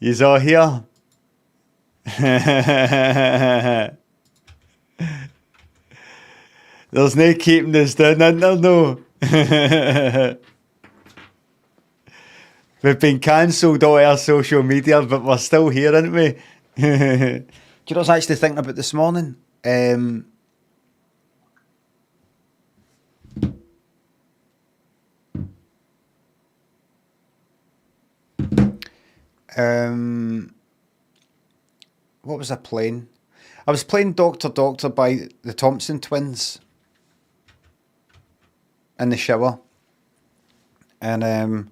Yous all here? There's no keeping this down, isn't there? No. We've been cancelled all our social media, but we're still here, aren't we? Do you know what I was actually thinking about this morning? What was I playing? I was playing Doctor Doctor by the Thompson Twins in the shower. And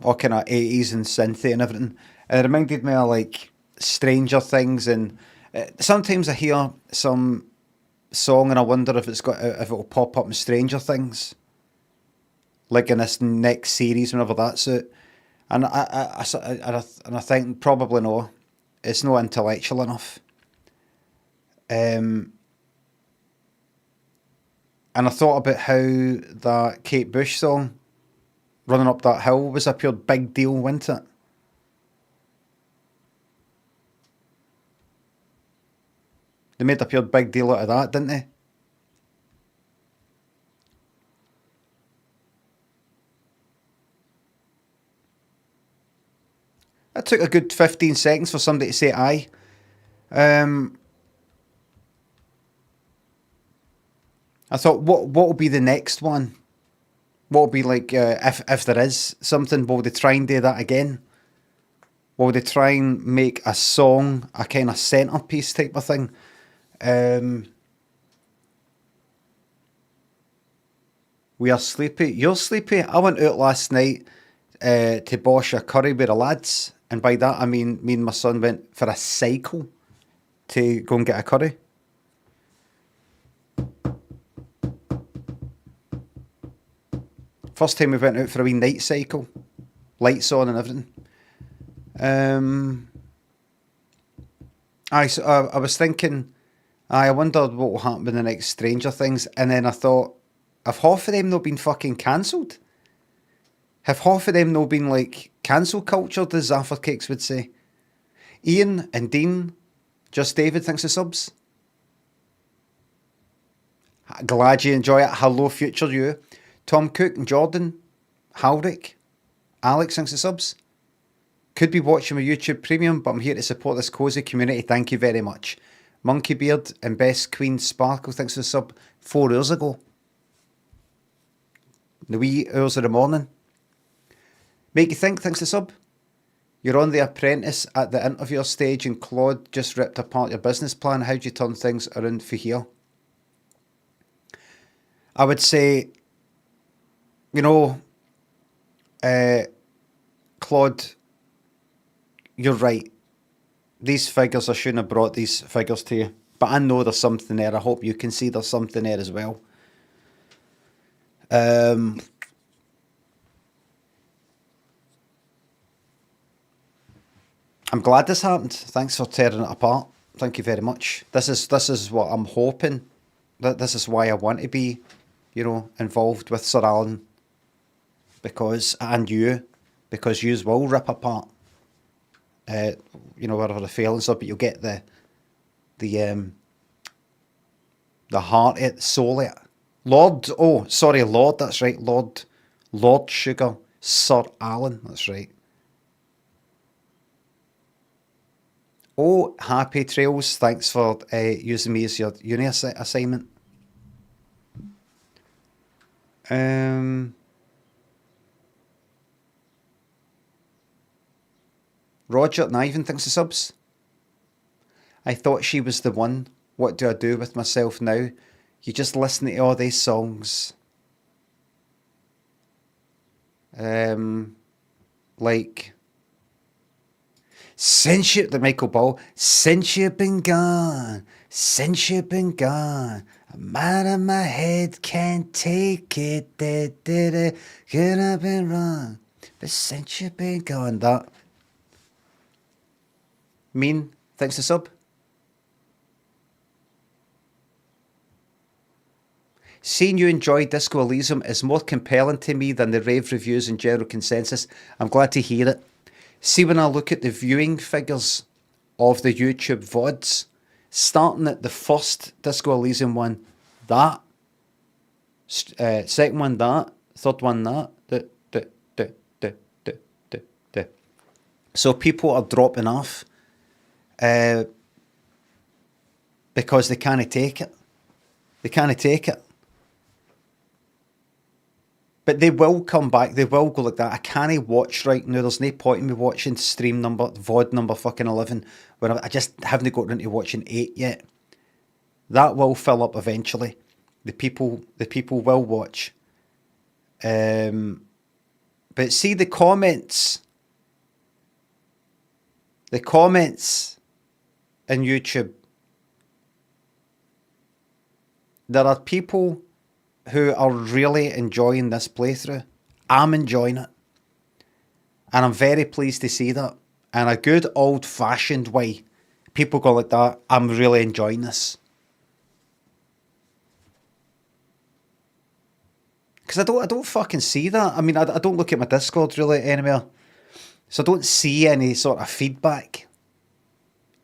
all kind of 80s and synthy and everything. And it reminded me of like Stranger Things, and sometimes I hear some song and I wonder if if it'll pop up in Stranger Things, like in this next series whenever that's it. And I think probably no, it's not intellectual enough. And I thought about how that Kate Bush song, Running Up That Hill, was a pure big deal, wasn't it? They made a pure big deal out of that, didn't they? That took a good 15 seconds for somebody to say aye. I thought, what will be the next one? What will be like, if there is something, will they try and do that again? Will they try and make a song a kind of centerpiece type of thing? We are sleepy. You're sleepy. I went out last night to bosh a curry with the lads. And by that, I mean, me and my son went for a cycle to go and get a curry. First time we went out for a wee night cycle. Lights on and everything. I was thinking, I wondered what will happen in the next Stranger Things. And then I thought, have half of them not been fucking cancelled? Have half of them not been like cancel culture, as Zaffer Cakes would say? Ian and Dean, Just David, thanks for subs. Glad you enjoy it. Hello, future you. Tom Cook and Jordan, Halric, Alex, thanks for subs. Could be watching my YouTube Premium, but I'm here to support this cosy community. Thank you very much. Monkey Beard and Best Queen Sparkle, thanks for the sub 4 hours ago. The wee hours of the morning. Make you think, thanks for the sub. You're on The Apprentice at the interview stage and Claude just ripped apart your business plan. How do you turn things around for here? I would say, you know, Claude, you're right. These figures, I shouldn't have brought these figures to you. But I know there's something there. I hope you can see there's something there as well. I'm glad this happened. Thanks for tearing it apart. Thank you very much. This is what I'm hoping. This is why I want to be, you know, involved with Sir Alan. Because yous will rip apart. You know, whatever the feelings are, but you'll get the heart it, soul it. Lord, that's right, Lord Sugar, Sir Alan, that's right. Oh, Happy Trails, thanks for using me as your uni assignment. Roger and Ivan, thanks for subs. I thought she was the one. What do I do with myself now? You just listen to all these songs. Like since you, the Michael Ball, since you've been gone, I'm out of my head, can't take it, could have been wrong, but since you've been gone, that. Mean, thanks to sub. Seeing you enjoy Disco Elysium is more compelling to me than the rave reviews and general consensus. I'm glad to hear it. See, when I look at the viewing figures of the YouTube VODs, starting at the first Disco Elysium one, that, second one, that, third one, that, so people are dropping off because they can't take it. They can't take it. But they will come back. They will go like that. I can't watch right now. There's no point in me watching stream number, VOD number fucking 11 when I just haven't got into watching 8 yet. That will fill up eventually. The people will watch. But see the comments. The comments in YouTube. There are people who are really enjoying this playthrough. I'm enjoying it. And I'm very pleased to see that. And a good old-fashioned way. People go like that, I'm really enjoying this. Because I don't fucking see that. I mean, I don't look at my Discord really anymore. So I don't see any sort of feedback.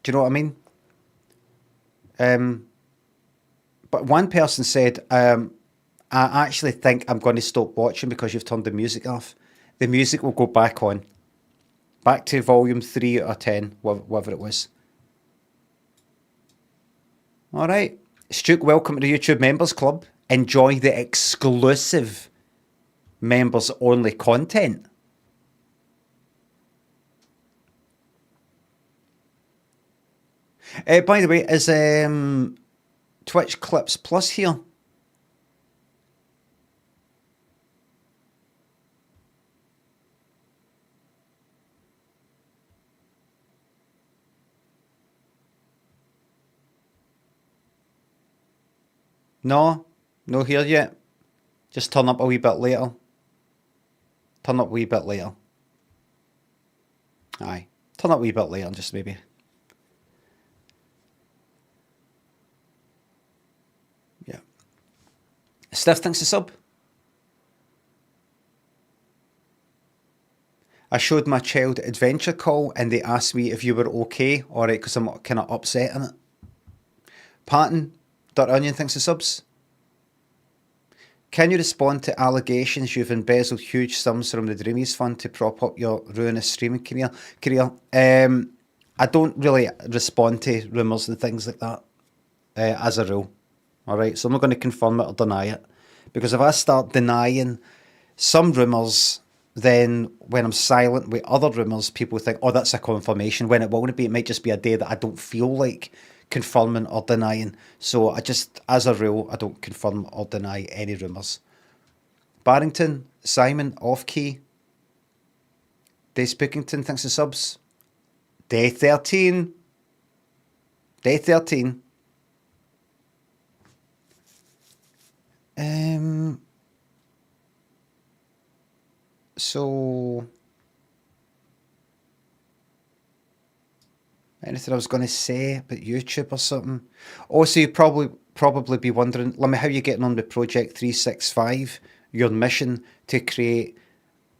Do you know what I mean? But one person said, I actually think I'm going to stop watching because you've turned the music off. The music will go back on. Back to volume 3 or 10, whatever it was. Alright. Stuke, welcome to the YouTube Members Club. Enjoy the exclusive members only content. By the way, is Twitch Clips Plus here? No here yet. Just turn up a wee bit later. Turn up a wee bit later. Aye. Turn up a wee bit later, just maybe. Yeah. Steph thinks a sub. I showed my child Adventure Call and they asked me if you were okay. Alright, because I'm kind of upset in it. Patton, Dirt Onion thinks a subs. Can you respond to allegations you've embezzled huge sums from the Dreamies Fund to prop up your ruinous streaming career? I don't really respond to rumours and things like that, as a rule. Alright, so I'm not going to confirm it or deny it. Because if I start denying some rumours, then when I'm silent with other rumours, people think, oh, that's a confirmation, when it won't be. It might just be a day that I don't feel like confirming or denying. So I just, as a rule, I don't confirm or deny any rumours. Barrington, Simon, off key. Dave Spookington thinks the subs. Day 13. Day 13. So anything I was going to say about YouTube or something? Also, you probably be wondering, Limmy, how are you getting on with Project 365? Your mission to create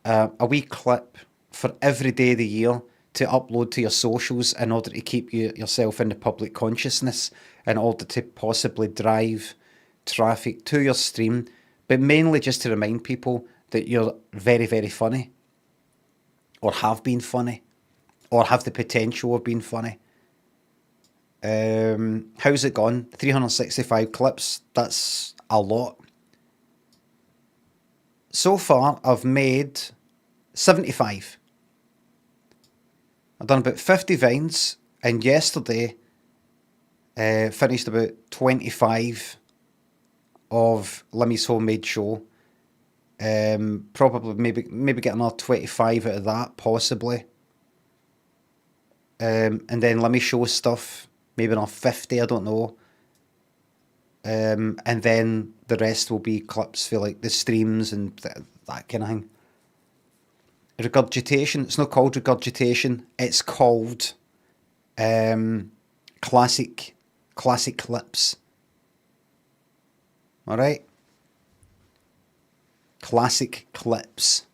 a wee clip for every day of the year to upload to your socials in order to keep yourself in the public consciousness, in order to possibly drive traffic to your stream, but mainly just to remind people that you're very, very funny, or have been funny, or have the potential of being funny. How's it gone? 365 clips, that's a lot. So far, I've made 75. I've done about 50 vines, and yesterday finished about 25 of Limmy's homemade show. Probably maybe get another 25 out of that, possibly. And then Limmy show stuff, maybe another 50, I don't know. And then the rest will be clips for like the streams and that kind of thing. Regurgitation, it's not called regurgitation, it's called classic clips. Alright? Classic clips.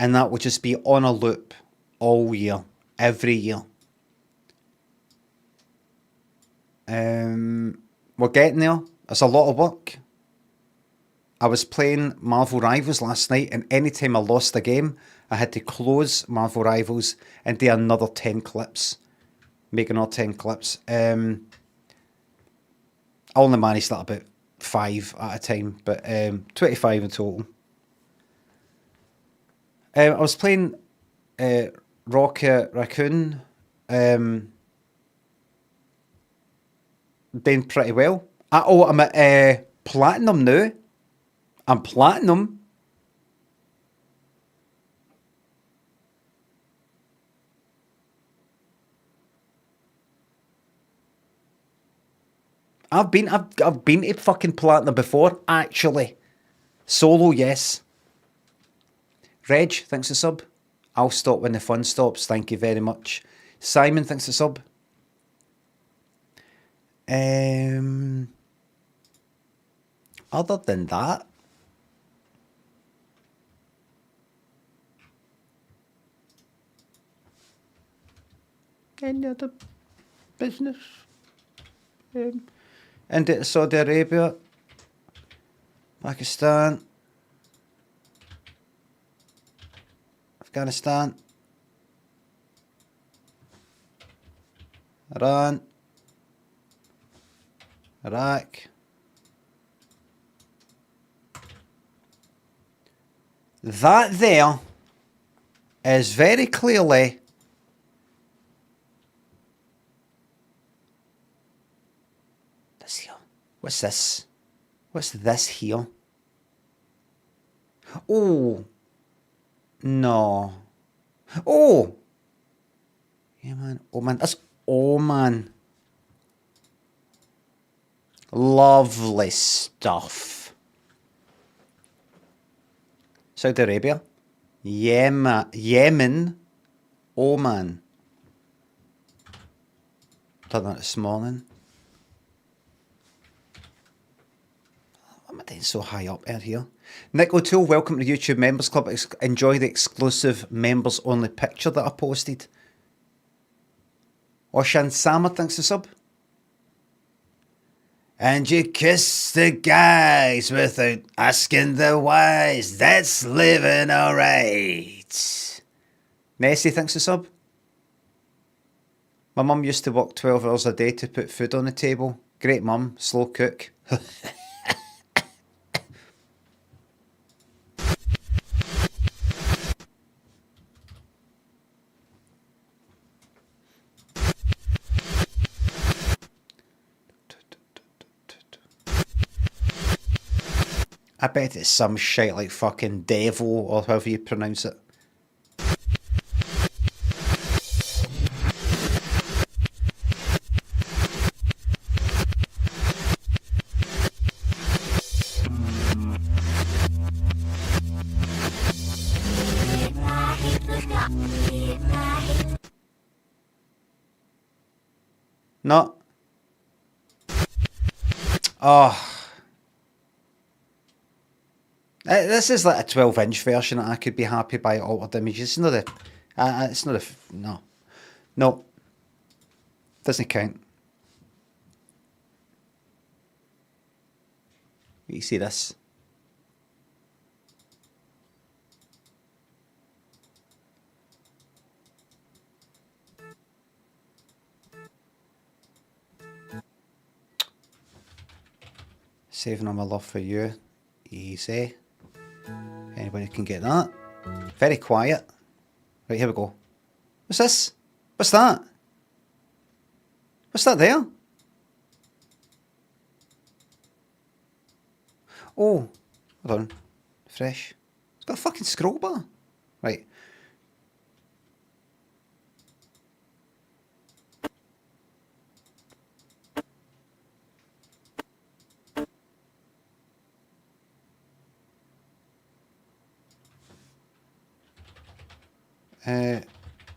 and that will just be on a loop all year, every year. We're getting there. It's a lot of work. I was playing Marvel Rivals last night, and anytime I lost a game, I had to close Marvel Rivals and do another 10 clips. Make another 10 clips. I only managed that about 5 at a time, but 25 in total. I was playing Rocket Raccoon. Doing pretty well. I'm at Platinum now. I'm Platinum. I've been to fucking Platinum before, actually. Solo, yes. Reg, thanks for sub. I'll stop when the fun stops. Thank you very much. Simon, thanks for sub. Other than that, any other business? Into Saudi Arabia, Pakistan, Afghanistan, Iran, Iraq, that there is very clearly this here. What's this? What's this here? Oh, no. Oh, yeah, man. Oh, man. That's Oman. Lovely stuff. Saudi Arabia, Yemen, Oman. Done that this morning. Why am I doing so high up out here? Nick O'Toole, welcome to the YouTube Members Club. Enjoy the exclusive members only picture that I posted. Oshan Sama, thanks for sub. And you kiss the guys without asking the whys. That's living alright. Messier, thanks for sub. My mum used to work 12 hours a day to put food on the table. Great mum, slow cook. I bet it's some shite like fucking devil or however you pronounce it. No. Oh. This is like a 12-inch version that I could be happy by altered images. It's not a, no, doesn't count. You see this? Saving all my love for you. Easy. Anybody can get that. Very quiet. Right, here we go. What's this? What's that? What's that there? Oh, hold on. Fresh. It's got a fucking scroll bar. Right.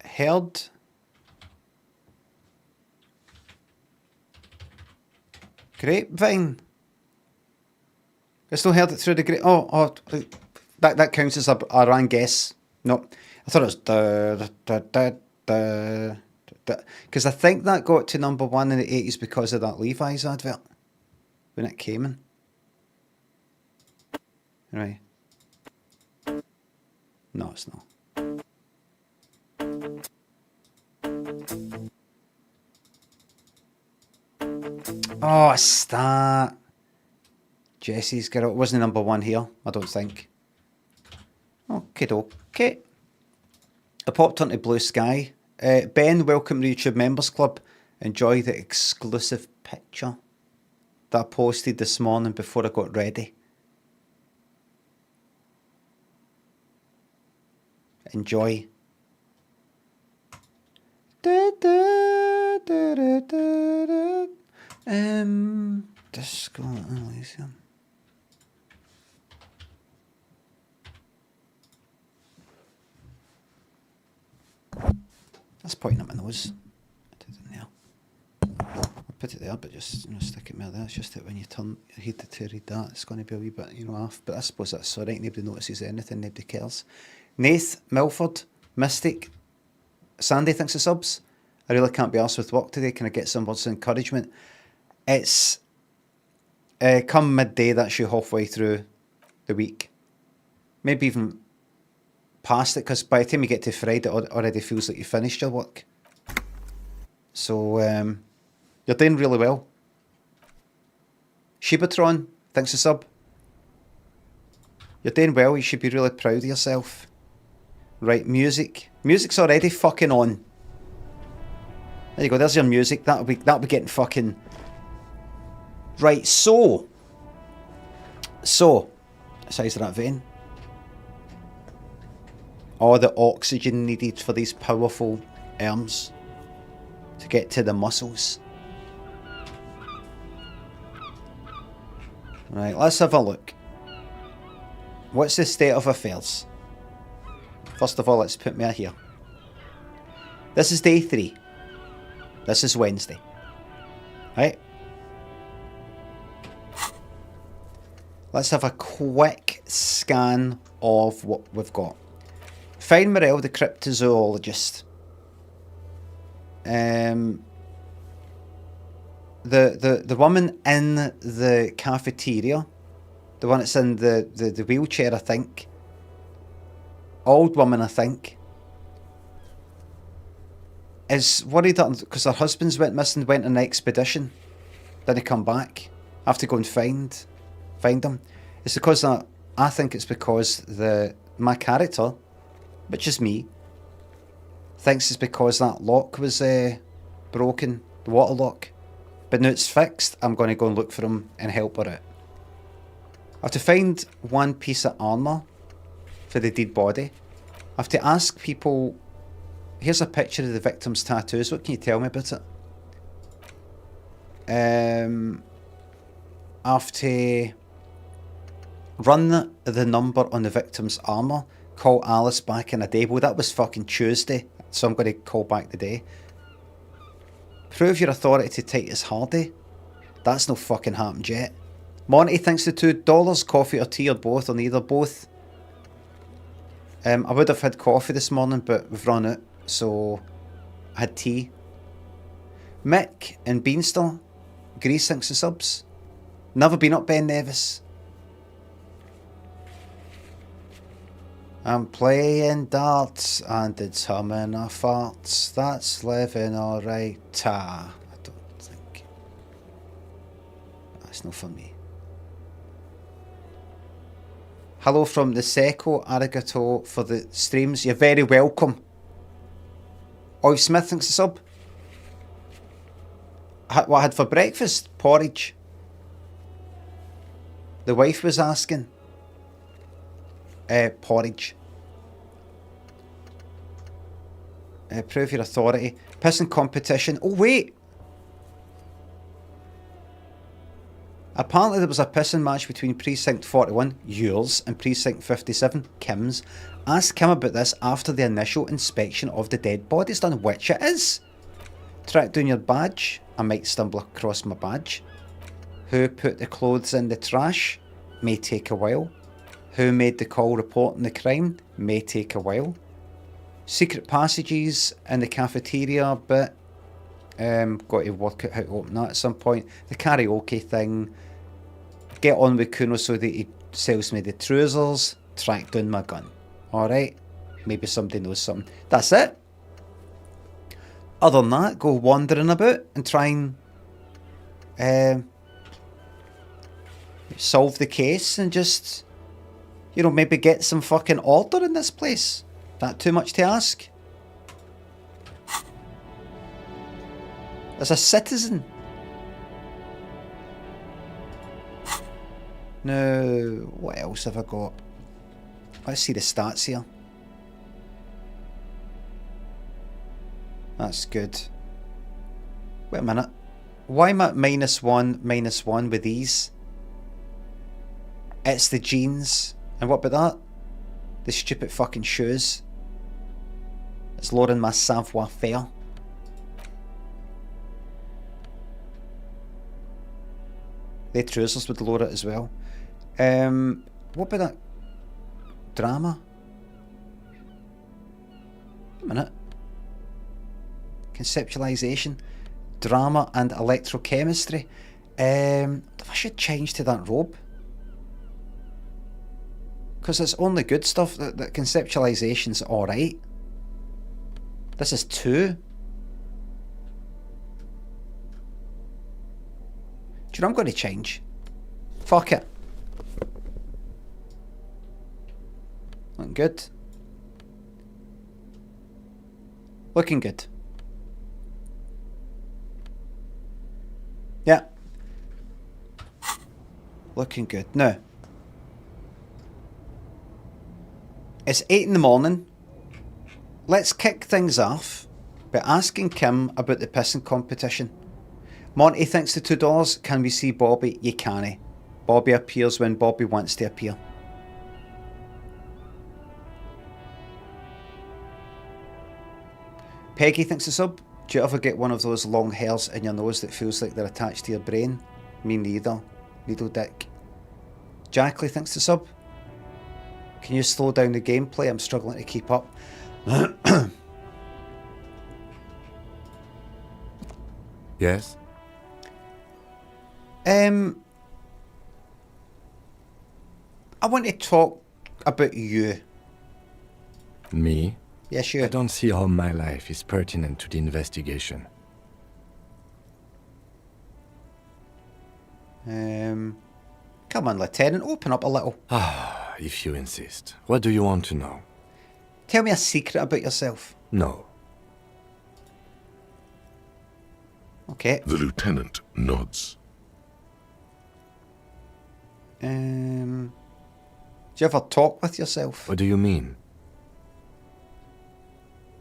Heard. Grapevine. I still heard it through the grape. Oh, that counts as a wrong guess. No, I thought it was da da da da. Because I think that got to number one in the 80s because of that Levi's advert when it came in. Right. No, it's not. Oh, it's that. Jesse's Girl. It wasn't number one here, I don't think. Okay. I popped onto Blue Sky. Ben, welcome to YouTube Members Club. Enjoy the exclusive picture that I posted this morning before I got ready. Enjoy. Disco Elysium. That's pointing at my nose. I did it there. I'll put it there, but just stick it there. It's just that when you turn your head to read that, it's going to be a wee bit off. But I suppose that's alright. Nobody notices anything. Nobody cares. Nath, Milford, Mystic, Sandy thinks of subs. I really can't be arsed with work today. Can I get some words of encouragement? It's come midday. That's you halfway through the week. Maybe even past it, because by the time you get to Friday, it already feels like you finished your work. So you're doing really well. Shibatron, thanks a sub. You're doing well. You should be really proud of yourself. Right, music's already fucking on. There you go. There's your music. That'll be getting fucking right. So size of that vein. All the oxygen needed for these powerful arms to get to the muscles. Right, let's have a look. What's the state of affairs? First of all, let's put me here. This is day 3. This is Wednesday. Right? Let's have a quick scan of what we've got. Find Morel, the cryptozoologist. The woman in the cafeteria, the one that's in the wheelchair, I think. Old woman, I think. Is worried that because her husband's went missing, went on an expedition, didn't come back. I have to go and find them. It's because I think it's because my character, which is me, thinks it's because that lock was broken, the water lock. But now it's fixed, I'm going to go and look for him and help her out. I have to find one piece of armour for the dead body. I have to ask people. Here's a picture of the victim's tattoos. What can you tell me about it? I have to run the number on the victim's armour. Call Alice back in a day. Well, that was fucking Tuesday, so I'm going to call back today. Prove your authority to Titus Hardy. That's no fucking happened yet. Monty thinks the $2. Coffee or tea or both, or neither. Both. I would have had coffee this morning, but we've run out, so I had tea. Mick and Beanstal. Grease thinks the subs. Never been up Ben Nevis. I'm playing darts and it's humming a farts. That's living alright. I don't think. That's not for me. Hello from the Seco. Arigato for the streams. You're very welcome. Oi Smith thinks a sub. What I had for breakfast? Porridge. The wife was asking. Porridge. Prove your authority. Pissing competition. Oh wait. Apparently there was a pissing match between Precinct 41, yours, and Precinct 57, Kim's. Ask Kim about this after the initial inspection of the dead bodies done, which it is. Track down your badge. I might stumble across my badge. Who put the clothes in the trash? May take a while. Who made the call reporting the crime? May take a while. Secret passages in the cafeteria bit. Got to work out how to open that at some point. The karaoke thing. Get on with Kuno so that he sells me the trousers. Track down my gun. Alright. Maybe somebody knows something. That's it. Other than that, go wandering about and try and solve the case and just, you know, maybe get some fucking order in this place. That too much to ask? As a citizen. Now, what else have I got? Let's see the stats here. That's good. Wait a minute. Why am I at -1 with these? It's the jeans. And what about that? The stupid fucking shoes. It's lowering my savoir faire. The trousers would lower it as well. What about that? Drama? Wait a minute. Conceptualization, drama and electrochemistry. I should change to that robe. Because it's only good stuff. That conceptualization's alright. This is 2. Do you know I'm going to change? Fuck it. Looking good. Looking good. Yeah. Looking good. Now, it's 8 in the morning. Let's kick things off by asking Kim about the pissing competition. Monty thinks the $2. Can we see Bobby? You can't. Bobby appears when Bobby wants to appear. Peggy thinks the sub. Do you ever get one of those long hairs in your nose that feels like they're attached to your brain? Me neither. Needle dick. Jackley thinks the sub. Can you slow down the gameplay? I'm struggling to keep up. Yes? I want to talk about you. Me? Yes, you. I don't see how my life is pertinent to the investigation. Come on, Lieutenant, open up a little. Ah, if you insist. What do you want to know? Tell me a secret about yourself. No. Okay. The lieutenant nods. Do you ever talk with yourself? What do you mean?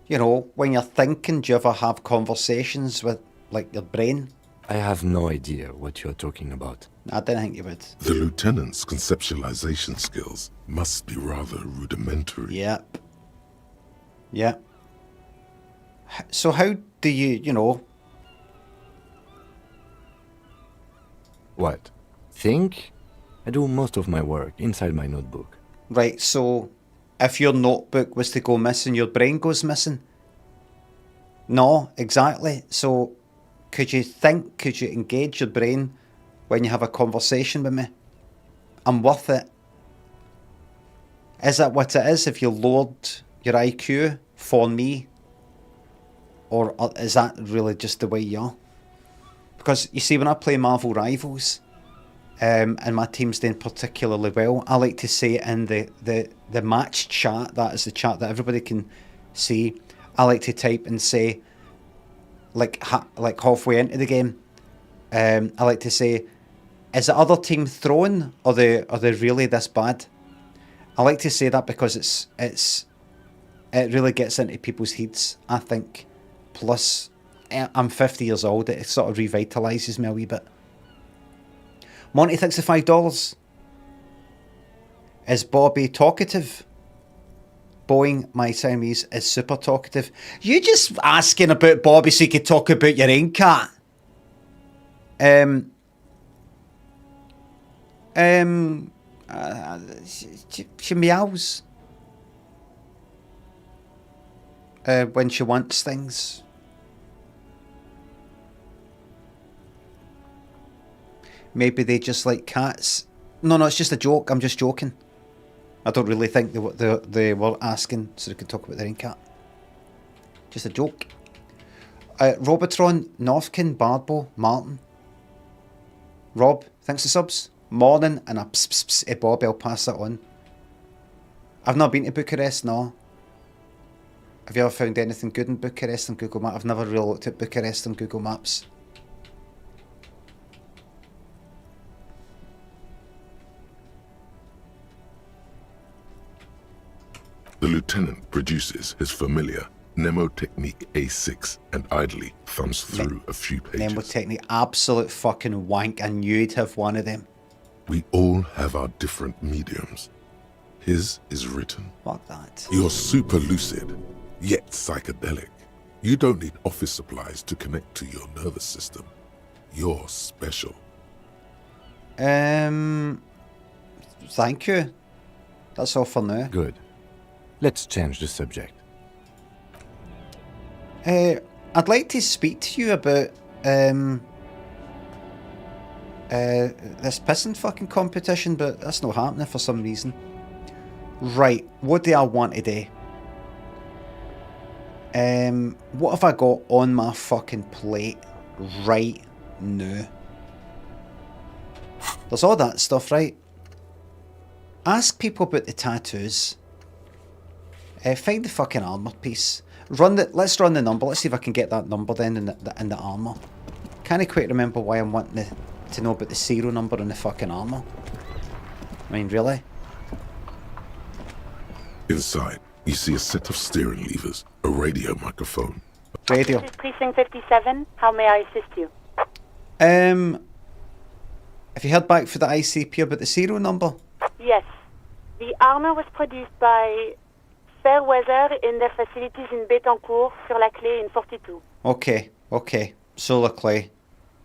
You know, when you're thinking, do you ever have conversations with, like, your brain? I have no idea what you're talking about. I didn't think you would. The lieutenant's conceptualization skills must be rather rudimentary. Yep. Yep. So how do you know... What? Think? I do most of my work inside my notebook. Right, so if your notebook was to go missing, your brain goes missing? No, exactly. So could you think, could you engage your brain when you have a conversation with me? I'm worth it. Is that what it is if you lowered your IQ for me? Or is that really just the way you are? Because you see, when I play Marvel Rivals, and my team's doing particularly well, I like to say in the match chat, that is the chat that everybody can see, I like to type and say, like halfway into the game, I like to say, is the other team throwing, or are they really this bad? I like to say that because it really gets into people's heads, I think. Plus, I'm 50 years old, it sort of revitalises me a wee bit. Monty thinks the $5. Is Bobby talkative? Boeing, my Siamese, is super talkative. You just asking about Bobby so you could talk about your own cat. She meows when she wants things. Maybe they just like cats. No, it's just a joke. I'm just joking. I don't really think they were asking so they could talk about their own cat. Just a joke. Robotron, Northkin, Barbo, Martin. Rob, thanks for subs. Morning, and a pss pss pss. Bob, I'll pass that on. I've not been to Bucharest, no. Have you ever found anything good in Bucharest on Google Maps? I've never really looked at Bucharest on Google Maps. The lieutenant produces his familiar mnemotechnique A6 and idly thumbs through a few pages. Mnemotechnique, absolute fucking wank. I knew you'd have one of them. We all have our different mediums. His is written. Fuck that. You're super lucid, yet psychedelic. You don't need office supplies to connect to your nervous system. You're special. Thank you. That's all for now. Good. Let's change the subject. I'd like to speak to you about this pissing fucking competition, but that's not happening for some reason. Right, what do I want today? What have I got on my fucking plate right now? There's all that stuff, right? Ask people about the tattoos. Find the fucking armor piece. Let's run the number. Let's see if I can get that number then in the armor. Can't quite remember why I'm wanting to know about the serial number in the fucking armor. I mean, really? Inside, you see a set of steering levers, a radio microphone. Radio. This is Precinct 57. How may I assist you? Have you heard back for the ICP about the serial number? Yes. The armor was produced by Fairweather in their facilities in Bétancourt, sur la Clé in 42. Okay. Solar Clay.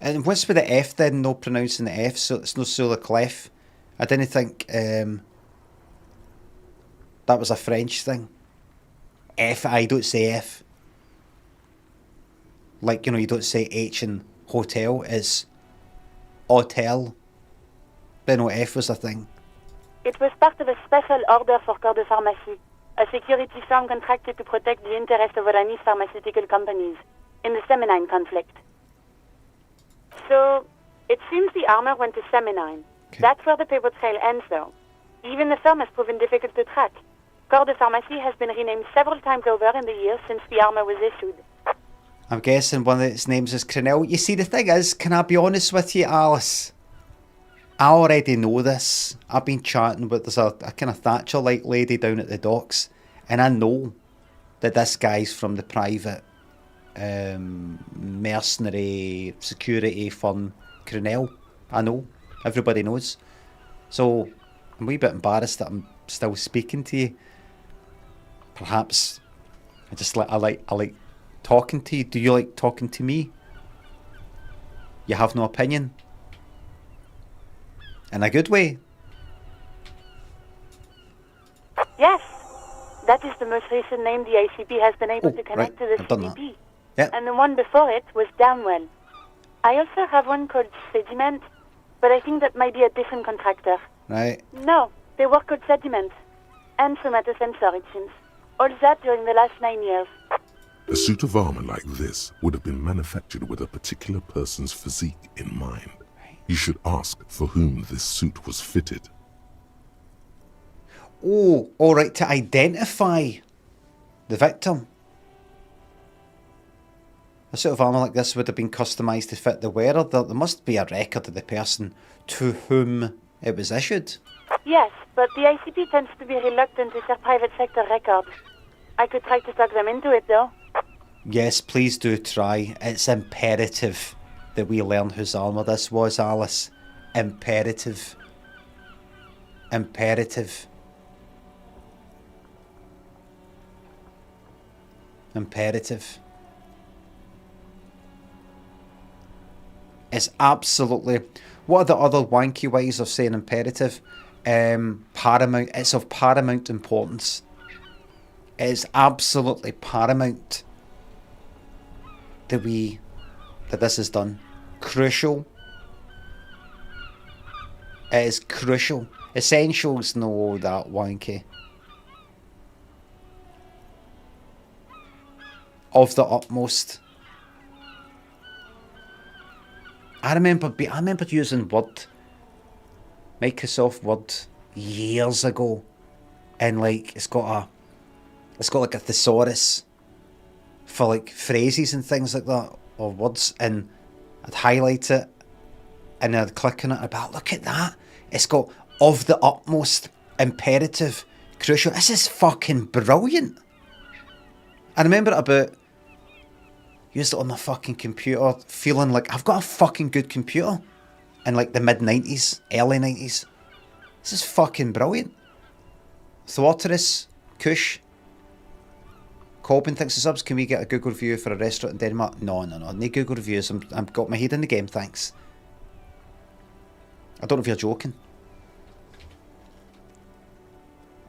And what's with the F then? No pronouncing the F, so it's no Solar Clef. I didn't think that was a French thing. F, I don't say F. Like, you don't say H in hotel, it's hotel. But no, F was a thing. It was part of a special order for Corps de Pharmacie, a security firm contracted to protect the interests of Oranese pharmaceutical companies in the Semenine conflict. So, it seems the armor went to Semenine. Okay. That's where the paper trail ends, though. Even the firm has proven difficult to track. Corps de Pharmacie has been renamed several times over in the years since the armor was issued. I'm guessing one of its names is Crenell. You see, the thing is, can I be honest with you, Alice? I already know this. I've been chatting with, there's a kind of Thatcher-like lady down at the docks, and I know that this guy's from the private mercenary security firm Crenell. I know. Everybody knows. So, I'm a wee bit embarrassed that I'm still speaking to you. Perhaps I like talking to you. Do you like talking to me? You have no opinion? In a good way? Yes, that is the most recent name the ACP has been able to connect to the I've done that. CDP. Yeah. And the one before it was Downwell. I also have one called Sediment, but I think that might be a different contractor. Right. No, they work called Sediment. And Somatosensor, it seems. All that during the last 9 years. A suit of armor like this would have been manufactured with a particular person's physique in mind. You should ask for whom this suit was fitted. Oh, alright, to identify the victim. A suit of armour like this would have been customised to fit the wearer. There must be a record of the person to whom it was issued. Yes, but the ICP tends to be reluctant to share private sector records. I could try to talk them into it, though. Yes, please do try. It's imperative that we learn whose armour this was, Alice. Imperative. Imperative. Imperative. It's absolutely... What are the other wanky ways of saying imperative? paramount. It's of paramount importance. It is absolutely paramount that this is done. Crucial. It is crucial. Essentials, no that wanky. Of the utmost. I remember using Word, Microsoft Word, years ago, and like it's got like a thesaurus for like phrases and things like that, or words, and I'd highlight it, and I'd click on it, and I'd be like, look at that, it's got of the utmost, imperative, crucial. This is fucking brilliant. I remember it used it on my fucking computer, feeling like I've got a fucking good computer in like the mid-90s, early 90s. This is fucking brilliant. Thwarterus, Kush, Colbin thinks the subs, can we get a Google review for a restaurant in Denmark? No, no Google reviews. I've got my head in the game, thanks. I don't know if you're joking.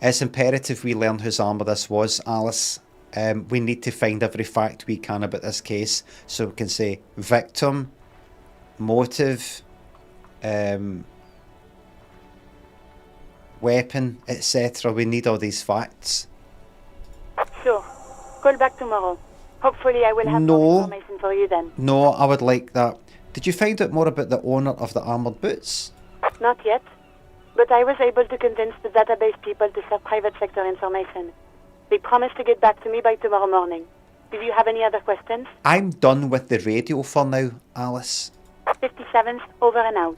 It's imperative we learn whose armour this was, Alice. We need to find every fact we can about this case, so we can say victim, motive, weapon, etc. We need all these facts. Sure. Call back tomorrow. Hopefully I will have more information for you then. No, I would like that. Did you find out more about the owner of the armoured boots? Not yet. But I was able to convince the database people to share private sector information. They promised to get back to me by tomorrow morning. Do you have any other questions? I'm done with the radio for now, Alice. 57th, over and out.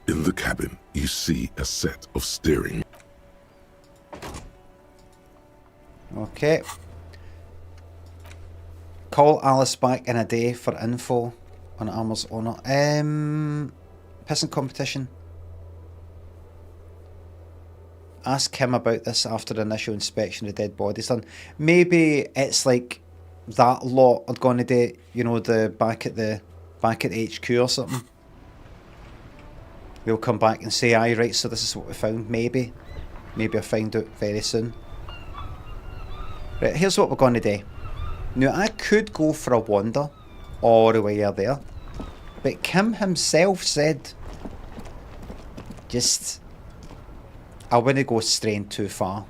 In the cabin, you see a set of steering. Okay. Call Alice back in a day for info on Armour's owner. Pissing competition. Ask him about this after the initial inspection of the dead bodies done. Maybe it's like that lot are going to do, you know, the back at HQ or something. They'll come back and say, aye, right, so this is what we found. Maybe I'll find out very soon. Right, here's what we're going to do. Now, I could go for a wander all the way there, but Kim himself said, I wouldn't go straying too far.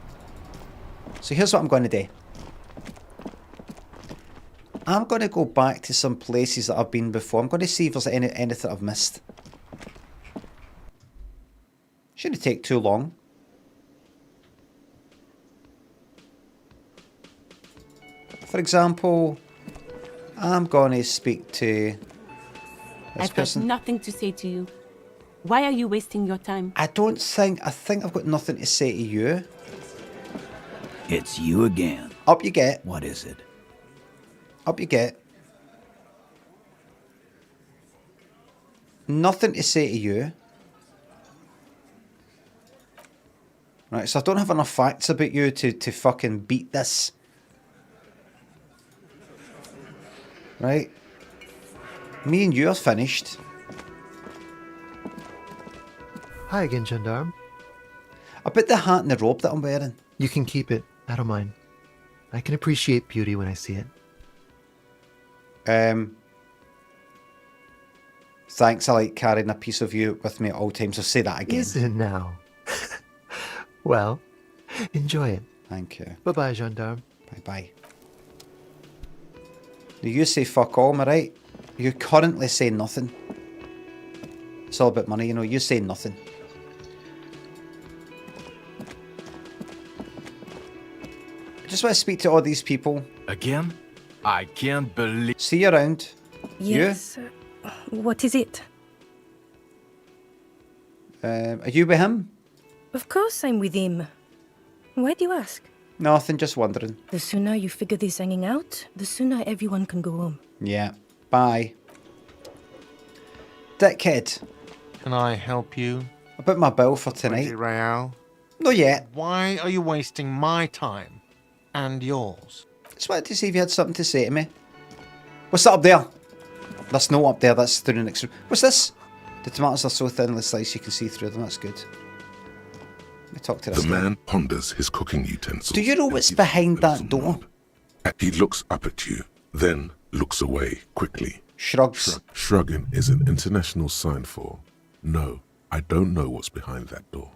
So here's what I'm going to do. I'm going to go back to some places that I've been before. I'm going to see if there's anything I've missed. Shouldn't take too long. For example, I'm going to speak to this person. I've got nothing to say to you. Why are you wasting your time? I think I've got nothing to say to you. It's you again. Up you get. What is it? Up you get. Nothing to say to you. Right, so I don't have enough facts about you to fucking beat this. Right? Me and you are finished. Hi again, Gendarme. About the hat and the robe that I'm wearing. You can keep it. I don't mind. I can appreciate beauty when I see it. Thanks, I like carrying a piece of you with me at all times. I'll say that again. Listen now. Well, enjoy it. Thank you. Bye-bye, Gendarme. Bye-bye. You say fuck all, am I right? You currently say nothing. It's all about money, you know. You say nothing. I just want to speak to all these people. Again? I can't believe... See you around. Yes. What is it? Are you with him? Of course I'm with him. Why do you ask? Nothing, just wondering. The sooner you figure this hanging out, the sooner everyone can go home. Yeah. Bye. Dickhead. Can I help you? About my bill for tonight. 20 real. Not yet. Why are you wasting my time and yours? Just wanted to see if you had something to say to me. What's that up there? There's no up there, that's through the next room. What's this? The tomatoes are so thinly sliced you can see through them, that's good. me talk to this The guy. man ponders his cooking utensils. Do you know what's and behind gives that some door? nod. He looks up at you, then looks away quickly. Shrugs. Shrugging is an international sign for, no, I don't know what's behind that door.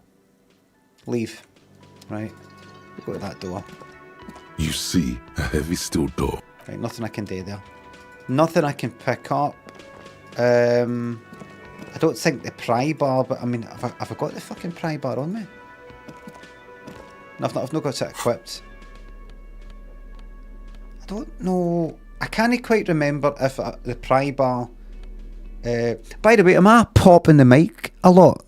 Leave. Right. Go to that door. You see a heavy steel door. Right, nothing I can do there. Nothing I can pick up. I don't think the pry bar, but I mean, have I got the fucking pry bar on me? No, I've not got it equipped. I don't know. I can't quite remember if the pry bar... by the way, am I popping the mic a lot?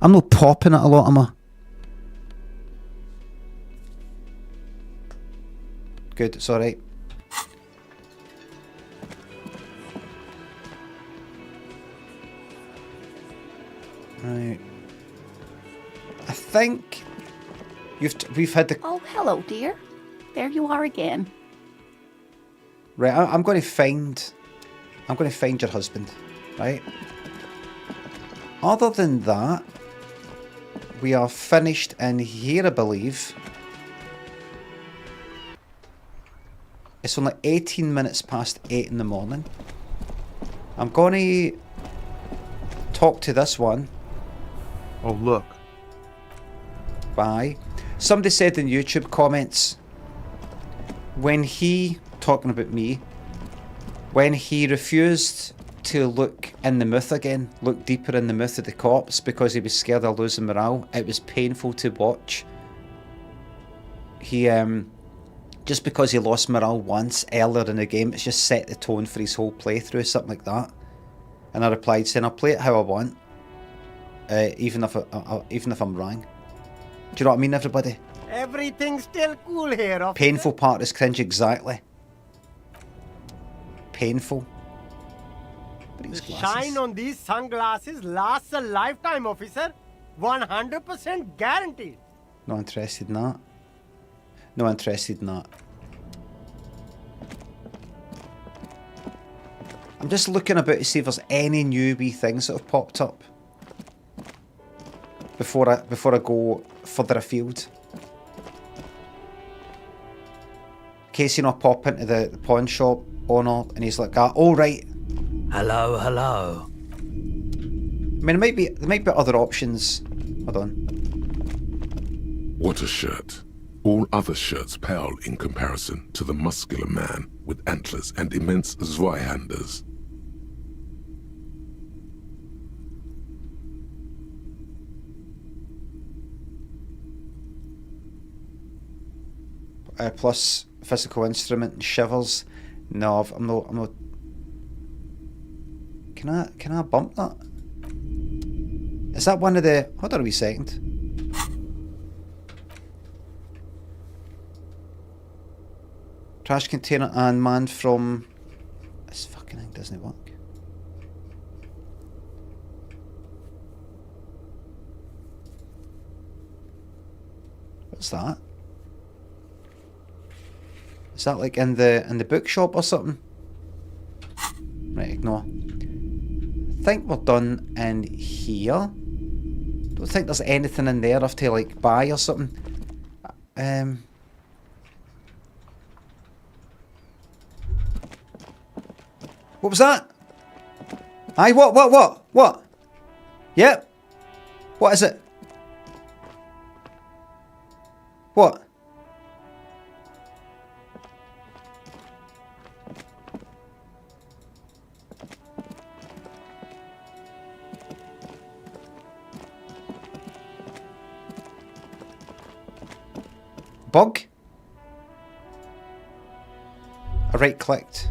I'm not popping it a lot, am I? Good, it's alright. Right. I think we've had the... Oh, hello, dear. There you are again. Right, I'm going to find your husband, right? Other than that, we are finished in here, I believe. It's only 18 minutes past 8 in the morning. I'm going to talk to this one. Oh, look. Bye. Somebody said in YouTube comments, when he, talking about me, when he refused to look in the myth again, look deeper in the myth of the corpse because he was scared of losing morale, it was painful to watch. He, just because he lost morale once earlier in the game, it's just set the tone for his whole playthrough, something like that. And I replied saying, I'll play it how I want, even if I'm wrong. Do you know what I mean, everybody? Everything's still cool here, officer. Painful part is cringe, exactly. Painful. The shine on these sunglasses lasts a lifetime, officer. 100% guaranteed. Not interested in that. Not interested in that. I'm just looking about to see if there's any new wee things that have popped up before I go further afield. Casey and I pop into the pawn shop owner and he's like, oh right. Hello, hello. I mean, there might be other options. Hold on. What a shirt. All other shirts pale in comparison to the muscular man with antlers and immense Zweihanders. Plus physical instrument and shivers. No, I'm not. Can I bump that? Is that one of the... Hold on a wee second. Trash container and man from... This fucking thing doesn't work. What's that? Is that like in the bookshop or something? Right, ignore. I think we're done in here. Don't think there's anything in there I have to like buy or something. What was that? Aye, what? Yep. What is it? What? Bug? I right clicked.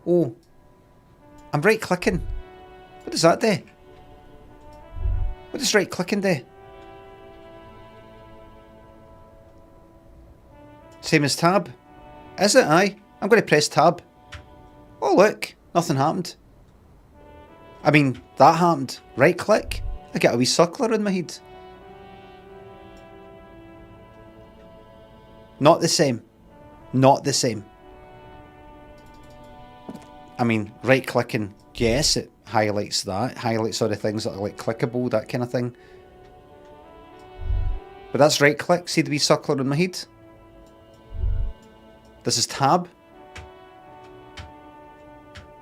Oh, I'm right clicking. What does that do? What does right clicking do? Same as tab. Is it? Aye. I'm going to press tab. Oh look, nothing happened. I mean, that happened. Right click. I get a wee circler in my head. Not the same. Not the same. I mean, right clicking, yes, it highlights that. Highlights all the things that are like clickable, that kind of thing. But that's right click, see the wee circle around my head? This is tab.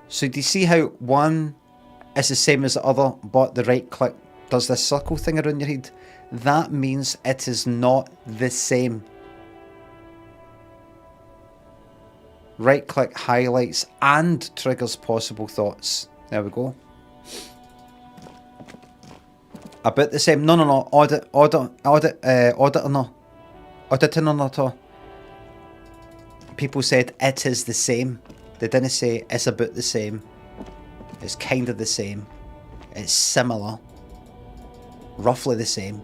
So do you see how one is the same as the other, but the right click does this circle thing around your head? That means it is not the same. Right click highlights and triggers possible thoughts. There we go. About the same. No. Auditor no. People said it is the same. They didn't say it's about the same. It's kind of the same. It's similar. Roughly the same.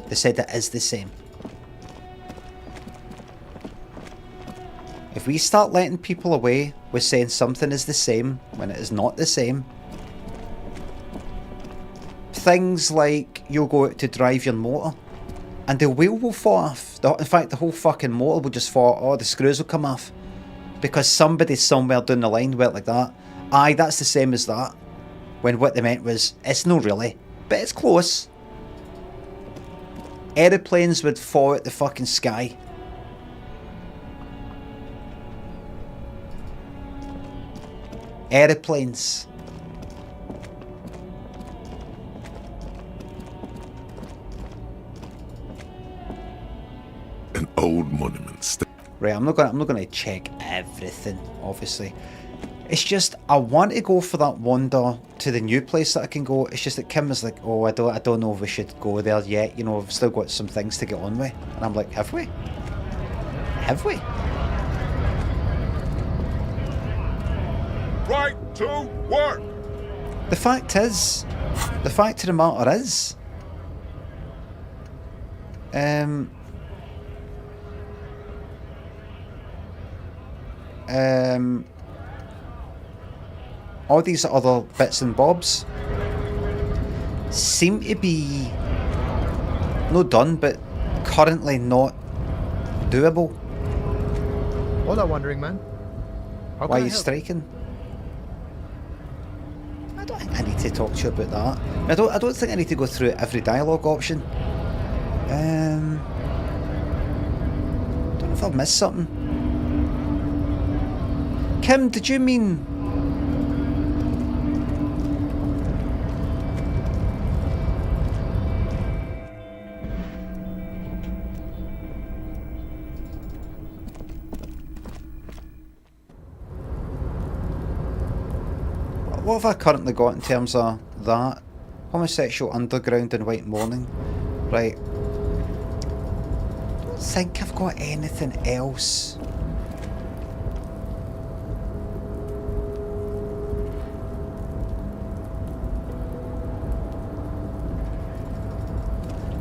They said it is the same. If we start letting people away with saying something is the same when it is not the same, things like you'll go out to drive your motor and the wheel will fall off. In fact, the whole fucking motor will just fall. Oh, the screws will come off. Because somebody somewhere down the line went like that. Aye, that's the same as that. When what they meant was, it's no really, but it's close. Aeroplanes would fall out the fucking sky. Aeroplanes. An old monument. Right, I'm not gonna check everything, obviously. It's just I want to go for that wander to the new place that I can go. It's just that Kim was like, oh, I don't know if we should go there yet. You know, we've still got some things to get on with. And I'm like, have we? Have we? Right to work. The fact of the matter is, all these other bits and bobs seem to be not done, but currently not doable. Hola, wandering man. Why are you striking? I don't think I need to talk to you about that. I don't think I need to go through every dialogue option. Don't know if I've missed something. Kim, did you mean... What have I currently got in terms of that? Homosexual underground and white morning. Right. I don't think I've got anything else.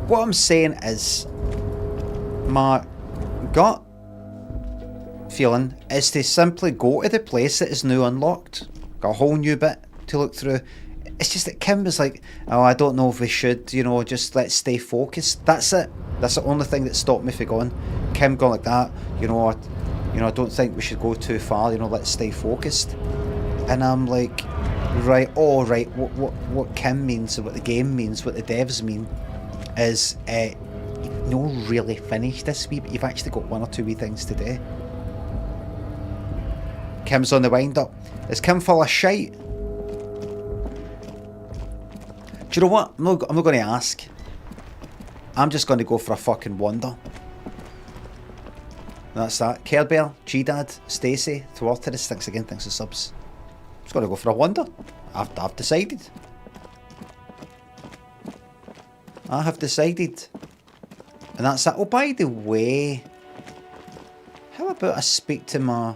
What I'm saying is, my gut feeling is to simply go to the place that is now unlocked. Got a whole new bit to look through. It's just that Kim was like, oh, I don't know if we should, you know, just let's stay focused. That's it. That's the only thing that stopped me from going. Kim going like that, you know, I don't think we should go too far, you know, let's stay focused. And I'm like, right, what Kim means and what the game means, what the devs mean is, you've not really finished this wee, but you've actually got one or two wee things to do. Kim's on the wind up. Is Kim full of shite? Do you know what? I'm not going to ask. I'm just going to go for a fucking wander. That's that. Care Bear, G-Dad, Stacey, Thwarterus, thanks again, thanks for subs. I'm just going to go for a wander. I've decided. I have decided. And that's that. Oh, by the way, how about I speak to my...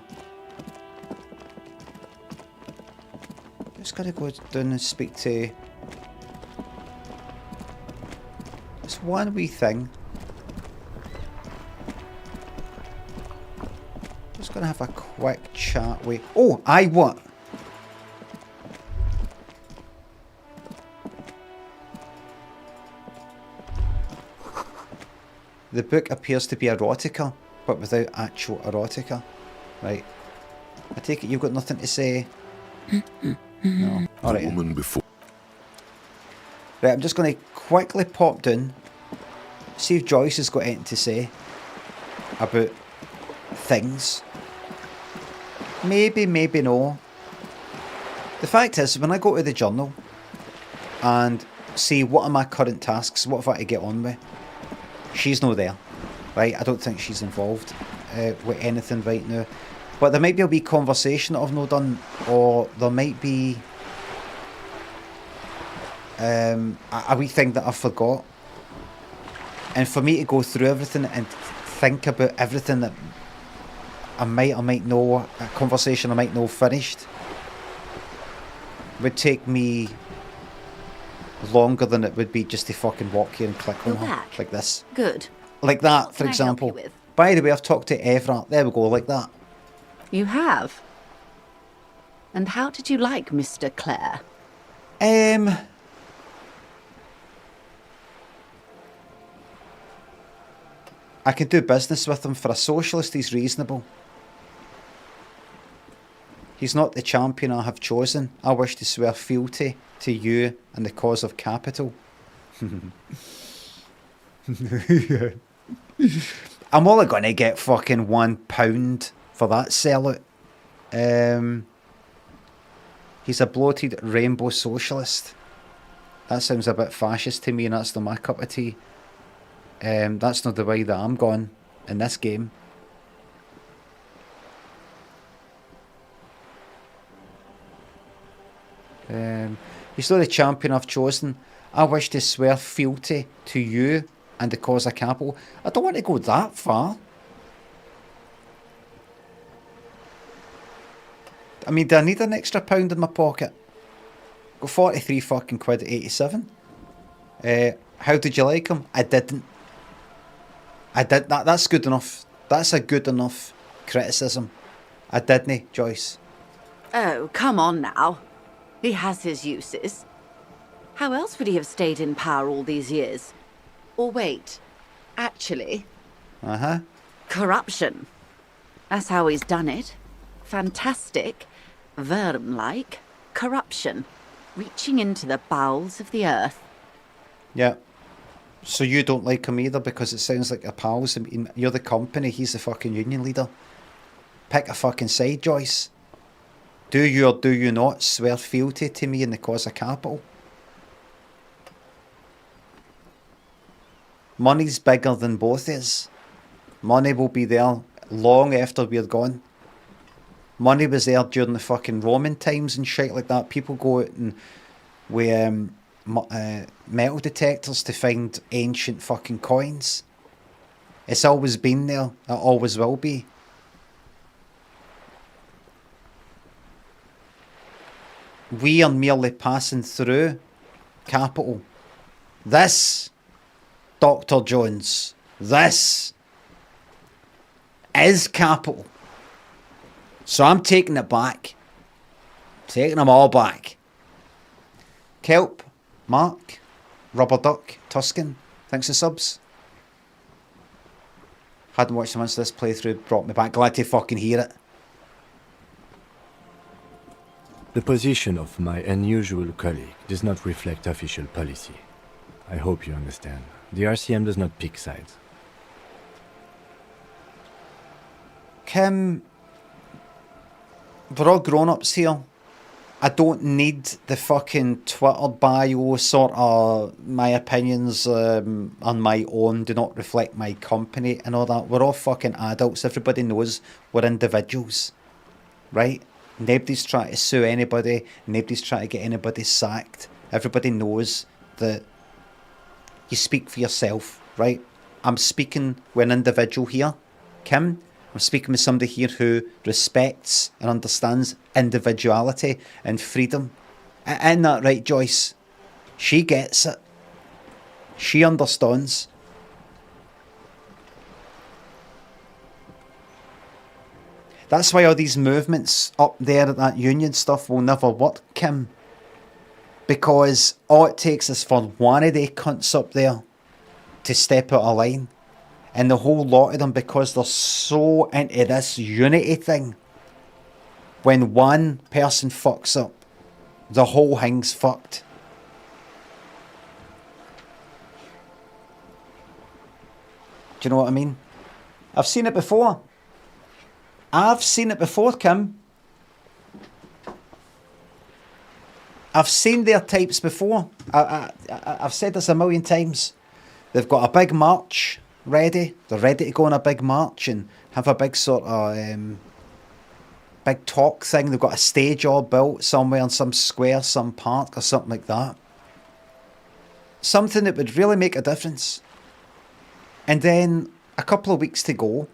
Just gotta go down and speak to... This one wee thing. Just gonna have a quick chat with... Oh, what? The book appears to be erotica, but without actual erotica. Right. I take it you've got nothing to say? No. Alright. Right, I'm just going to quickly pop down, see if Joyce has got anything to say about things. Maybe, maybe no. The fact is, when I go to the journal and see what are my current tasks, what have I to get on with, she's not there, right? I don't think she's involved with anything right now. But there might be a wee conversation that I've not done, or there might be a wee thing that I forgot. And for me to go through everything and think about everything that I might or might know, a conversation I might know finished, would take me longer than it would be just to fucking walk here and click on her. Like this. Good. Like that, for example. By the way, I've talked to Evra. There we go, like that. You have? And how did you like Mr. Clare? I could do business with him. For a socialist, he's reasonable. He's not the champion I have chosen. I wish to swear fealty to you and the cause of capital. I'm only going to get fucking £1 for that sellout. He's a bloated rainbow socialist. That sounds a bit fascist to me, and that's not my cup of tea. That's not the way that I'm going in this game. He's not the champion I've chosen. I wish to swear fealty to you and the cause of capital. I don't want to go that far. I mean, do I need an extra £1 in my pocket? Got 43 fucking quid at 87. How did you like him? I didn't. I did that. That's good enough. That's a good enough criticism. I didn't, Joyce. Oh, come on now. He has his uses. How else would he have stayed in power all these years? Or wait, actually... Uh-huh. Corruption. That's how he's done it. Fantastic, worm-like corruption. Reaching into the bowels of the earth. Yeah. So you don't like him either because it sounds like a pals. I mean, you're the company, he's the fucking union leader. Pick a fucking side, Joyce. Do you or do you not swear fealty to me in the cause of capital? Money's bigger than both is. Money will be there long after we're gone. Money was there during the fucking Roman times and shit like that. People go out and with metal detectors to find ancient fucking coins. It's always been there. It always will be. We are merely passing through capital. This, Dr. Jones, this is capital. So I'm taking it back. Taking them all back. Kelp, Mark, Rubber Duck, Tuscan, thanks for subs. Hadn't watched much of this playthrough, brought me back. Glad to fucking hear it. The position of my unusual colleague does not reflect official policy. I hope you understand. The RCM does not pick sides. Kim, we're all grown-ups here. I don't need the fucking Twitter bio sort of my opinions on my own do not reflect my company and all that. We're all fucking adults. Everybody knows we're individuals, right? Nobody's trying to sue anybody. Nobody's trying to get anybody sacked. Everybody knows that you speak for yourself, right? I'm speaking with an individual here, Kim. I'm speaking with somebody here who respects and understands individuality and freedom. Isn't that right, Joyce? She gets it. She understands. That's why all these movements up there at that union stuff will never work, Kim. Because all it takes is for one of they cunts up there to step out of line. And the whole lot of them, because they're so into this unity thing, when one person fucks up, the whole thing's fucked. Do you know what I mean? I've seen it before. I've seen it before, Kim. I've seen their types before. I've said this a million times. They've got a big march ready. They're ready to go on a big march and have a big sort of big talk thing. They've got a stage all built somewhere in some square, some park or something like that. Something that would really make a difference. And then a couple of weeks to go,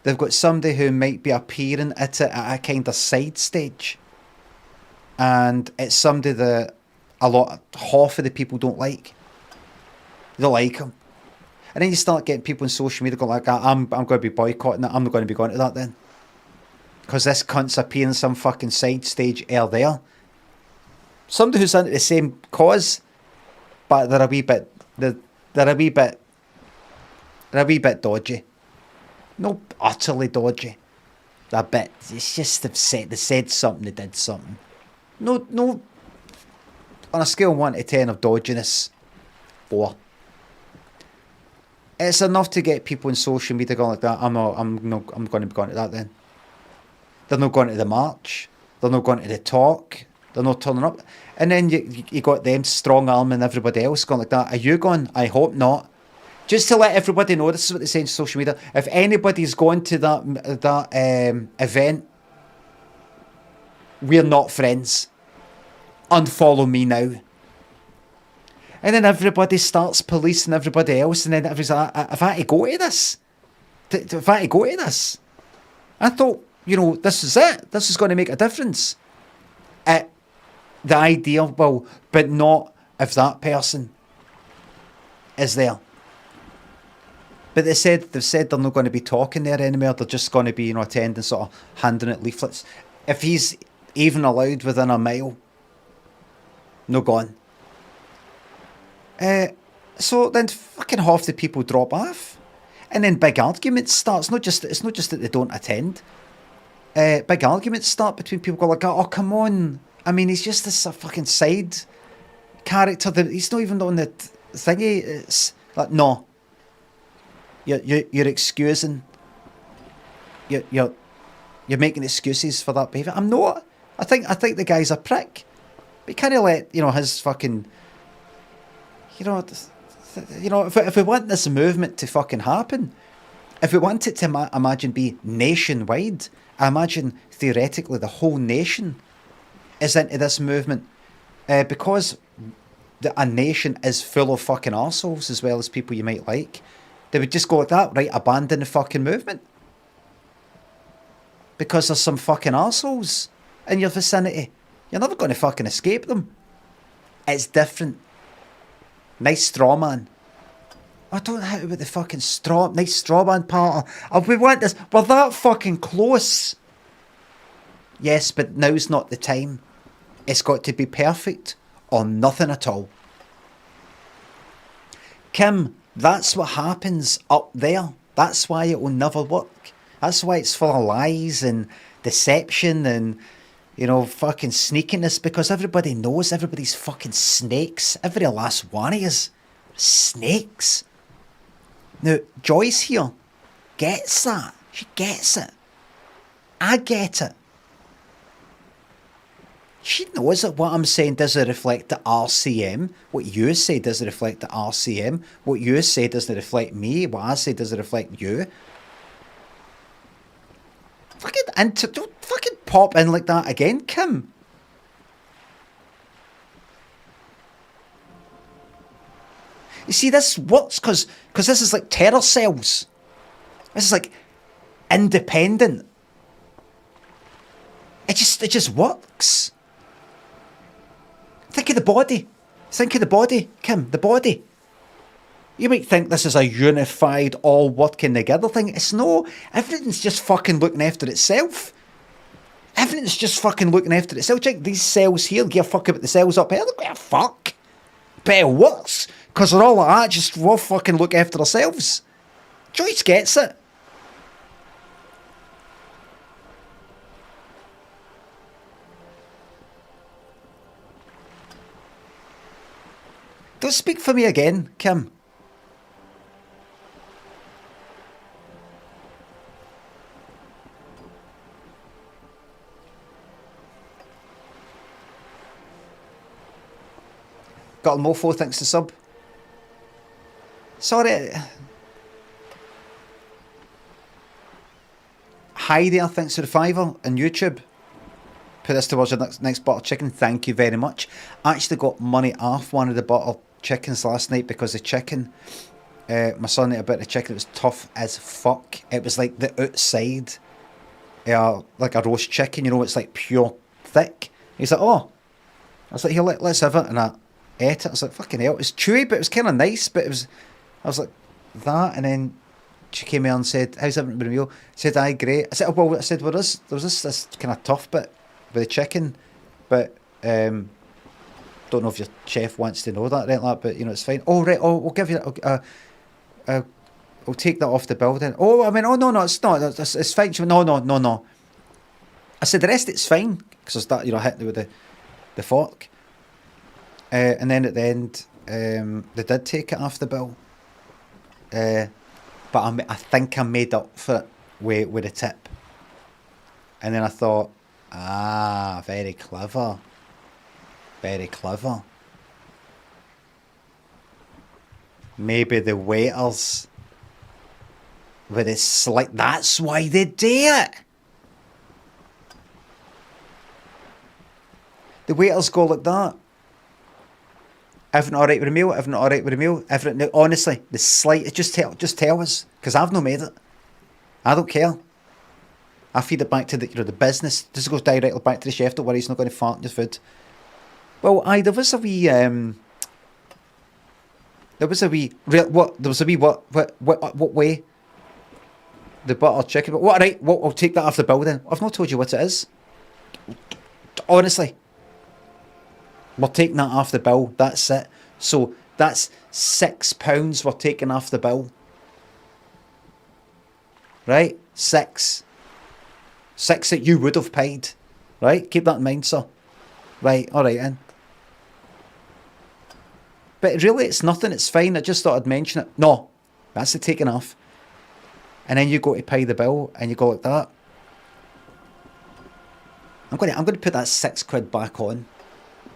they've got somebody who might be appearing at it at a kind of side stage. And it's somebody that half of the people don't like. They don't like him. And then you start getting people on social media going like, I'm going to be boycotting it. I'm not going to be going to that then. Because this cunt's appearing some fucking side stage there. Somebody who's into the same cause, but they're a wee bit dodgy. No, utterly dodgy. A bit. It's just they said something, they did something. No. On a scale of 1 to 10 of dodginess, 4. It's enough to get people on social media going like that. I'm going to be going to that then. They're not going to the march. They're not going to the talk. They're not turning up. And then you got them strong arming everybody else going like that. Are you going? I hope not. Just to let everybody know, this is what they say on social media. If anybody's going to that event, we're not friends. Unfollow me now. And then everybody starts policing everybody else, and then everybody's like, if I had to go to this, I thought, this is it. This is going to make a difference. The idea, well, but not if that person is there. But they've said they're not going to be talking there anymore. They're just going to be, attending, sort of handing out leaflets. If he's even allowed within a mile, no gone. So then fucking half the people drop off, and then big arguments start. It's not just that they don't attend. Big arguments start between people going like, oh come on. I mean, he's just this fucking side character. He's not even on the thingy. It's like, no. You're excusing. You're making excuses for that behaviour. I'm not. I think the guy's a prick. But you can't let his fucking. If we want this movement to fucking happen, if we want it to imagine be nationwide, I imagine theoretically the whole nation is into this movement, because a nation is full of fucking arseholes as well as people you might like. They would just go like that, right? Abandon the fucking movement because there's some fucking arseholes in your vicinity. You're never going to fucking escape them. It's different. Nice straw man. I don't know how about the fucking nice straw man part. We want this. We're that fucking close. Yes, but now's not the time. It's got to be perfect or nothing at all. Kim, that's what happens up there. That's why it will never work. That's why it's full of lies and deception and fucking sneakiness, because everybody knows everybody's fucking snakes. Every last one of us. Snakes. Now, Joyce here gets that. She gets it. I get it. She knows that what I'm saying doesn't reflect the RCM. What you say doesn't reflect the RCM. What you say doesn't reflect me. What I say doesn't reflect you. Don't fucking pop in like that again, Kim. You see, this works because this is like terror cells. This is like independent. It just works. Think of the body. Think of the body, Kim. The body. You might think this is a unified, all working together thing. It's no. Everything's just fucking looking after itself. Everything's just fucking looking after itself. Check these cells here. Give a fuck about the cells up here. Look, what a fuck. But it works. Because they're all like that. Just we'll fucking look after ourselves. Joyce gets it. Don't speak for me again, Kim. Got a mofo, thanks to sub. Sorry. Hi there, thanks to the $5 on YouTube. Put this towards your next bottle of chicken. Thank you very much. I actually got money off one of the bottle chickens last night because the chicken, my son ate a bit of the chicken. It was tough as fuck. It was like the outside, like a roast chicken. You know, it's like pure thick. He's like, oh. I was like, here, let's have it. And I ate it. I was like, fucking hell. It was chewy, but it was kind of nice. But it was, I was like, that. And then she came in and said, how's everything been a meal? I said, aye, great. I said, oh, well, I said, well, there was this kind of tough bit with the chicken, but don't know if your chef wants to know that, right? Like, but you know, it's fine. Oh, right. Oh, we'll give you. We'll take that off the bill then. Oh, I mean, oh no, it's not. It's fine. She went, no. I said the rest it's fine because I started, hitting it with the fork. And then at the end, they did take it off the bill. But I think I made up for it with a tip. And then I thought, very clever. Very clever. Maybe the waiters with a slight... That's why they do it. The waiters go like that. Everything all right with a meal? Everything all right with a meal? Everything... Honestly, the slight... Just tell us. Because I've not made it. I don't care. I feed it back to the business. This goes directly back to the chef. Don't worry, he's not going to fart in your food. Well, there was a wee... What way? The butter chicken. But what, right? I'll take that off the bill then. I've not told you what it is. Honestly. We're taking that off the bill. That's it. So that's £6 we're taking off the bill. Right? 6. 6 that you would have paid. Right? Keep that in mind, sir. Right, alright then. But really, it's nothing. It's fine. I just thought I'd mention it. No, that's the taking off. And then you go to pay the bill, and you go like that. I'm going to put that £6 back on,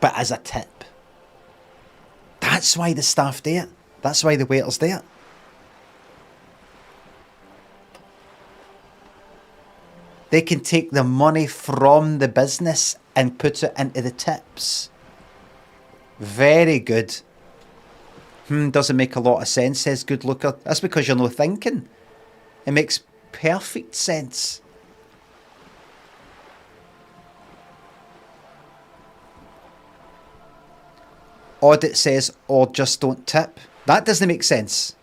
but as a tip. That's why the staff do it. That's why the waiters do it. They can take the money from the business and put it into the tips. Very good. Doesn't make a lot of sense, says Good Looker. That's because you're not thinking. It makes perfect sense. Audit says, or just don't tip. That doesn't make sense.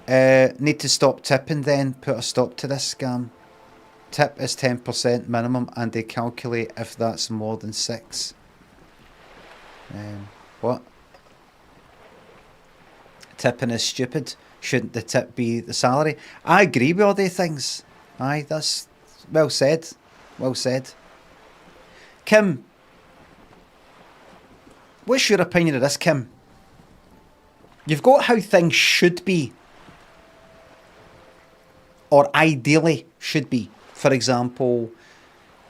Need to stop tipping then. Put a stop to this scam. Tip is 10% minimum and they calculate if that's more than 6. What? Tipping is stupid. Shouldn't the tip be the salary? I agree with all these things. Aye, that's well said. Well said. Kim, what's your opinion of this, Kim? You've got how things should be. Or ideally should be. For example,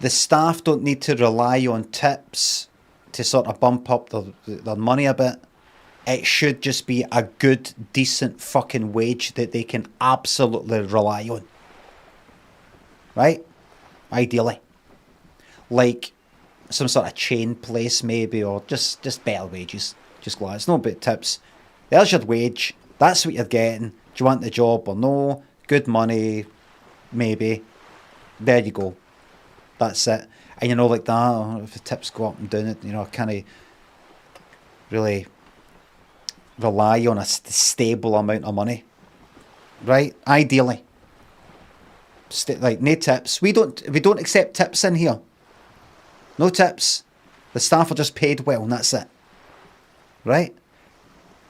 the staff don't need to rely on tips to sort of bump up their money a bit. It should just be a good, decent fucking wage that they can absolutely rely on. Right? Ideally. Like some sort of chain place maybe, or just better wages. Just glad. It's not about tips. There's your wage. That's what you're getting. Do you want the job or no? Good money, maybe. There you go. That's it. And like that, if the tips go up and down it, I can't really rely on a stable amount of money. Right? Ideally. Like, no tips. We don't accept tips in here. No tips. The staff are just paid well and that's it. Right?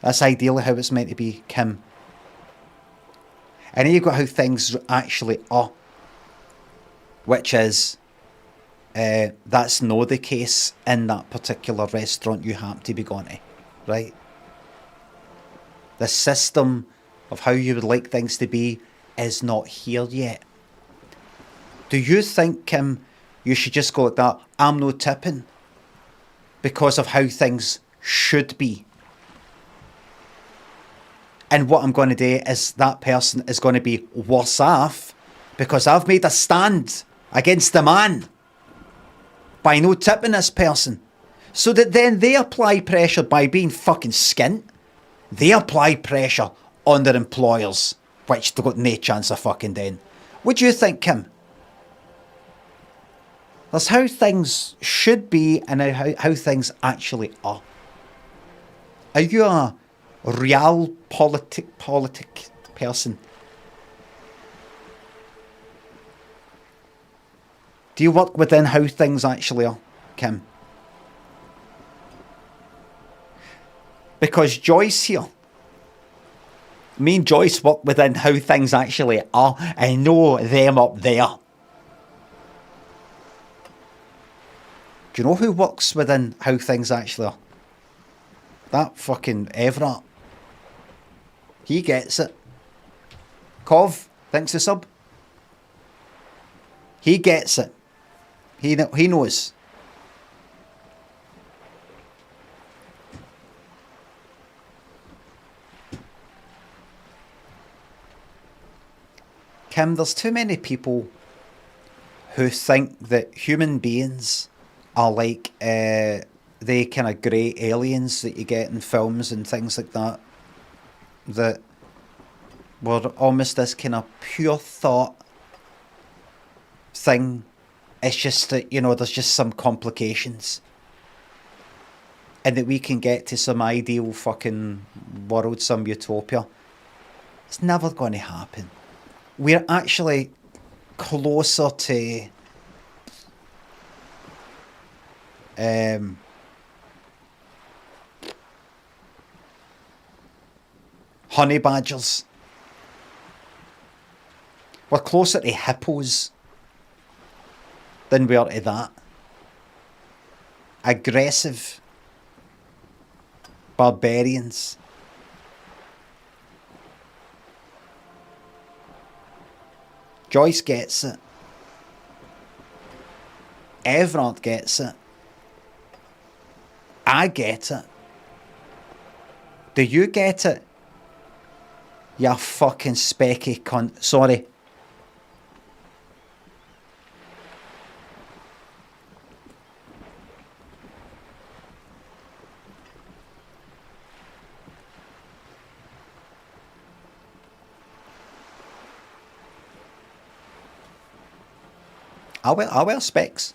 That's ideally how it's meant to be, Kim. And then you've got how things actually are. Which is... that's not the case in that particular restaurant you happen to be going to, right? The system of how you would like things to be is not here yet. Do you think, Kim, you should just go like that? I'm no tipping. because of how things should be. And what I'm going to do is that person is going to be worse off because I've made a stand against the man by no tipping this person. So that then they apply pressure by being fucking skint. They apply pressure on their employers, which they've got no chance of fucking doing. What do you think, Kim? That's how things should be and how things actually are. Are you a realpolitik person? Do you work within how things actually are, Kim? Because Joyce here, me and Joyce work within how things actually are. I know them up there. Do you know who works within how things actually are? That fucking Everett. He gets it. Cov, thanks for sub. He gets it. He knows. Kim, there's too many people who think that human beings are like they kind of grey aliens that you get in films and things like that. That were almost this kind of pure thought thing. It's just that, you know, there's just some complications. And that we can get to some ideal fucking world, some utopia. It's never going to happen. We're actually closer to honey badgers. We're closer to hippos than we are to that. Aggressive barbarians. Joyce gets it. Everard gets it. I get it. Do you get it? You fucking specky cunt. Sorry. I wear specs.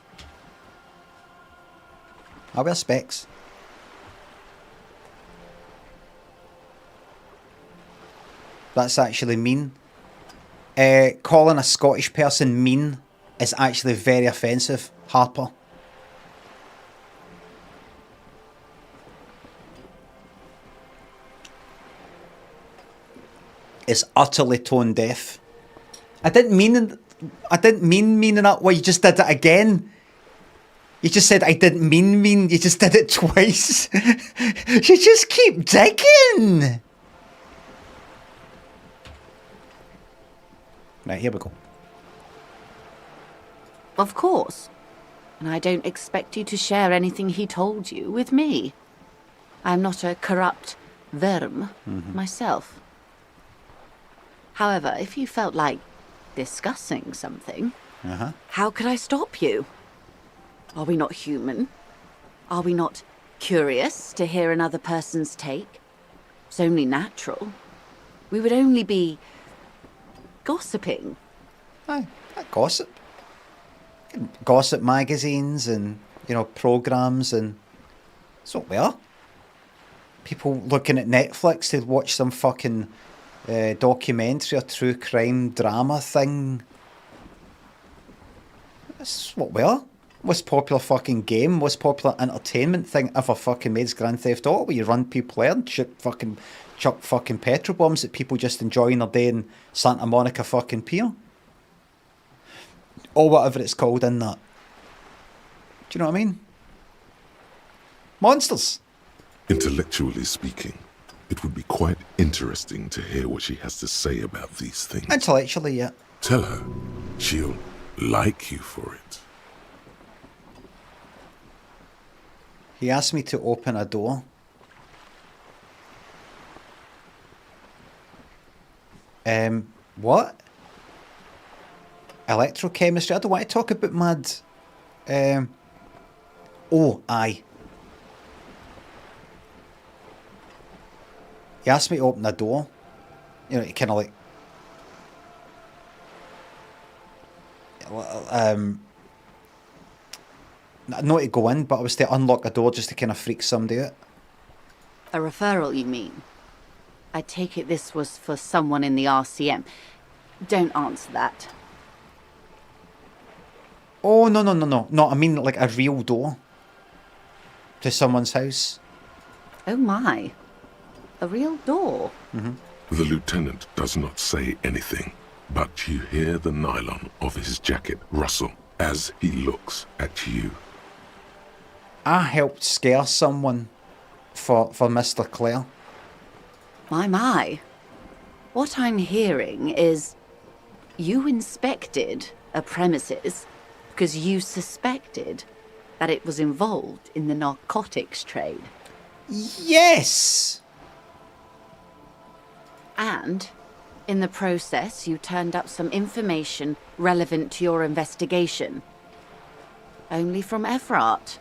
I wear specs. That's actually mean. Calling a Scottish person mean is actually very offensive, Harper. It's utterly tone deaf. I didn't mean meaning that. Well, you just did it again. You just said I didn't mean. You just did it twice. You just keep digging. Right, here we go. Of course. And I don't expect you to share anything he told you with me. I'm not a corrupt verm myself. However, if you felt like discussing something, how could I stop you? Are we not human? Are we not curious to hear another person's take? It's only natural. We would only be gossiping. Aye, gossip. Gossip magazines and, you know, programmes, and that's what we are. People looking at Netflix to watch some fucking documentary or true crime drama thing. That's what we are. Most popular fucking game, most popular entertainment thing ever fucking made is Grand Theft Auto, where you run people out and chuck fucking petrol bombs at people just enjoying their day in Santa Monica fucking Pier. Or whatever it's called in that. Do you know what I mean? Monsters. Intellectually speaking, it would be quite interesting to hear what she has to say about these things. Intellectually, yeah. Tell her she'll like you for it. He asked me to open a door. What? Electrochemistry? I don't want to talk about mad... Oh, aye. He asked me to open a door. You know, kind of like... not to go in, but I was to unlock a door just to kind of freak somebody out. A referral, you mean? I take it this was for someone in the RCM. Don't answer that. Oh, no. No, I mean like a real door. To someone's house. Oh my. A real door? The lieutenant does not say anything, but you hear the nylon of his jacket rustle as he looks at you. I helped scare someone for Mr. Clare. My. What I'm hearing is you inspected a premises because you suspected that it was involved in the narcotics trade. Yes! And in the process, you turned up some information relevant to your investigation. Only from Everard,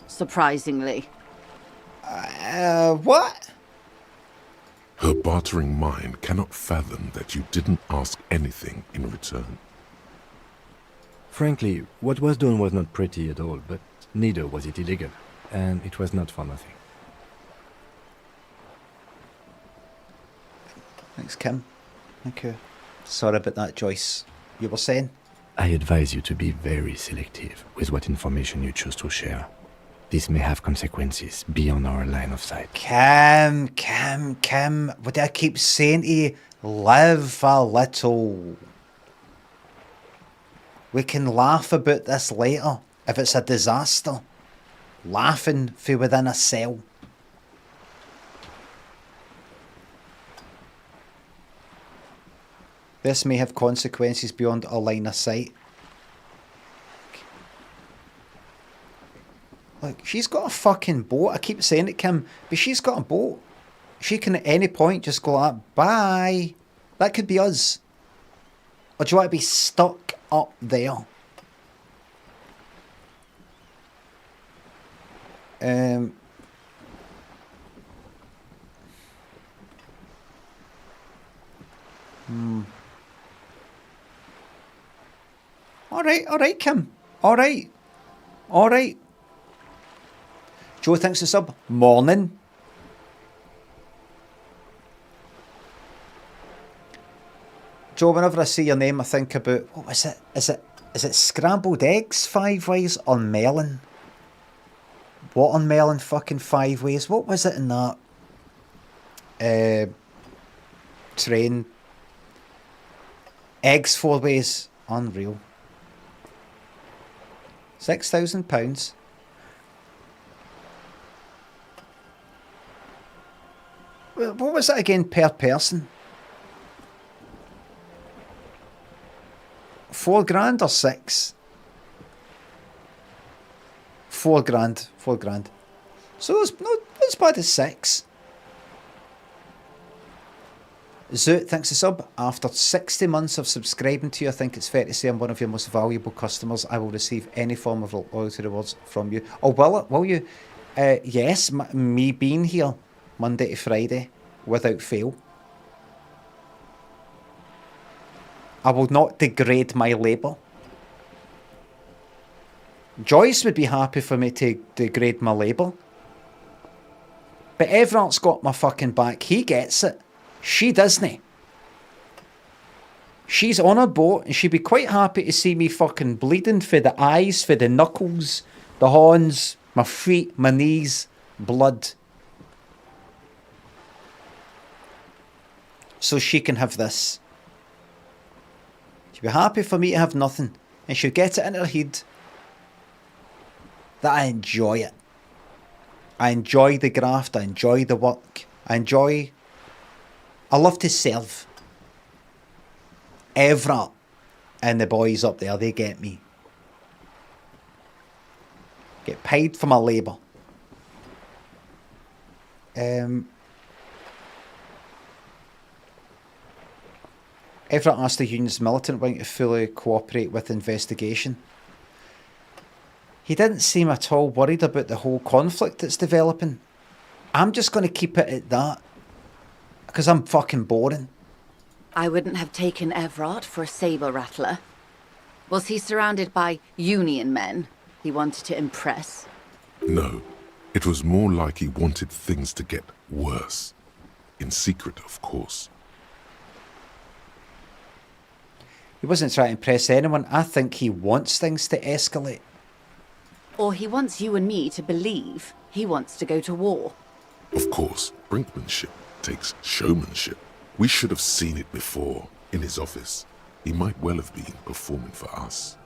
surprisingly. What? Her bartering mind cannot fathom that you didn't ask anything in return. Frankly, what was done was not pretty at all, but neither was it illegal, and it was not for nothing. Thanks, Kim. Thank you. Sorry about that, Joyce. You were saying? I advise you to be very selective with what information you choose to share. This may have consequences beyond our line of sight. Kim. What do I keep saying to you? Live a little. We can laugh about this later if it's a disaster. Laughing from within a cell. This may have consequences beyond our line of sight. Look, she's got a fucking boat. I keep saying it, Kim, but she's got a boat. She can at any point just go like, bye. That could be us. Or do you want to be stuck up there? Alright, Kim. Alright. Joe thinks the sub. Morning. Joe, whenever I see your name, I think about, what was it? Is it scrambled eggs 5 ways or melon? What on melon fucking 5 ways? What was it in that train? Eggs 4 ways. Unreal. £6,000. What was it again per person? 4 grand or 6? 4 grand. 4 grand. So it's not as bad as 6. Zoot thanks a sub. After 60 months of subscribing to you, I think it's fair to say I'm one of your most valuable customers. I will receive any form of loyalty rewards from you. Oh, will you? Yes, me being here Monday to Friday without fail. I will not degrade my labour. Joyce would be happy for me to degrade my labour. But Everard's got my fucking back. He gets it. She doesn't. She's on a boat and she'd be quite happy to see me fucking bleeding for the eyes, for the knuckles, the horns, my feet, my knees, blood. So she can have this. She'd be happy for me to have nothing. And she'll get it in her head that I enjoy it. I enjoy the graft. I enjoy the work. I love to serve. Everett and the boys up there, they get me. Get paid for my labour. Everett asked the union's militant wing to fully cooperate with the investigation. He didn't seem at all worried about the whole conflict that's developing. I'm just going to keep it at that. Because I'm fucking boring. I wouldn't have taken Everett for a saber rattler. Was he surrounded by union men he wanted to impress? No. It was more like he wanted things to get worse. In secret, of course. He wasn't trying to impress anyone. I think he wants things to escalate. Or he wants you and me to believe he wants to go to war. Of course, brinkmanship takes showmanship. We should have seen it before, in his office. He might well have been performing for us.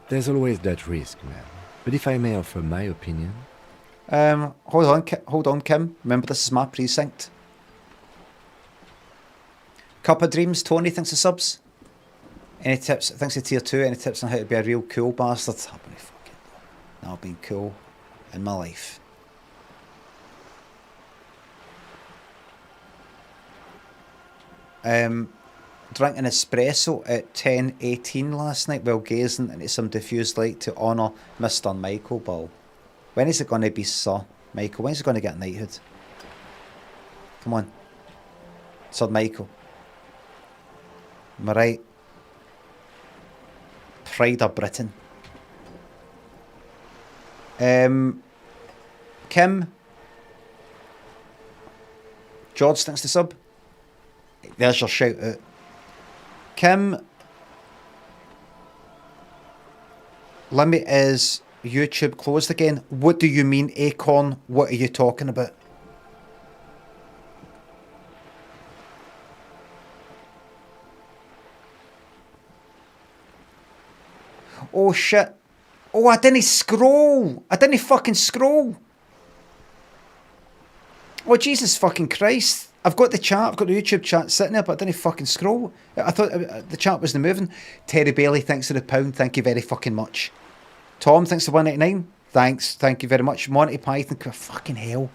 There's always that risk, man. But if I may offer my opinion... Hold on, Kim. Remember, this is my precinct. Cup of Dreams, Tony, thanks for subs. Any tips? Thanks to tier 2. Any tips on how to be a real cool bastard? I've been fucking not been cool in my life. Drinking espresso at 10:18 last night while gazing into some diffused light to honour Mr. Michael Ball. When is it going to be Sir Michael? When is he going to get knighthood? Come on. Sir Michael. Am I right? Pride of Britain. Kim. George, thanks to sub. There's your shout out. Kim. Limmy, is YouTube closed again? What do you mean, Acorn? What are you talking about? Oh shit. Oh, I didn't scroll. I didn't fucking scroll. Oh, Jesus fucking Christ. I've got the chat, I've got the YouTube chat sitting there, but I didn't fucking scroll. I thought the chat wasn't moving. Terry Bailey, thanks for the £1. Thank you very fucking much. Tom, thanks for 189. Thanks, thank you very much. Monty Python, fucking hell.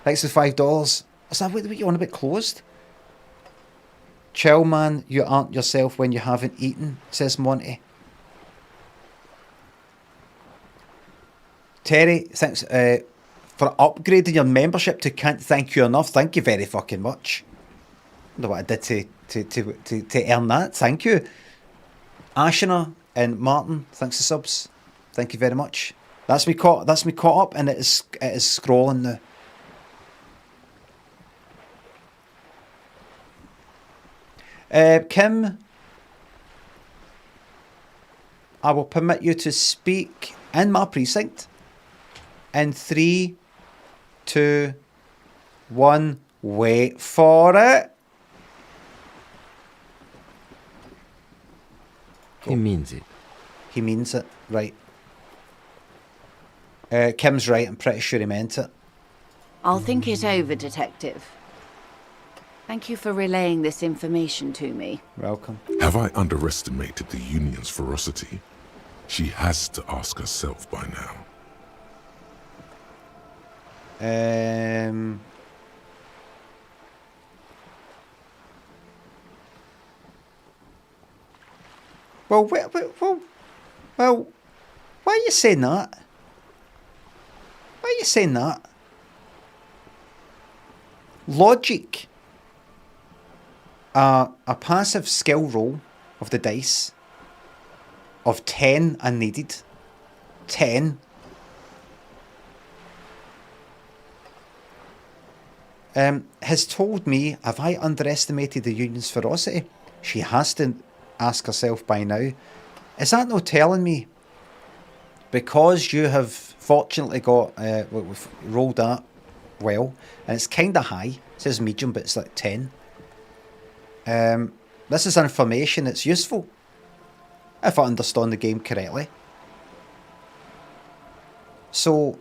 Thanks for $5. Is that what you want a bit closed? Chill, man, you aren't yourself when you haven't eaten, says Monty. Terry, thanks for upgrading your membership to Can't Thank You Enough. Thank you very fucking much. I don't know what I did to earn that. Thank you. Ashina and Martin, thanks for subs. Thank you very much. That's me caught up, and it is scrolling now. Kim, I will permit you to speak in my precinct. In 3, 2, 1, wait for it. He means it. He means it, right. Kim's right, I'm pretty sure he meant it. I'll think it over, Detective. Thank you for relaying this information to me. Welcome. Have I underestimated the Union's ferocity? She has to ask herself by now. Well, why are you saying that? Why are you saying that? Logic. A passive skill roll of the dice of 10 unneeded. 10. Has told me, have I underestimated the Union's ferocity? She has to ask herself by now. Is that no telling me? Because you have fortunately got, we've rolled that well, and it's kind of high. It says medium, but it's like 10. This is information that's useful, if I understand the game correctly. So,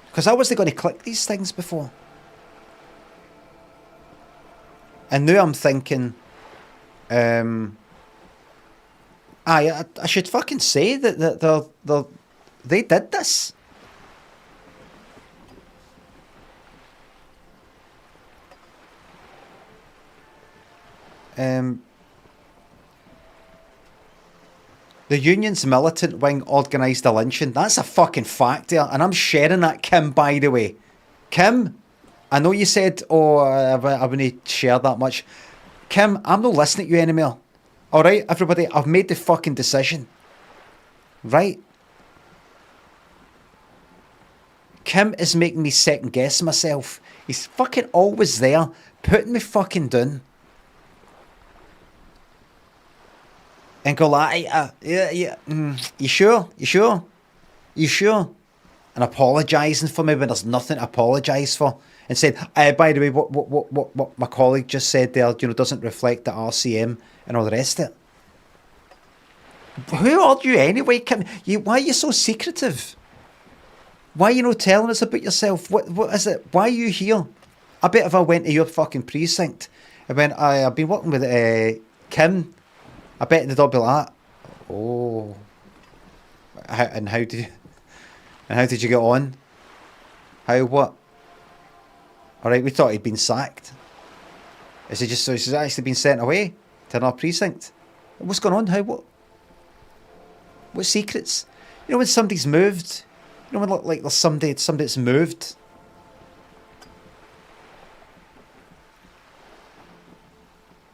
because I wasn't going to click these things before. And now I'm thinking, I should fucking say that they did this. The Union's militant wing organised a lynching. That's a fucking fact there. And I'm sharing that, Kim, by the way. Kim, I know you said, oh, I wouldn't share that much. Kim, I'm not listening to you anymore. Alright, everybody, I've made the fucking decision. Right? Kim is making me second guess myself. He's fucking always there, putting me fucking down. And go like, yeah, you sure? You sure? You sure? And apologising for me when there's nothing to apologise for. And said, by the way, what my colleague just said there, doesn't reflect the RCM and all the rest of it. Who are you anyway, Kim? Why are you so secretive? Why are you not telling us about yourself? What is it? Why are you here? I bet if I went to your fucking precinct and went, I've been working with Kim, I bet they'd all be like, oh. And how did you get on? How what? Alright, we thought he'd been sacked. Is he just, so he's actually been sent away to another precinct? What's going on? How, what? What secrets? When somebody's moved, when like there's somebody that's moved.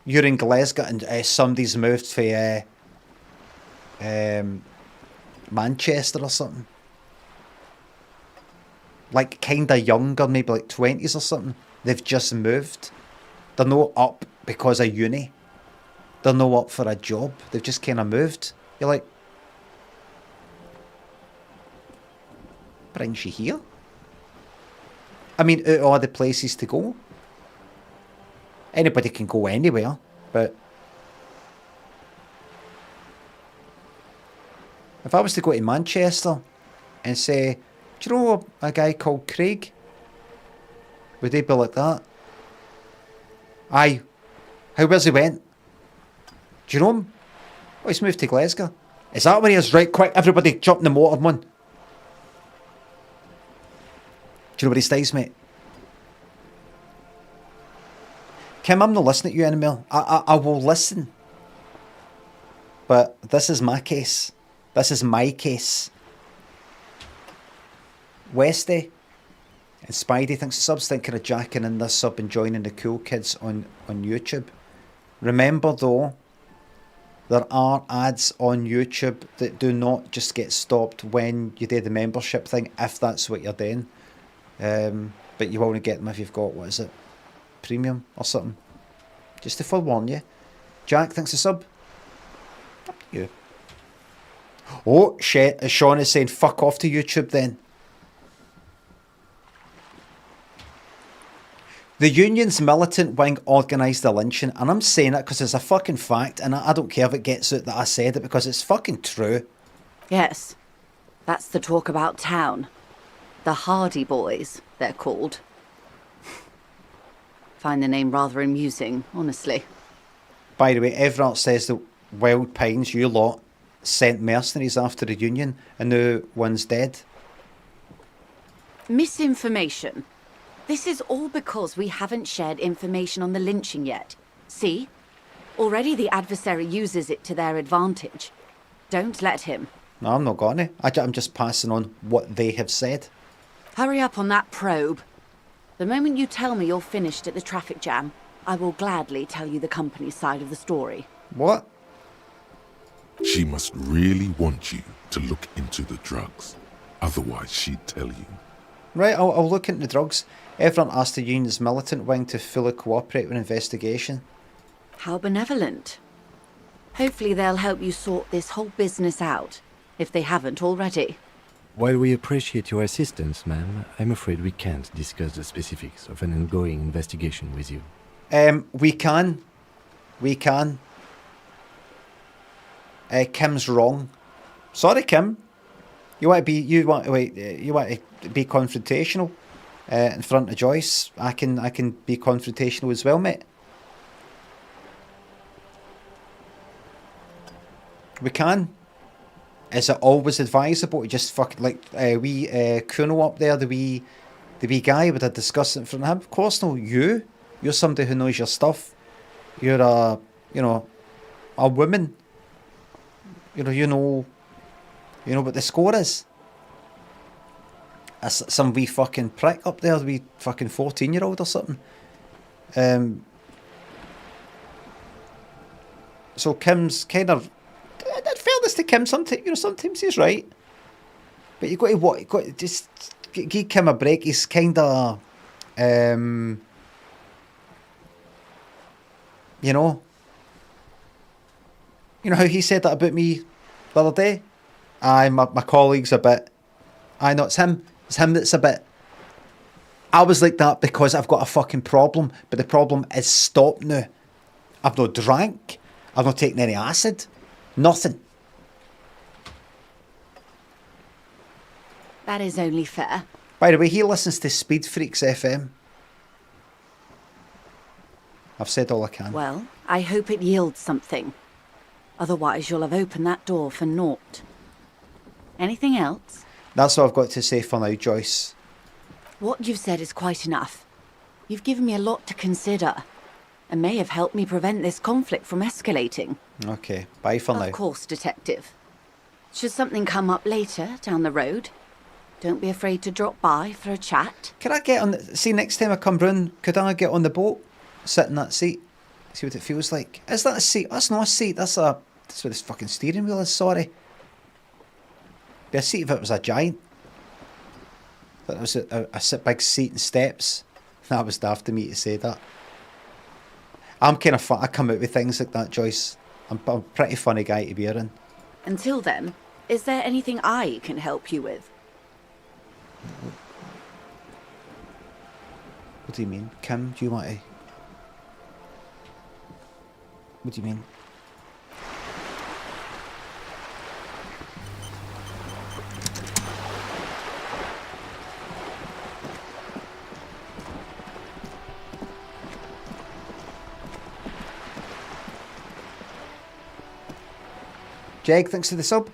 You're in Glasgow and somebody's moved for Manchester or something. Like kinda younger, maybe like 20s or something. They've just moved. They're not up because of uni. They're not up for a job. They've just kinda moved. You're like, brings you here? I mean, out of all the places to go. Anybody can go anywhere, but if I was to go to Manchester and say, do you know a guy called Craig? Would they be like that? Aye. Where's he went? Do you know him? Oh, he's moved to Glasgow. Is that where he is? Right, quick, everybody jump in the motor, man. Do you know where he stays, mate? Kim, I'm not listening to you anymore. I will listen. But this is my case. This is my case. Westy and Spidey thinks the sub's thinking of jacking in this sub and joining the cool kids on YouTube. Remember though, there are ads on YouTube that do not just get stopped when you do the membership thing, if that's what you're doing. But you won't get them if you've got, what is it, premium or something. Just to forewarn you. Jack thinks the sub. Up to you. Oh shit, Sean is saying fuck off to YouTube then. The Union's militant wing organised a lynching, and I'm saying it because it's a fucking fact, and I don't care if it gets out that I said it because it's fucking true. Yes, that's the talk about town. The Hardy Boys, they're called. Find the name rather amusing, honestly. By the way, everyone says that Wild Pines, you lot, sent mercenaries after the Union, and now one's dead. Misinformation. This is all because we haven't shared information on the lynching yet. See? Already the adversary uses it to their advantage. Don't let him. No, I'm not gonna. I'm just passing on what they have said. Hurry up on that probe. The moment you tell me you're finished at the traffic jam, I will gladly tell you the company's side of the story. What? She must really want you to look into the drugs. Otherwise, she'd tell you. Right, I'll look into the drugs. Everyone asked the Union's militant wing to fully cooperate with investigation. How benevolent. Hopefully they'll help you sort this whole business out, if they haven't already. While we appreciate your assistance, ma'am, I'm afraid we can't discuss the specifics of an ongoing investigation with you. We can. Kim's wrong. Sorry, Kim. You want to be confrontational in front of Joyce. I can be confrontational as well, mate. We can. Is it always advisable to just fucking like Kuno up there, the wee guy? Would I discuss it in front of him? Of course no. You're somebody who knows your stuff. You're a you know, a woman. You know what the score is. Some wee fucking prick up there, wee fucking 14-year-old or something. So Kim's kind of, in fairness to Kim, sometimes he's right. But you got to just give Kim a break. He's kind of, you know how he said that about me the other day? My colleague's a bit, no, it's him. It's him that's a bit. I was like that because I've got a fucking problem, but the problem is stopped now. I've not drank. I've not taken any acid. Nothing. That is only fair. By the way, he listens to Speed Freaks FM. I've said all I can. Well, I hope it yields something. Otherwise, you'll have opened that door for naught. Anything else? That's all I've got to say for now, Joyce. What you've said is quite enough. You've given me a lot to consider, and may have helped me prevent this conflict from escalating. Okay, bye for now. Of course, Detective. Should something come up later, down the road, don't be afraid to drop by for a chat. Can I get on see, next time I come round, could I get on the boat, sit in that seat, see what it feels like? Is that a seat? That's not a seat, that's what this fucking steering wheel is, sorry. Be a seat if it was a giant. That was a big seat and steps. That was daft of me to say that. I'm kind of fun. I come out with things like that, Joyce. I'm a pretty funny guy to be around. Until then, is there anything I can help you with? What do you mean? Kim, do you want to... What do you mean? Jeg, thanks for the sub.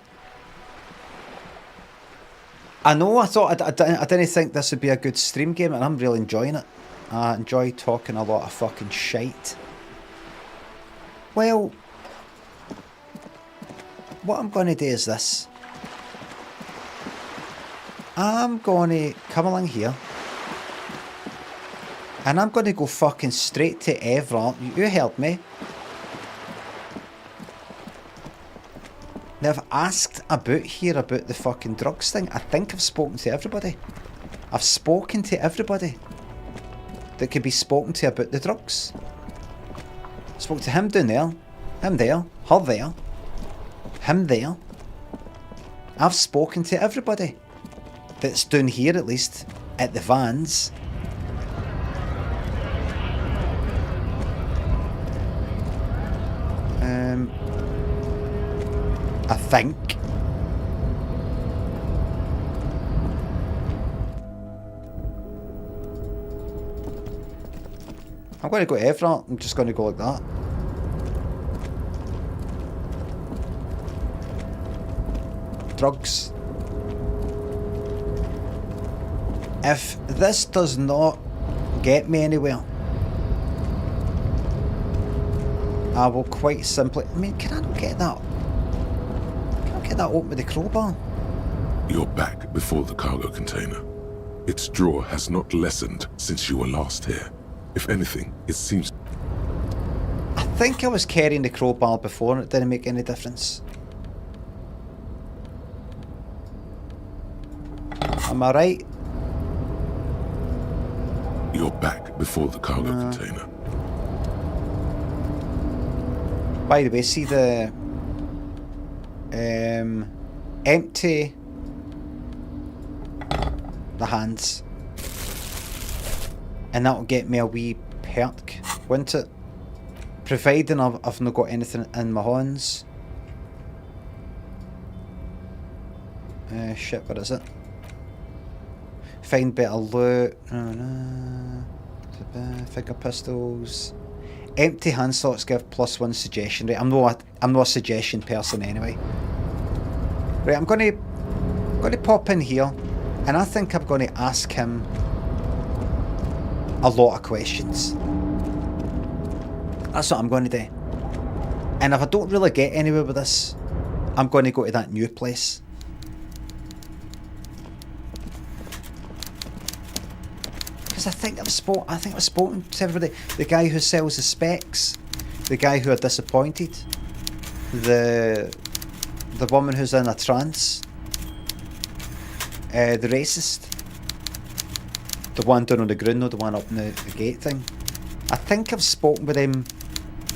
I know, I thought, I didn't think this would be a good stream game, and I'm really enjoying it. I enjoy talking a lot of fucking shite. Well, what I'm going to do is this. I'm going to come along here, and I'm going to go fucking straight to Evra. You heard me. Now, I've asked about the fucking drugs thing. I think I've spoken to everybody. I've spoken to everybody that could be spoken to about the drugs. Spoke to him down there, him there, her there, him there. I've spoken to everybody that's down here, at least, at the vans. I think. I'm going to go to Evra. I'm just going to go like that. Drugs. If this does not get me anywhere, I will quite simply... I mean, can I not get that? Get that open with the crowbar. You're back before the cargo container. Its draw has not lessened since you were last here. If anything, it seems... I think I was carrying the crowbar before and it didn't make any difference. Am I right? You're back before the cargo container. By the way, see the... empty the hands, and that'll get me a wee perk, won't it? Providing I've not got anything in my hands. Shit, what is it? Find better loot. Finger pistols. Empty hand slots give +1 suggestion rate. I'm not a suggestion person anyway. Right, I'm going to pop in here, and I think I'm going to ask him a lot of questions. That's what I'm going to do. And if I don't really get anywhere with this, I'm going to go to that new place. Because I think I've spoken to everybody. The guy who sells the specs, the guy who are disappointed, the woman who's in a trance, the racist, the one down on the ground, the one up in the gate thing. I think I've spoken with them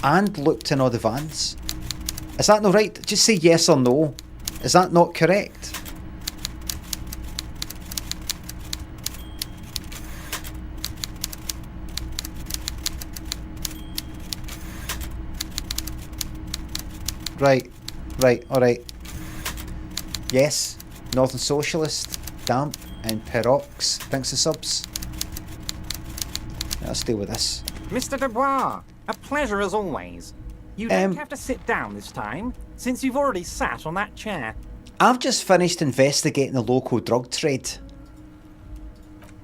and looked in all the vans. Is that not right? Just say yes or no. Is that not correct? Right, alright. Yes, Northern Socialist, Damp, and Perox. Thanks for subs. Let's deal with this. Mr. Dubois, a pleasure as always. You don't have to sit down this time, since you've already sat on that chair. I've just finished investigating the local drug trade.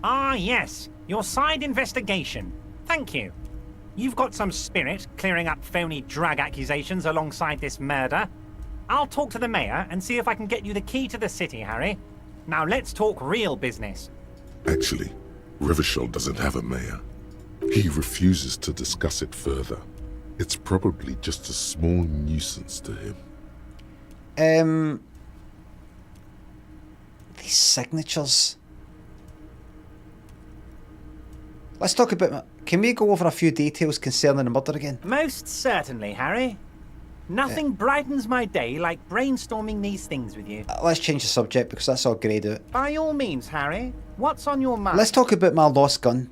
Ah, yes, your side investigation. Thank you. You've got some spirit clearing up phony drug accusations alongside this murder. I'll talk to the mayor and see if I can get you the key to the city, Harry. Now let's talk real business. Actually, Rivershell doesn't have a mayor. He refuses to discuss it further. It's probably just a small nuisance to him. These signatures. Let's talk about... Can we go over a few details concerning the murder again? Most certainly, Harry. Nothing brightens my day like brainstorming these things with you. Let's change the subject because that's all greyed out. By all means, Harry. What's on your mind? Let's talk about my lost gun.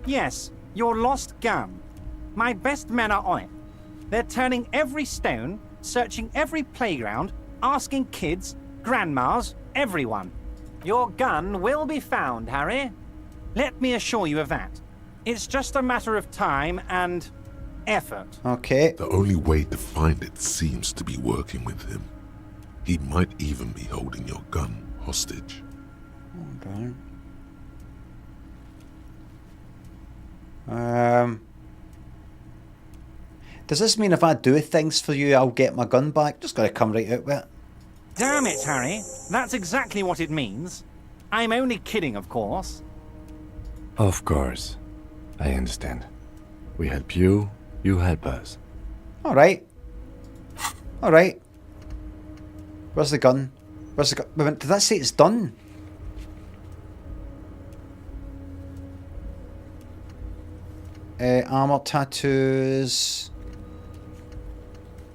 Yes, your lost gun. My best men are on it. They're turning every stone, searching every playground, asking kids, grandmas, everyone. Your gun will be found, Harry. Let me assure you of that. It's just a matter of time and effort. Okay. The only way to find it seems to be working with him. He might even be holding your gun hostage. Okay. Does this mean if I do things for you, I'll get my gun back? Just gotta come right out with it. Damn it, Harry. That's exactly what it means. I'm only kidding, of course. Of course. I understand. We help you, you help us. Alright. Alright. Where's the gun? Where's the gun? Wait a minute, did that say it's done? Armor, tattoos,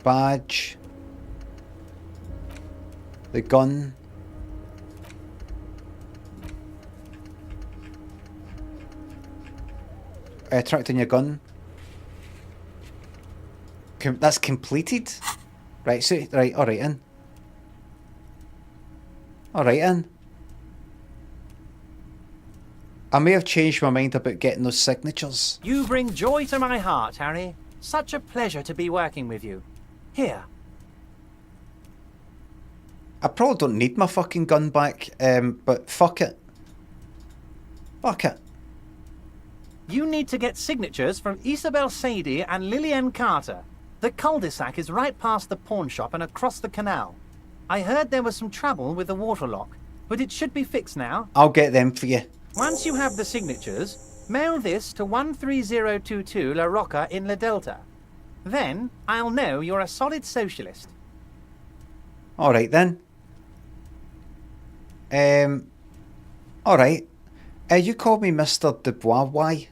badge, the gun. Tracked in your gun. That's completed. Right, so right, alright in. Alright in. I may have changed my mind about getting those signatures. You bring joy to my heart, Harry. Such a pleasure to be working with you. Here. I probably don't need my fucking gun back, but fuck it. Fuck it. You need to get signatures from Isabel Sadie and Lillian Carter. The cul-de-sac is right past the pawn shop and across the canal. I heard there was some trouble with the water lock, but it should be fixed now. I'll get them for you. Once you have the signatures, mail this to 13022 La Rocca in La Delta. Then I'll know you're a solid socialist. Alright then. Alright. You called me Mr. Dubois, why?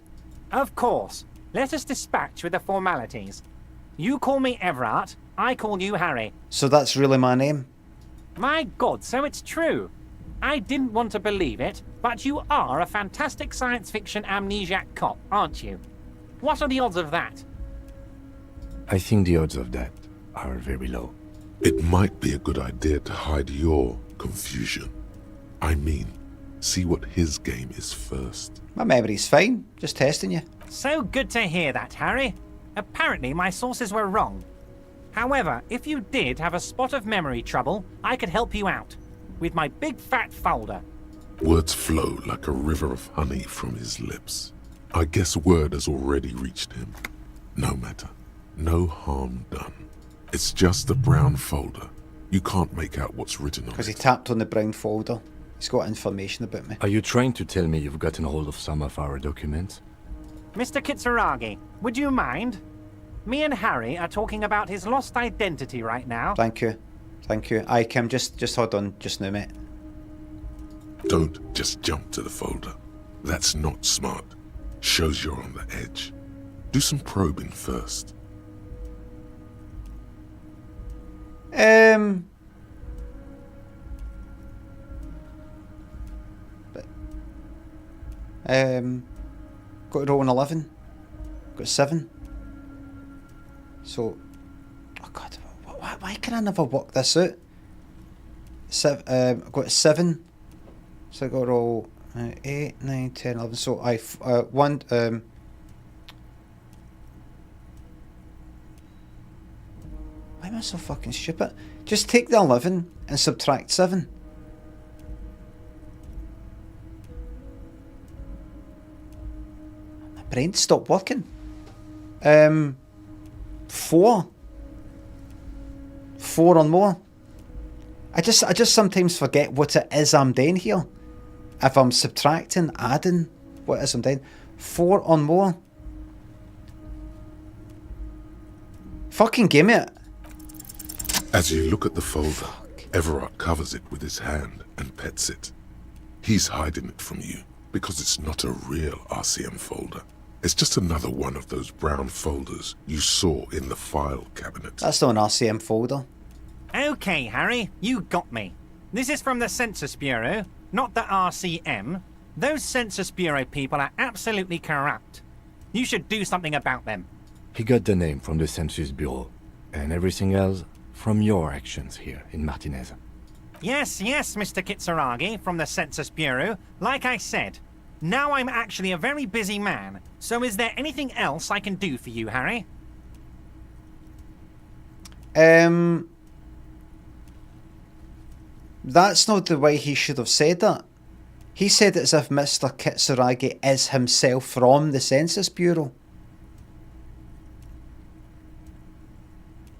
Of course. Let us dispatch with the formalities. You call me Everard, I call you Harry. So that's really my name? My God, so it's true. I didn't want to believe it, but you are a fantastic science fiction amnesiac cop, aren't you? What are the odds of that? I think the odds of that are very low. It might be a good idea to hide your confusion. I mean, see what his game is first. My memory's fine, just testing you. So good to hear that, Harry. Apparently my sources were wrong. However, if you did have a spot of memory trouble, I could help you out. With my big fat folder. Words flow like a river of honey from his lips. I guess word has already reached him. No matter. No harm done. It's just a brown folder. You can't make out what's written on it. Because he tapped on the brown folder. He's got information about me. Are you trying to tell me you've gotten hold of some of our documents? Mr. Kitsuragi, would you mind? Me and Harry are talking about his lost identity right now. Thank you. Thank you. Aye, Kim, just hold on just now, mate. Don't just jump to the folder. That's not smart. Shows you're on the edge. Do some probing first. Got to roll an 11. Got 7. So, oh god, why can I never work this out? I've got 7. So I got to roll 8, 9, 10, 11. So I one. Why am I so fucking stupid? Just take the 11 and subtract 7. My brain stopped working. 4 or more. I just sometimes forget what it is I'm doing here. If I'm subtracting, adding, what is I'm doing? 4 or more. Fucking give me it. As you look at the folder, Everard covers it with his hand and pets it. He's hiding it from you because it's not a real RCM folder. It's just another one of those brown folders you saw in the file cabinet. That's not an RCM folder. Okay, Harry, you got me. This is from the Census Bureau, not the RCM. Those Census Bureau people are absolutely corrupt. You should do something about them. He got the name from the Census Bureau, and everything else from your actions here in Martinez. Yes, Mr. Kitsuragi from the Census Bureau. Like I said, now I'm actually a very busy man, so is there anything else I can do for you, Harry? That's not the way he should have said that. He said it as if Mr. Kitsuragi is himself from the Census Bureau.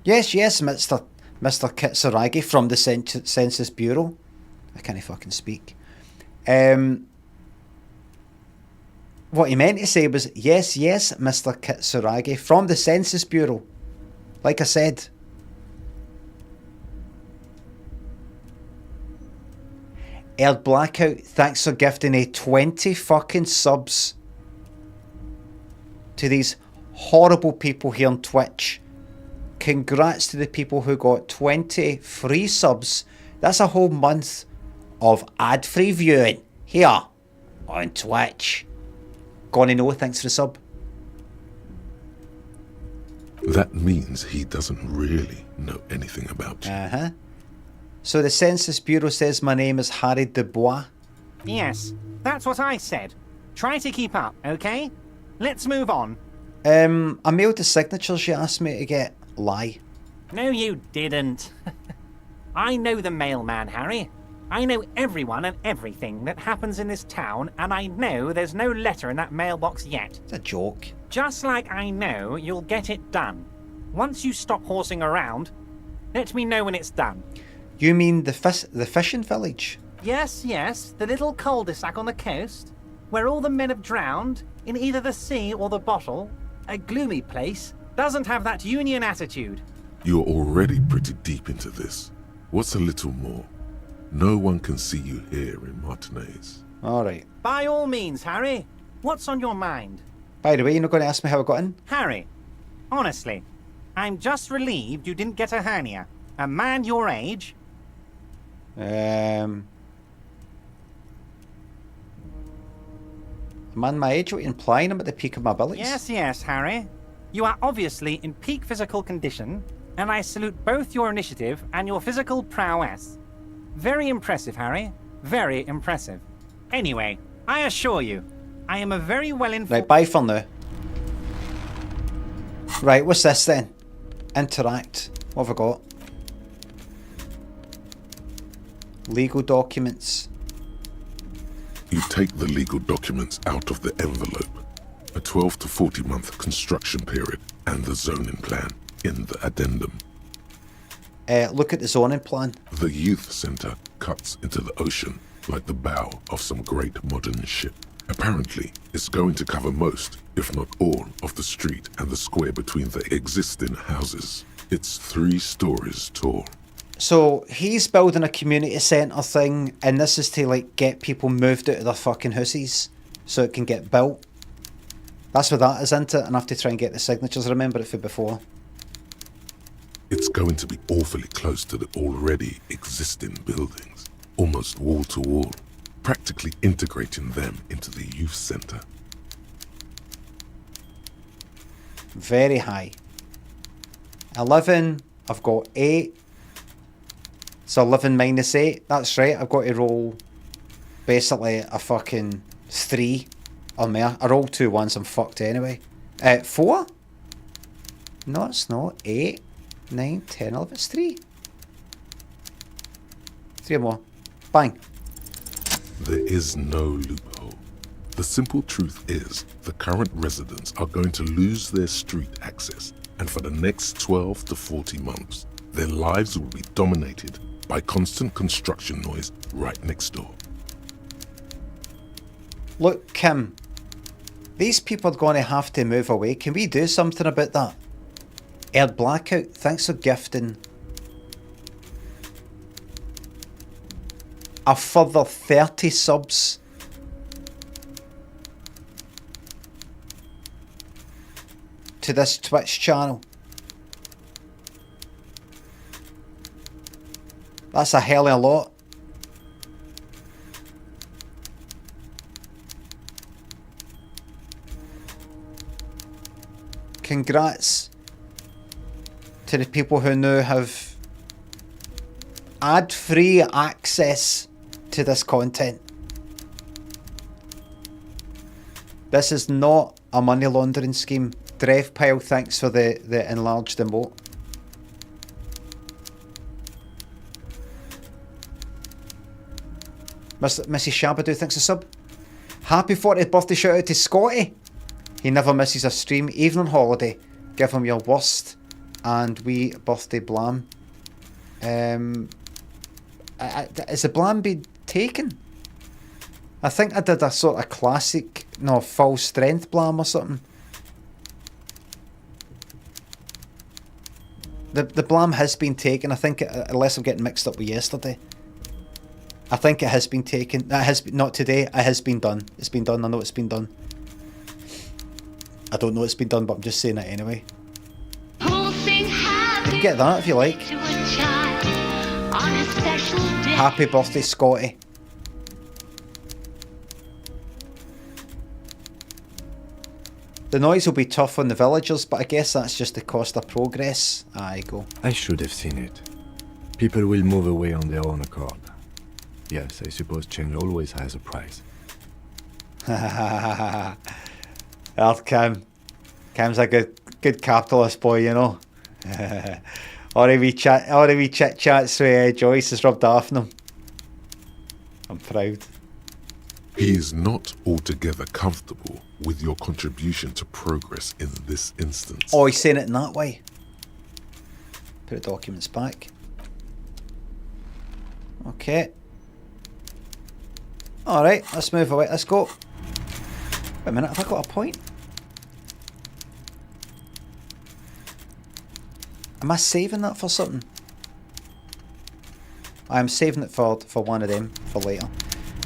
Yes, Mr. Kitsuragi from the Census Bureau. I can't fucking speak. What he meant to say was, yes, Mr. Kitsuragi from the Census Bureau. Like I said. Erd Blackout, thanks for gifting a 20 fucking subs to these horrible people here on Twitch. Congrats to the people who got 20 free subs. That's a whole month of ad-free viewing here on Twitch. Gonna know, thanks for the sub. That means he doesn't really know anything about you. So the Census Bureau says my name is Harry Dubois. Yes, that's what I said. Try to keep up, okay? Let's move on. I mailed the signatures you asked me to get. Lie. No, you didn't. I know the mailman, Harry. I know everyone and everything that happens in this town, and I know there's no letter in that mailbox yet. It's a joke. Just like I know you'll get it done. Once you stop horsing around, let me know when it's done. You mean the fishing village? Yes, the little cul-de-sac on the coast, where all the men have drowned, in either the sea or the bottle. A gloomy place. Doesn't have that union attitude. You're already pretty deep into this. What's a little more? No one can see you here in Martinez. Alright. By all means, Harry. What's on your mind? By the way, you're not going to ask me how I got in? Harry, honestly, I'm just relieved you didn't get a hernia. A man your age... A man my age? What are you implying? I'm at the peak of my abilities? Yes, Harry. You are obviously in peak physical condition, and I salute both your initiative and your physical prowess. Very impressive, Harry. Very impressive. Anyway, I assure you, I am a very well-informed... Right, bye for now. Right, what's this then? Interact. What have I got? Legal documents. You take the legal documents out of the envelope. A 12 to 40 month construction period and the zoning plan in the addendum. look at the zoning plan. The youth center cuts into the ocean like the bow of some great modern ship. Apparently, it's going to cover most, if not all, of the street and the square between the existing houses. It's 3 stories tall. So he's building a community centre thing, and this is to like get people moved out of their fucking houses so it can get built. That's what that is, isn't it? And I have to try and get the signatures. I remember it from before. It's going to be awfully close to the already existing buildings, almost wall to wall, practically integrating them into the youth centre. Very high. 11, I've got 8. So 11 minus 8, that's right, I've got to roll basically a fucking 3 or more. I rolled 2 once, I'm fucked anyway. 4? No, it's not. 8, 9, 10, 11, it's 3. 3 more. Bang. There is no loophole. The simple truth is, the current residents are going to lose their street access, and for the next 12 to 40 months, their lives will be dominated by constant construction noise right next door. Look, Kim, these people are going to have to move away. Can we do something about that? Air Blackout, thanks for gifting a further 30 subs. To this Twitch channel. That's a hell of a lot. Congrats to the people who now have ad-free access to this content. This is not a money laundering scheme. Drevpile, thanks for the enlarged emote. Mrs. Shabadoo, thanks a sub. Happy 40th birthday shout out to Scotty. He never misses a stream, even on holiday. Give him your worst and wee birthday blam. Is the blam been taken? I think I did a sort of classic, no, full strength blam or something. The blam has been taken, I think, unless I'm getting mixed up with yesterday. I think it has been taken. That has been, not today. It has been done. It's been done. I know it's been done. I don't know it's been done, but I'm just saying it anyway. You can get that if you like. Happy birthday, Scotty. The noise will be tough on the villagers, but I guess that's just the cost of progress. Aye, go. I should have seen it. People will move away on their own accord. Yes, I suppose change always has a price. Well, Cam's a good capitalist boy, you know. All the wee chit chats with Joyce has rubbed off on him. I'm proud. He is not altogether comfortable with your contribution to progress in this instance. Oh, he's saying it in that way. Put the documents back. Okay. Alright, let's move away. Let's go. Wait a minute, have I got a point? Am I saving that for something? I'm saving it for one of them for later.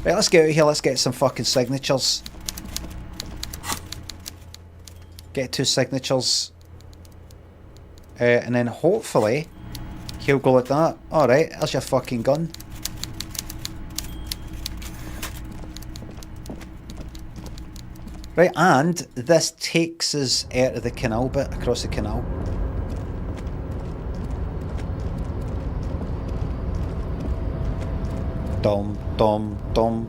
Right, let's get out of here. Let's get some fucking signatures. Get 2 signatures. And then hopefully he'll go like that. Alright, there's your fucking gun. Right, and this takes us out of the canal bit, across the canal. Dum dum dum.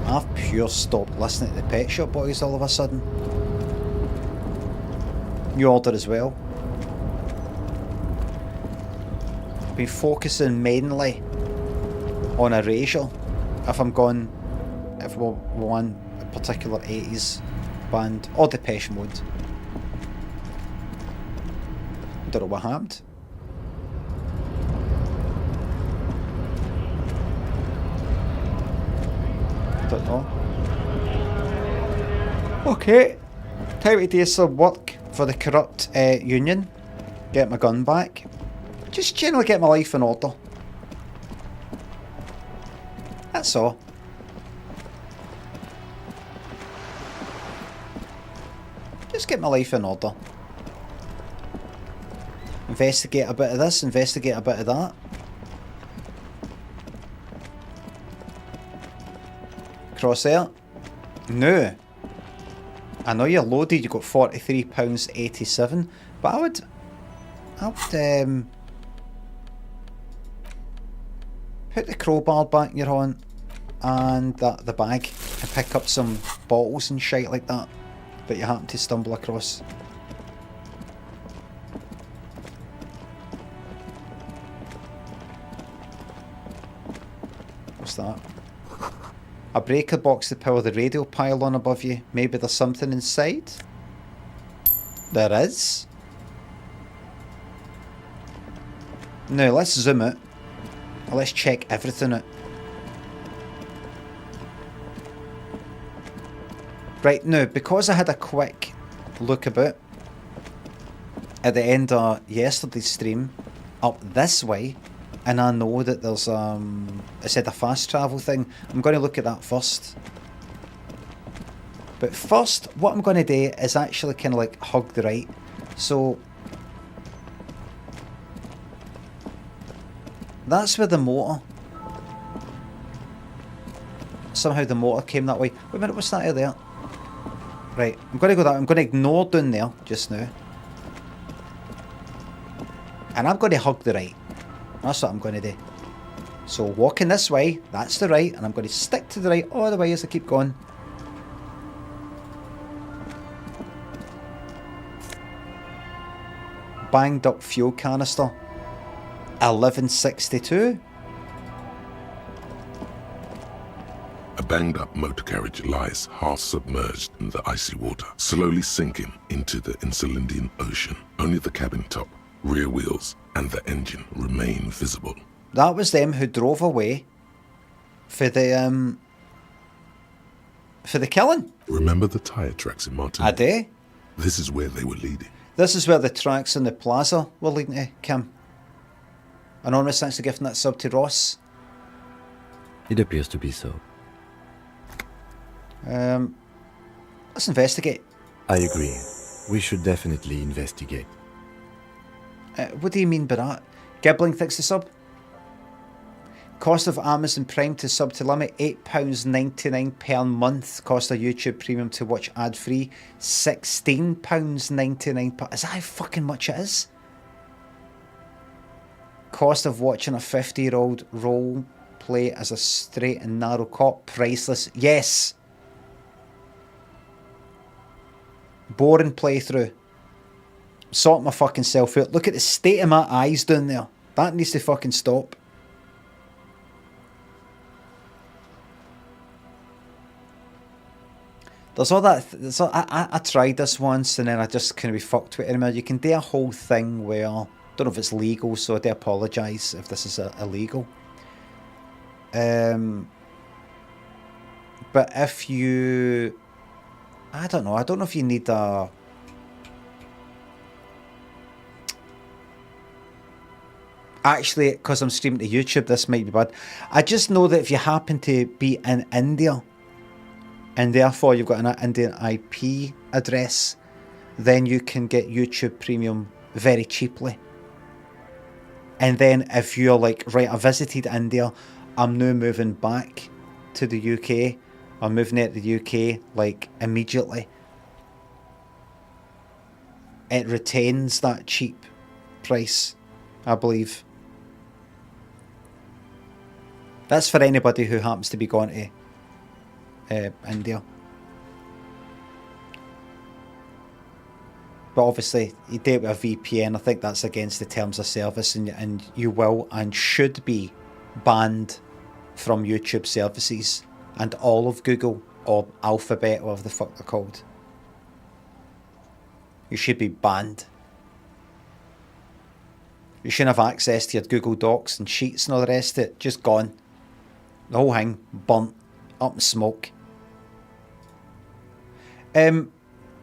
I've pure stopped listening to the Pet Shop Boys all of a sudden. New Order as well. Been focusing mainly on Erasure if we want a particular 80s band or Depeche Mode. Don't know what happened. Don't know. Okay, time to do some work for the corrupt union. Get my gun back. Just generally get my life in order. That's all. Just get my life in order. Investigate a bit of this, investigate a bit of that. Crosshair. No. I know you're loaded, you got £43.87, but I would put the crowbar back you're on and the bag and pick up some bottles and shit like that you happen to stumble across. What's that? A breaker box to power the radio pylon above you. Maybe there's something inside? There is. Now let's zoom it. Let's check everything out. Right, now, because I had a quick look about at the end of yesterday's stream, up this way, and I know that there's it said a fast travel thing. I'm going to look at that first. But first, what I'm going to do is actually kind of like hug the right. So that's where the motor. Somehow the motor came that way. Wait a minute, what's that out there? Right, I'm going to go that. I'm going to ignore down there just now. And I'm going to hug the right. That's what I'm going to do. So walking this way, that's the right, and I'm going to stick to the right all the way as I keep going. Banged up fuel canister. 1162. A banged up motor carriage lies half submerged in the icy water, slowly sinking into the Insulindian Ocean. Only the cabin top, rear wheels, and the engine remain visible. That was them who drove away for the killing. Remember the tyre tracks in Martin? I do. This is where they were leading. This is where the tracks in the plaza were leading to, Kim. Anonymous, thanks for gifting that sub to Ross. It appears to be so. Let's investigate. I agree. We should definitely investigate. What do you mean by that? Gibbling thanks to sub. Cost of Amazon Prime to sub to Limmy, £8.99 per month. Cost of YouTube Premium to watch ad-free, £16.99 per... Is that how fucking much it is? Cost of watching a 50-year-old role play as a straight and narrow cop, priceless. Yes! Boring playthrough. Sort my fucking self out. Look at the state of my eyes down there. That needs to fucking stop. There's all that... I tried this once and then I just kind of be fucked with it anymore. You can do a whole thing where... I don't know if it's legal, so I do apologise if this is illegal. But if you... I don't know if you need a... Actually, because I'm streaming to YouTube, this might be bad. I just know that if you happen to be in India, and therefore you've got an Indian IP address, then you can get YouTube Premium very cheaply. And then if you're like, right, I visited India, I'm now moving back to the UK, I'm moving out to the UK, like, immediately. It retains that cheap price, I believe. That's for anybody who happens to be going to India. But obviously, you do it with a VPN. I think that's against the terms of service, and you will and should be banned from YouTube services and all of Google or Alphabet, or whatever the fuck they're called. You should be banned. You shouldn't have access to your Google Docs and sheets and all the rest of it. Just gone. The whole thing burnt up in smoke. I'm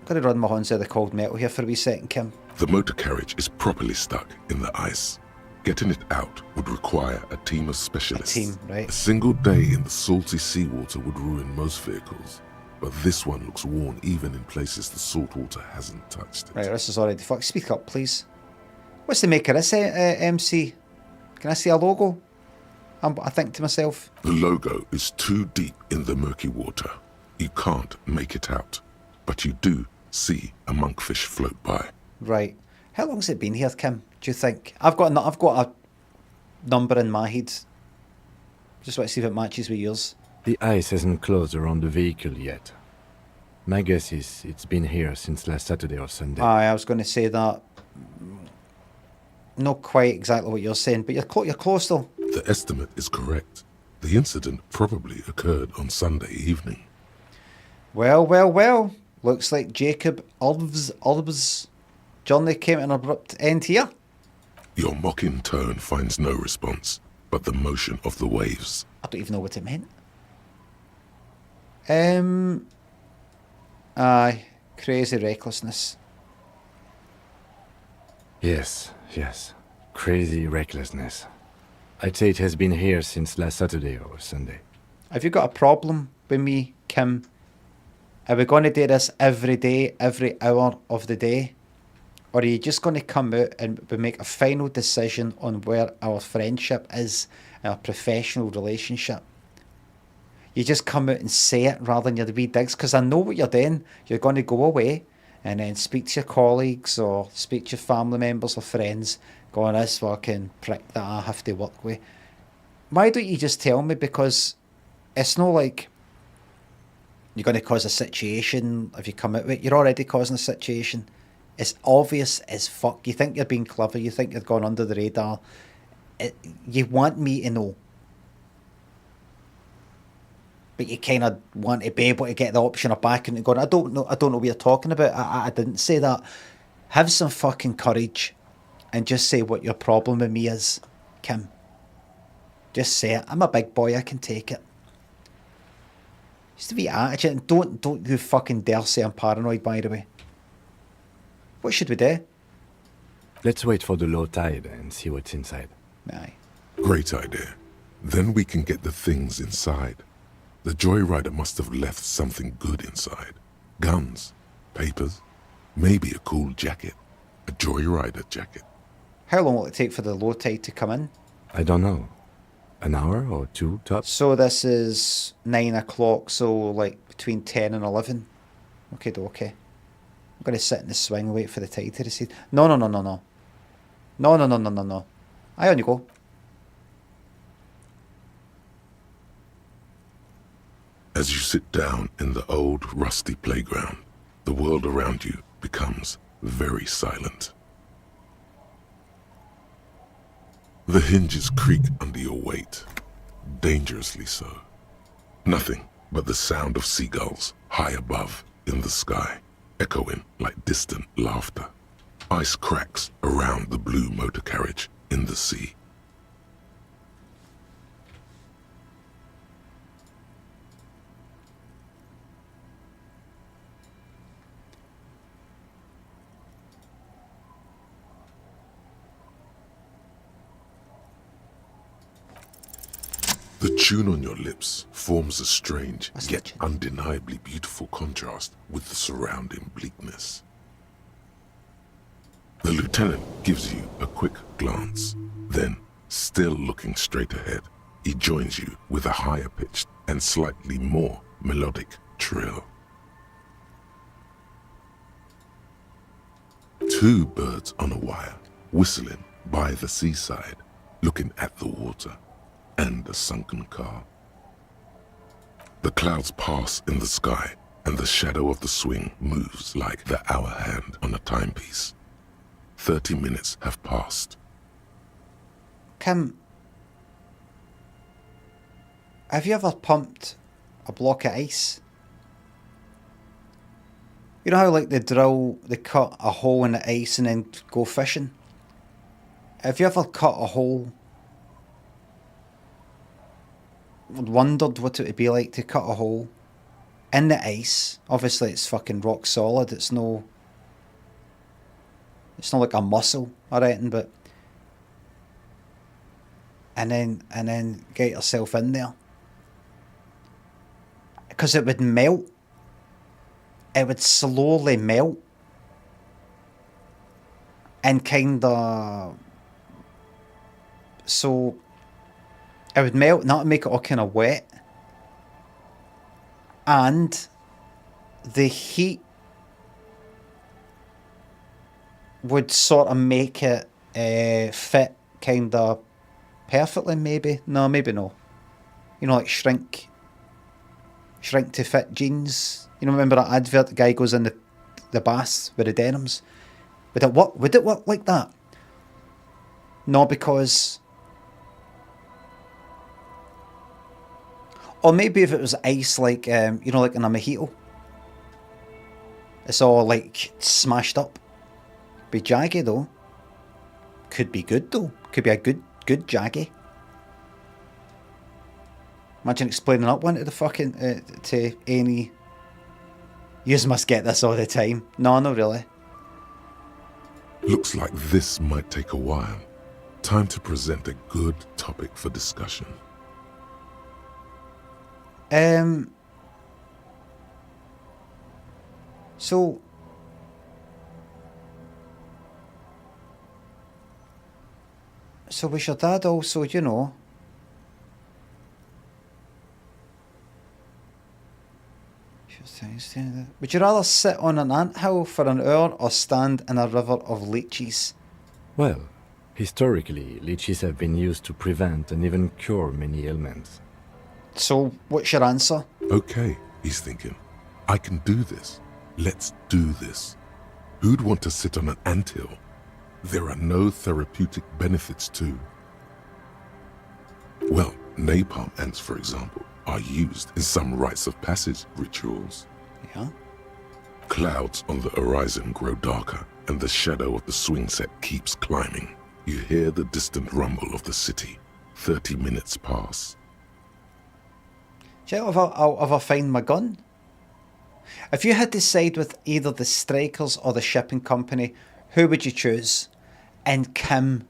going to run my hands out of the cold metal here for a wee second, Kim. The motor carriage is properly stuck in the ice. Getting it out would require a team of specialists. A team, right. A single day in the salty seawater would ruin most vehicles, but this one looks worn even in places the salt water hasn't touched it. Right, this is already fucked. Speak up, please. What's the make of this MC? Can I see a logo? I think to myself. The logo is too deep in the murky water. You can't make it out, but you do see a monkfish float by. Right. How long's it been here, Kim? Do you think? I've got a number in my head. Just want to see if it matches with yours. The ice hasn't closed around the vehicle yet. My guess is it's been here since last Saturday or Sunday. I was going to say that. Not quite exactly what you're saying, but you're close though. The estimate is correct. The incident probably occurred on Sunday evening. Well. Looks like Jacob Ulb's journey came to an abrupt end here. Your mocking tone finds no response, but the motion of the waves. I don't even know what it meant. Aye, crazy recklessness. Yes. Crazy recklessness. I'd say it has been here since last Saturday or Sunday. Have you got a problem with me, Kim? Are we going to do this every day, every hour of the day? Or are you just going to come out and we make a final decision on where our friendship is and our professional relationship? You just come out and say it rather than your wee digs, because I know what you're doing. You're going to go away and then speak to your colleagues or speak to your family members or friends, going, this fucking prick that I have to work with. Why don't you just tell me? Because it's not like you're going to cause a situation if you come out with it. You're already causing a situation. It's obvious as fuck. You think you're being clever. You think you're going under the radar. You want me to know. But you kind of want to be able to get the option of back and going, I don't know what you're talking about. I didn't say that. Have some fucking courage and just say what your problem with me is, Kim. Just say it. I'm a big boy. I can take it. Just to be attitude, and don't you fucking dare say I'm paranoid, by the way. What should we do? Let's wait for the low tide and see what's inside. Aye. Great idea. Then we can get the things inside. The joyrider must have left something good inside. Guns, papers, maybe a cool jacket. A joyrider jacket. How long will it take for the low tide to come in? I don't know. An hour or two, tops? So this is 9 o'clock, so like between 10 and 11. Okay. I'm going to sit in the swing and wait for the tide to recede. No. Aye, on you go. As you sit down in the old, rusty playground, the world around you becomes very silent. The hinges creak under your weight, dangerously so. Nothing but the sound of seagulls high above in the sky, echoing like distant laughter. Ice cracks around the blue motor carriage in the sea. The tune on your lips forms a strange, yet undeniably beautiful contrast with the surrounding bleakness. The lieutenant gives you a quick glance. Then, still looking straight ahead, he joins you with a higher pitched and slightly more melodic trill. Two birds on a wire, whistling by the seaside, looking at the water and a sunken car. The clouds pass in the sky, and the shadow of the swing moves like the hour hand on a timepiece. 30 minutes have passed. Kim, have you ever pumped a block of ice? You know how like they cut a hole in the ice and then go fishing? Have you ever cut a hole? Wondered what it would be like to cut a hole in the ice. Obviously it's fucking rock solid, it's not like a muscle or anything, but and then get yourself in there. Because it would melt. It would slowly melt. And kinda, so it would melt, not make it all kind of wet. And the heat would sort of make it fit kind of perfectly, maybe. No, maybe no. You know, like shrink to fit jeans. You know, remember that advert? The guy goes in the bath with the denims. Would it work? Would it work like that? No, because... Or maybe if it was ice, like, you know, like in a mojito. It's all, like, smashed up. Be jaggy, though. Could be good, though. Could be a good jaggy. Imagine explaining up one to the fucking... to any... Yous must get this all the time. No, not really. Looks like this might take a while. Time to present a good topic for discussion. So was your dad also, you know, would you rather sit on an anthill for an hour or stand in a river of leeches? Well, historically, leeches have been used to prevent and even cure many ailments. So, what's your answer? Okay, he's thinking. I can do this. Let's do this. Who'd want to sit on an anthill? There are no therapeutic benefits to... Well, napalm ants, for example, are used in some rites of passage rituals. Yeah. Clouds on the horizon grow darker, and the shadow of the swing set keeps climbing. You hear the distant rumble of the city. 30 minutes pass. Do you know if I'll ever find my gun? If you had to side with either the strikers or the shipping company, who would you choose? And Kim,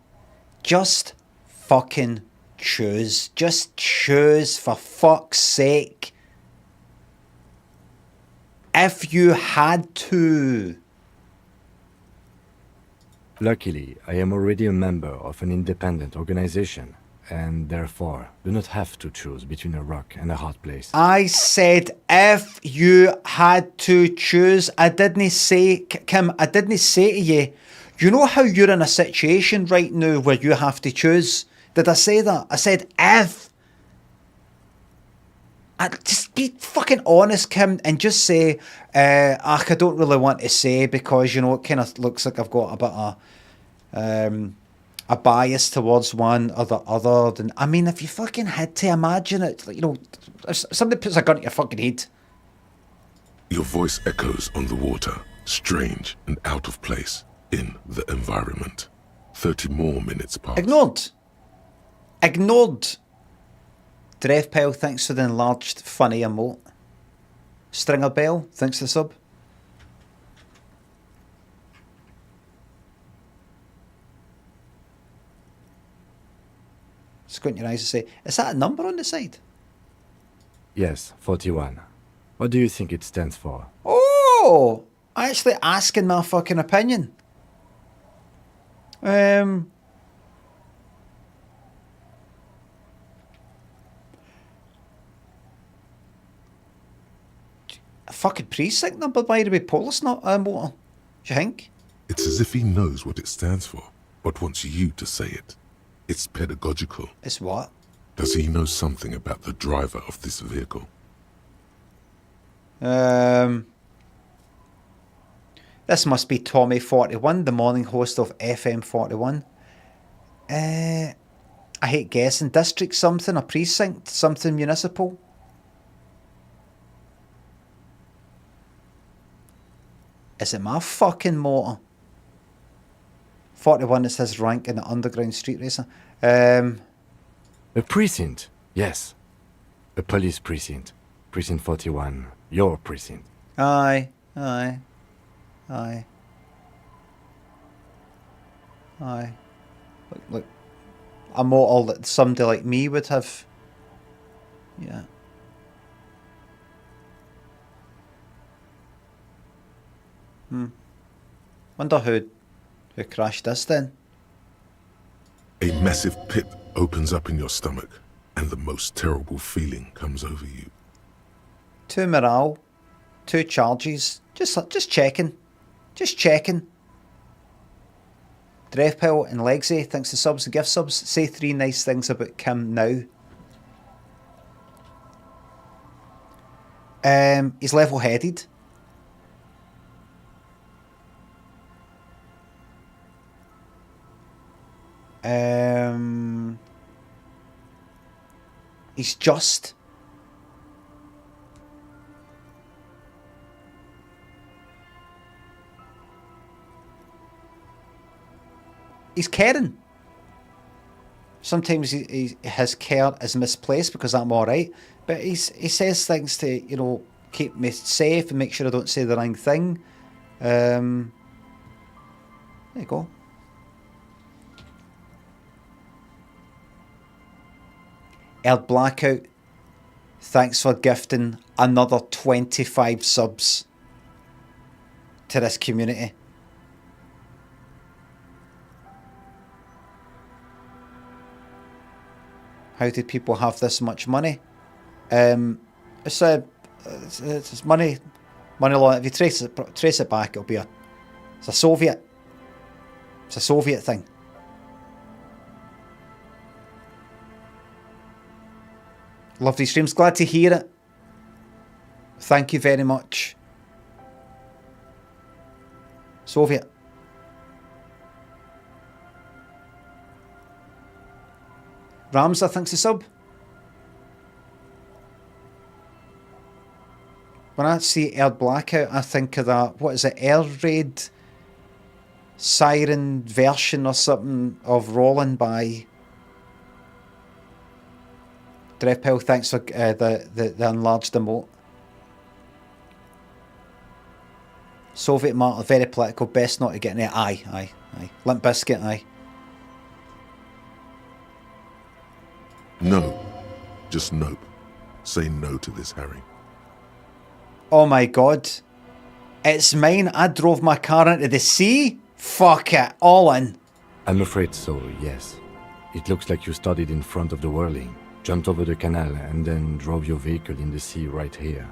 just fucking choose. Just choose, for fuck's sake. If you had to. Luckily, I am already a member of an independent organization, and therefore do not have to choose between a rock and a hard place. I said if you had to choose. I didn't say, Kim, I didn't say to you, you know how you're in a situation right now where you have to choose? Did I say that? I said if. Just be fucking honest, Kim, and just say, I don't really want to say because, you know, it kind of looks like I've got a bit of a bias towards one or the other. Than, I mean, if you fucking had to imagine it, you know, if somebody puts a gun to your fucking head. Your voice echoes on the water, strange and out of place in the environment. 30 more minutes pass. Ignored. Ignored. Dref Pile, thanks for the enlarged funny emote. Stringer Bell, thanks for the sub. Squint your eyes and say, is that a number on the side? Yes, 41. What do you think it stands for? Oh! Actually asking my fucking opinion. A fucking precinct number, by the way, police not motor. Do you think? It's as if he knows what it stands for, but wants you to say it. It's pedagogical. It's what? Does he know something about the driver of this vehicle? This must be Tommy 41, the morning host of FM 41. I hate guessing. District something, a precinct, something municipal. Is it my fucking motor? 41 is his rank in the underground street racer. A precinct, yes. A police precinct. Precinct 41. Your precinct. Aye. Look. A motor that somebody like me would have. Yeah. Wonder who crashed this then? A massive pit opens up in your stomach, and the most terrible feeling comes over you. 2 morale, 2 charges. Just checking. Just checking. Drefpill and Legsy, thanks to subs and gift subs. Say 3 nice things about Kim now. He's level-headed. He's just. He's caring. Sometimes his care is misplaced because I'm alright, but he says things to, you know, keep me safe and make sure I don't say the wrong thing. There you go. Erd Blackout, thanks for gifting another 25 subs to this community. How did people have this much money? It's money law. If you trace it back, it'll be it's a Soviet thing. Lovely streams. Glad to hear it. Thank you very much. Soviet. Ramsa, thanks to sub. When I see Erd Blackout, I think of that, what is it, Air Raid Siren version or something of Rolling by Drepel. Thanks for the enlarged emote. Soviet martyr, very political, best not to get in there. Aye. Limp Bizkit, aye. No. Just nope. Say no to this, Harry. Oh my god. It's mine. I drove my car into the sea. Fuck it. All in. I'm afraid so, yes. It looks like you started in front of the whirling, jumped over the canal, and then drove your vehicle in the sea right here.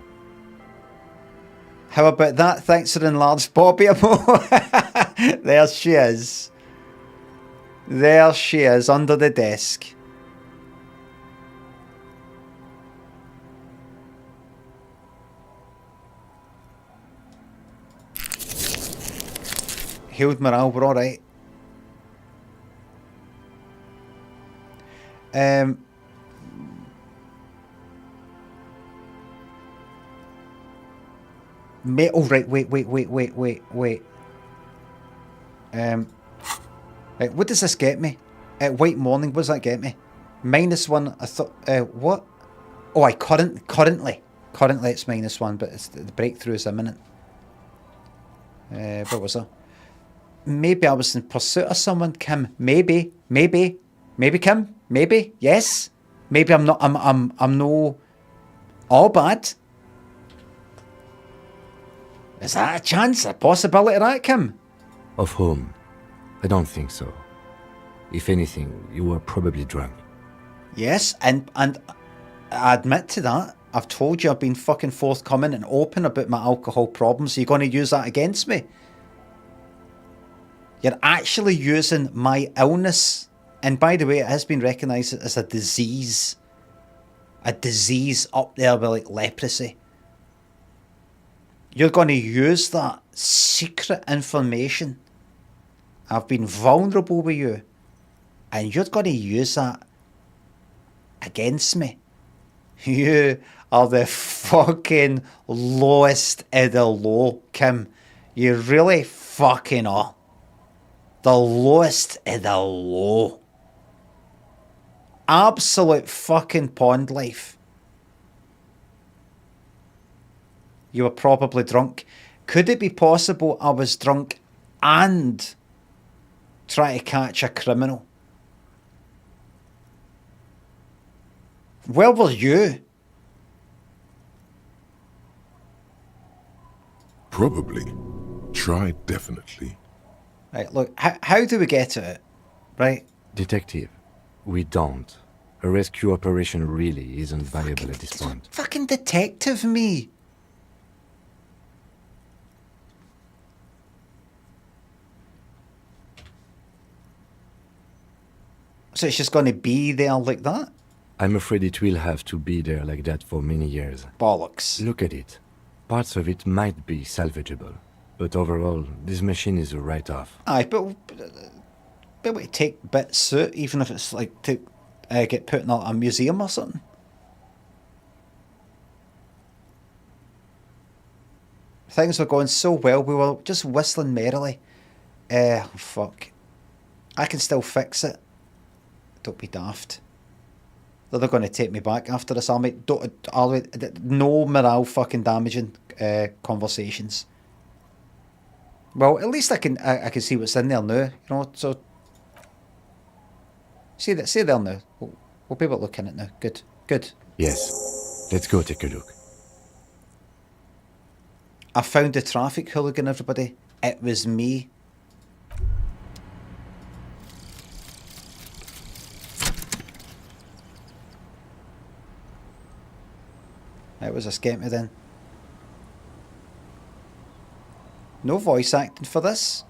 How about that? Thanks for the enlarged Bobby. There she is. There she is, under the desk. Healed morale, we're alright. Oh, right, wait. Right, what does this get me? White morning, what does that get me? -1, I thought, what? Oh, currently it's -1, but it's, the breakthrough is imminent. What was that? Maybe I was in pursuit of someone, Kim. Maybe, Kim. Maybe, yes. Maybe I'm not. I'm no all bad. Is that a chance, a possibility of that, Kim? Of whom? I don't think so. If anything, you were probably drunk. Yes, and I admit to that. I've told you I've been fucking forthcoming and open about my alcohol problems. Are you going to use that against me? You're actually using my illness, and by the way, it has been recognised as a disease up there with like leprosy. You're going to use that secret information. I've been vulnerable with you, and you're going to use that against me. You are the fucking lowest of the low, Kim. You really fucking are. The lowest of the low. Absolute fucking pond life. You were probably drunk. Could it be possible I was drunk and trying to catch a criminal? Where were you? Probably. Tried, definitely. Right, look, how do we get at it? Right? Detective, we don't. A rescue operation really isn't viable at this point. Fucking detective me. So it's just going to be there like that? I'm afraid it will have to be there like that for many years. Bollocks. Look at it. Parts of it might be salvageable, but overall, this machine is a write-off. Aye, but we take bits out, even if it's like to get put in a museum or something. Things were going so well, we were just whistling merrily. Fuck. I can still fix it. Don't be daft. They're going to take me back after this, army. No morale fucking damaging conversations. Well, at least I can see what's in there now, you know. So see there now. We'll be able to look in it now. Good. Yes. Let's go take a look. I found the traffic hooligan, everybody. It was me. It was a scammy then. No voice acting for this.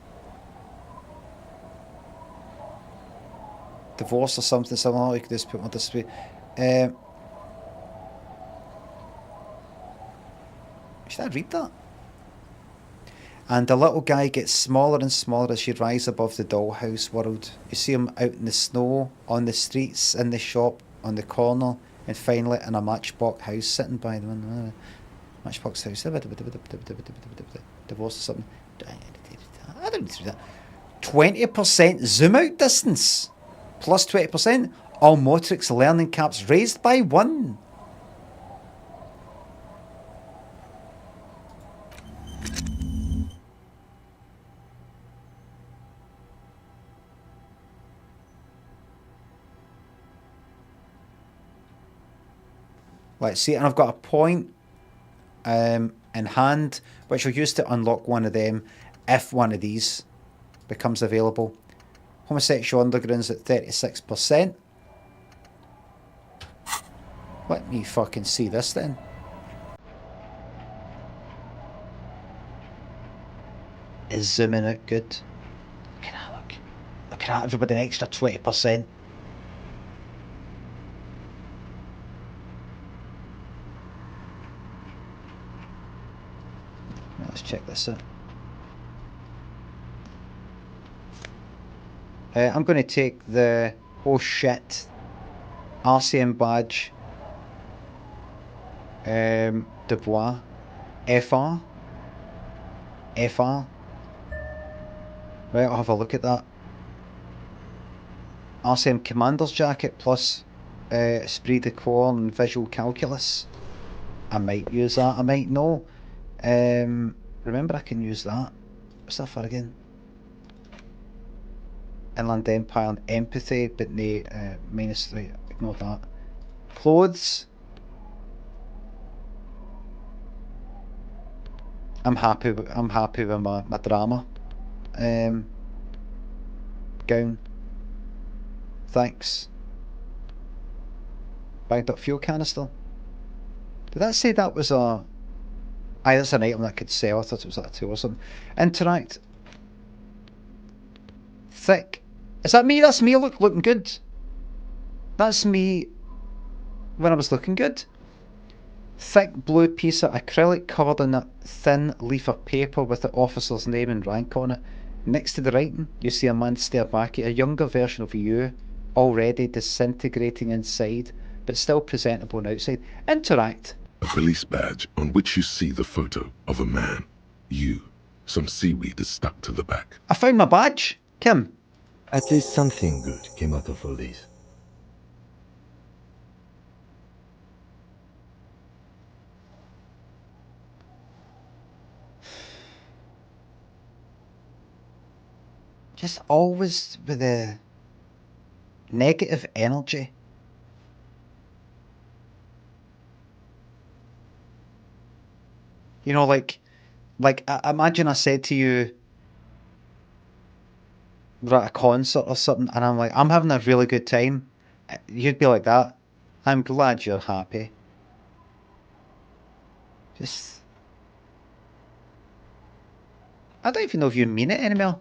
Divorce or something similar. You could just put more this way. Should I read that? And the little guy gets smaller and smaller as you rise above the dollhouse world. You see him out in the snow, on the streets, in the shop, on the corner, and finally in a matchbox house sitting by the window. Matchbox house. Divorce or something. I don't need to do that. 20% zoom out distance. Plus 20%. All Motrix learning caps raised by 1. Let's see, and I've got a point in hand, which I'll use to unlock one of them if one of these becomes available. Homosexual underground's at 36%. Let me fucking see this then. Is zooming out good? Look at that, look at that, everybody, an extra 20%. Let's check this out. I'm going to take the oh shit RCM badge Dubois FR. Right, I'll have a look at that. RCM Commander's Jacket plus Esprit de Corps and Visual Calculus. I might use that, I might no. Remember I can use that. What's that for again? Inland Empire and Empathy, but no, -3, ignore that. Clothes. I'm happy with my drama. Gown. Thanks. Bagged up fuel canister. Did that say that was a... Aye, that's an item that I could sell. I thought it was like a tool or something. Interact. Thick. Is that me? That's me looking good. That's me when I was looking good. Thick blue piece of acrylic covered in a thin leaf of paper with the officer's name and rank on it. Next to the writing, you see a man stare back at a younger version of you, already disintegrating inside, but still presentable on outside. Interact. A police badge on which you see the photo of a man. You. Some seaweed is stuck to the back. I found my badge, Kim. At least something good came out of all this. Just always with the negative energy. You know, like I imagine I said to you, we're at a concert or something, and I'm like, I'm having a really good time. You'd be like that. I'm glad you're happy. Just, I don't even know if you mean it anymore.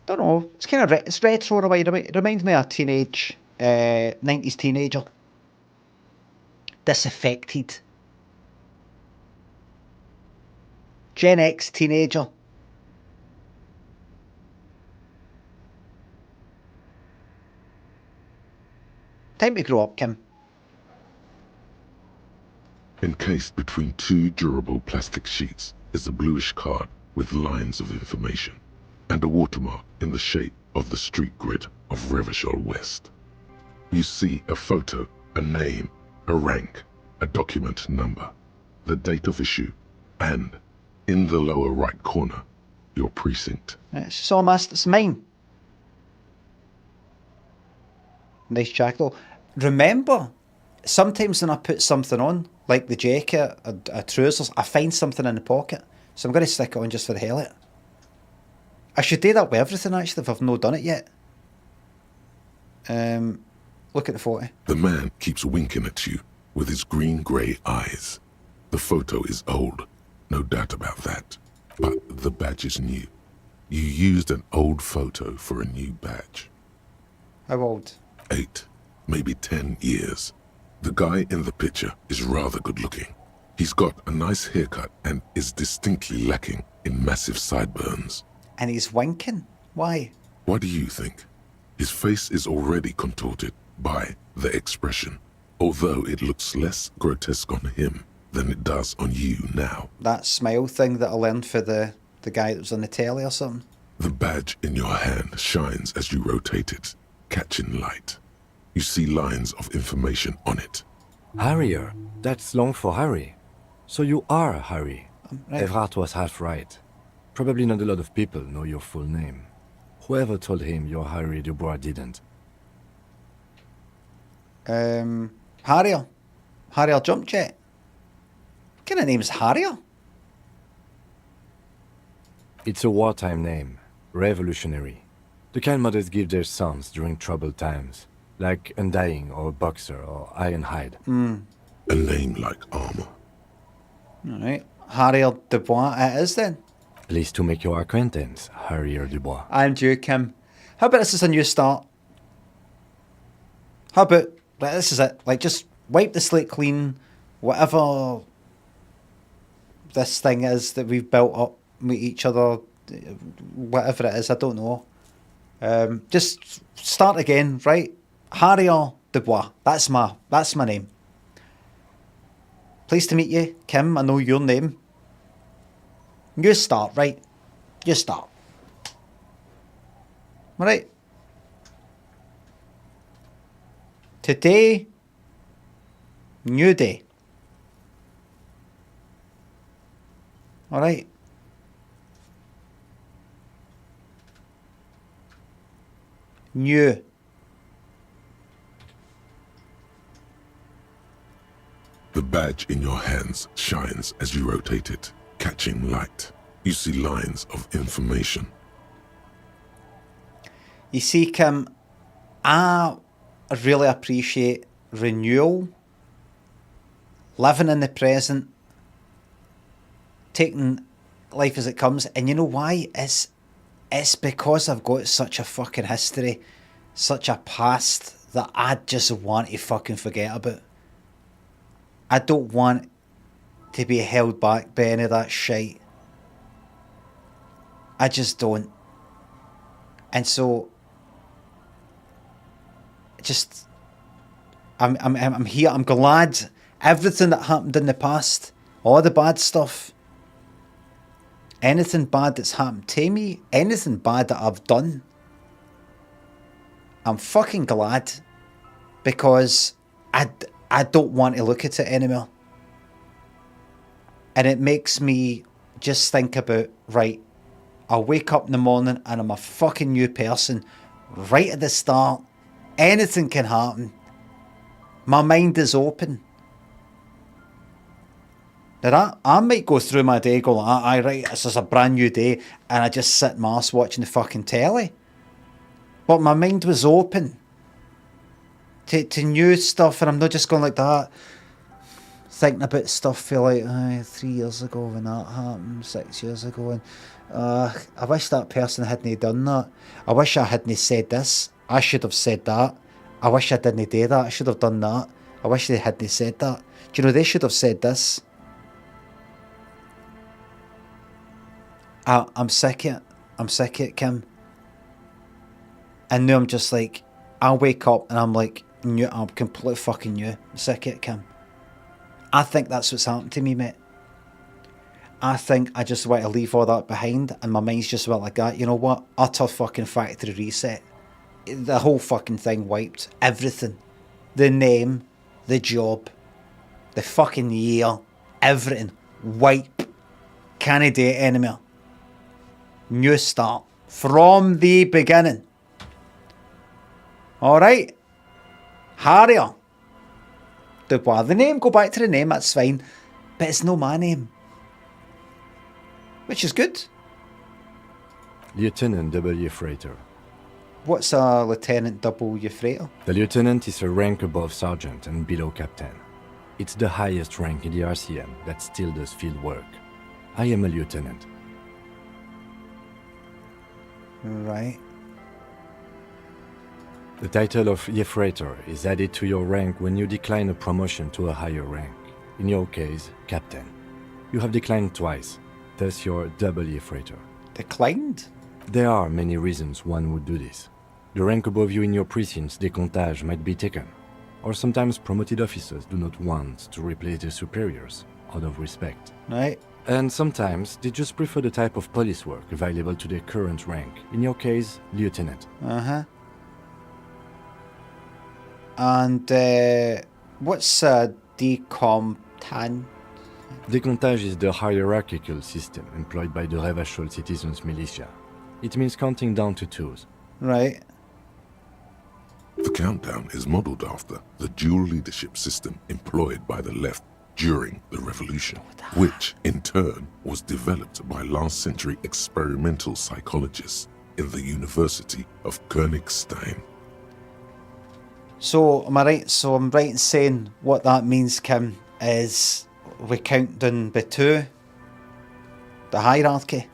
Don't know. It's kind of it's retro in a way. It reminds me of a teenage, 90s teenager. Disaffected. Gen X teenager. Time to grow up, Kim. Encased between two durable plastic sheets is a bluish card with lines of information and a watermark in the shape of the street grid of Revachol West. You see a photo, a name, a rank, a document number, the date of issue, and, in the lower right corner, your precinct. It's almost, it's mine. Nice jacket. Remember, sometimes when I put something on, like the jacket or trousers, I find something in the pocket. So I'm going to stick it on just for the hell of it. I should do that with everything, actually, if I've not done it yet. Look at the photo. The man keeps winking at you with his green-grey eyes. The photo is old, no doubt about that. But the badge is new. You used an old photo for a new badge. How old? 8, maybe 10 years. The guy in the picture is rather good looking. He's got a nice haircut and is distinctly lacking in massive sideburns. And he's winking? Why? What do you think? His face is already contorted by the expression, although it looks less grotesque on him than it does on you now. That smile thing that I learned for the guy that was on the telly or something? The badge in your hand shines as you rotate it, catching light. You see lines of information on it. Harrier. That's long for Harry. So you are Harry. Right. Evrard was half right. Probably not a lot of people know your full name. Whoever told him you're Harry Dubois didn't. Harrier. Harrier Jump Jet. What kind of name's Harrier? It's a wartime name. Revolutionary. The kind mothers give their sons during troubled times. Like Undying or Boxer or Ironhide. A name like armor. Alright. Harrier Dubois it is then. Pleased to make your acquaintance, Harrier Dubois. I'm due, Kim. How about this is a new start? How about, like, this is it. Like, just wipe the slate clean. Whatever this thing is that we've built up with each other, whatever it is, I don't know. Just start again, right? Harrier Dubois. That's my name. Pleased to meet you, Kim. I know your name. You start, right? You start. Alright. Today, new day. Alright. New. The badge in your hands shines as you rotate it, catching light. You see lines of information. You see, Kim, I really appreciate renewal, living in the present, taking life as it comes. And you know why? It's because I've got such a fucking history, such a past that I just want to fucking forget about. I don't want to be held back by any of that shite. I just don't. And so, just I'm here. I'm glad everything that happened in the past, all the bad stuff, anything bad that's happened to me, anything bad that I've done, I'm fucking glad, because I don't want to look at it anymore. And it makes me just think about, right, I'll wake up in the morning and I'm a fucking new person right at the start. Anything can happen. My mind is open. Now I might go through my day going, aye, right, this is a brand new day, and I just sit my ass watching the fucking telly. But my mind was open to new stuff, and I'm not just going like that, thinking about stuff for like 3 years ago when that happened, 6 years ago, and I wish that person hadn't done that. I wish I hadn't said this. I should have said that. I wish I didn't do that. I should have done that. I wish they hadn't said that. Do you know, they should have said this. I'm sick of it. I'm sick of it, Kim. And now I'm just like, I'll wake up and I'm like, new. I'm completely fucking new. I'm sick of it, Kim. I think that's what's happened to me, mate. I think I just want to leave all that behind, and my mind's just went like that. You know what? Utter fucking factory reset. The whole fucking thing wiped. Everything. The name, the job, the fucking year, everything. Wipe. Can't do it anymore. New start. From the beginning. Alright? Harrier. Dubois. The name, go back to the name, that's fine. But it's no my name. Which is good. Lieutenant W. Freighter. What's a Lieutenant W. Freighter? The lieutenant is a rank above sergeant and below captain. It's the highest rank in the RCM that still does field work. I am a lieutenant. Right. The title of Freighter is added to your rank when you decline a promotion to a higher rank. In your case, captain. You have declined twice, thus you're W. Freighter. Declined? There are many reasons one would do this. The rank above you in your precinct's décomptage might be taken, or sometimes promoted officers do not want to replace their superiors, out of respect. Right. And sometimes they just prefer the type of police work available to their current rank, in your case, lieutenant. Uh-huh. And what's decomptan? Décomptage is the hierarchical system employed by the Revachol citizens' militia. It means counting down to twos. Right. The countdown is modeled after the dual leadership system employed by the left during the revolution, which in turn was developed by last century experimental psychologists in the University of Königstein. So am I right? So I'm right in saying what that means, Kim, is we count down by two, the hierarchy.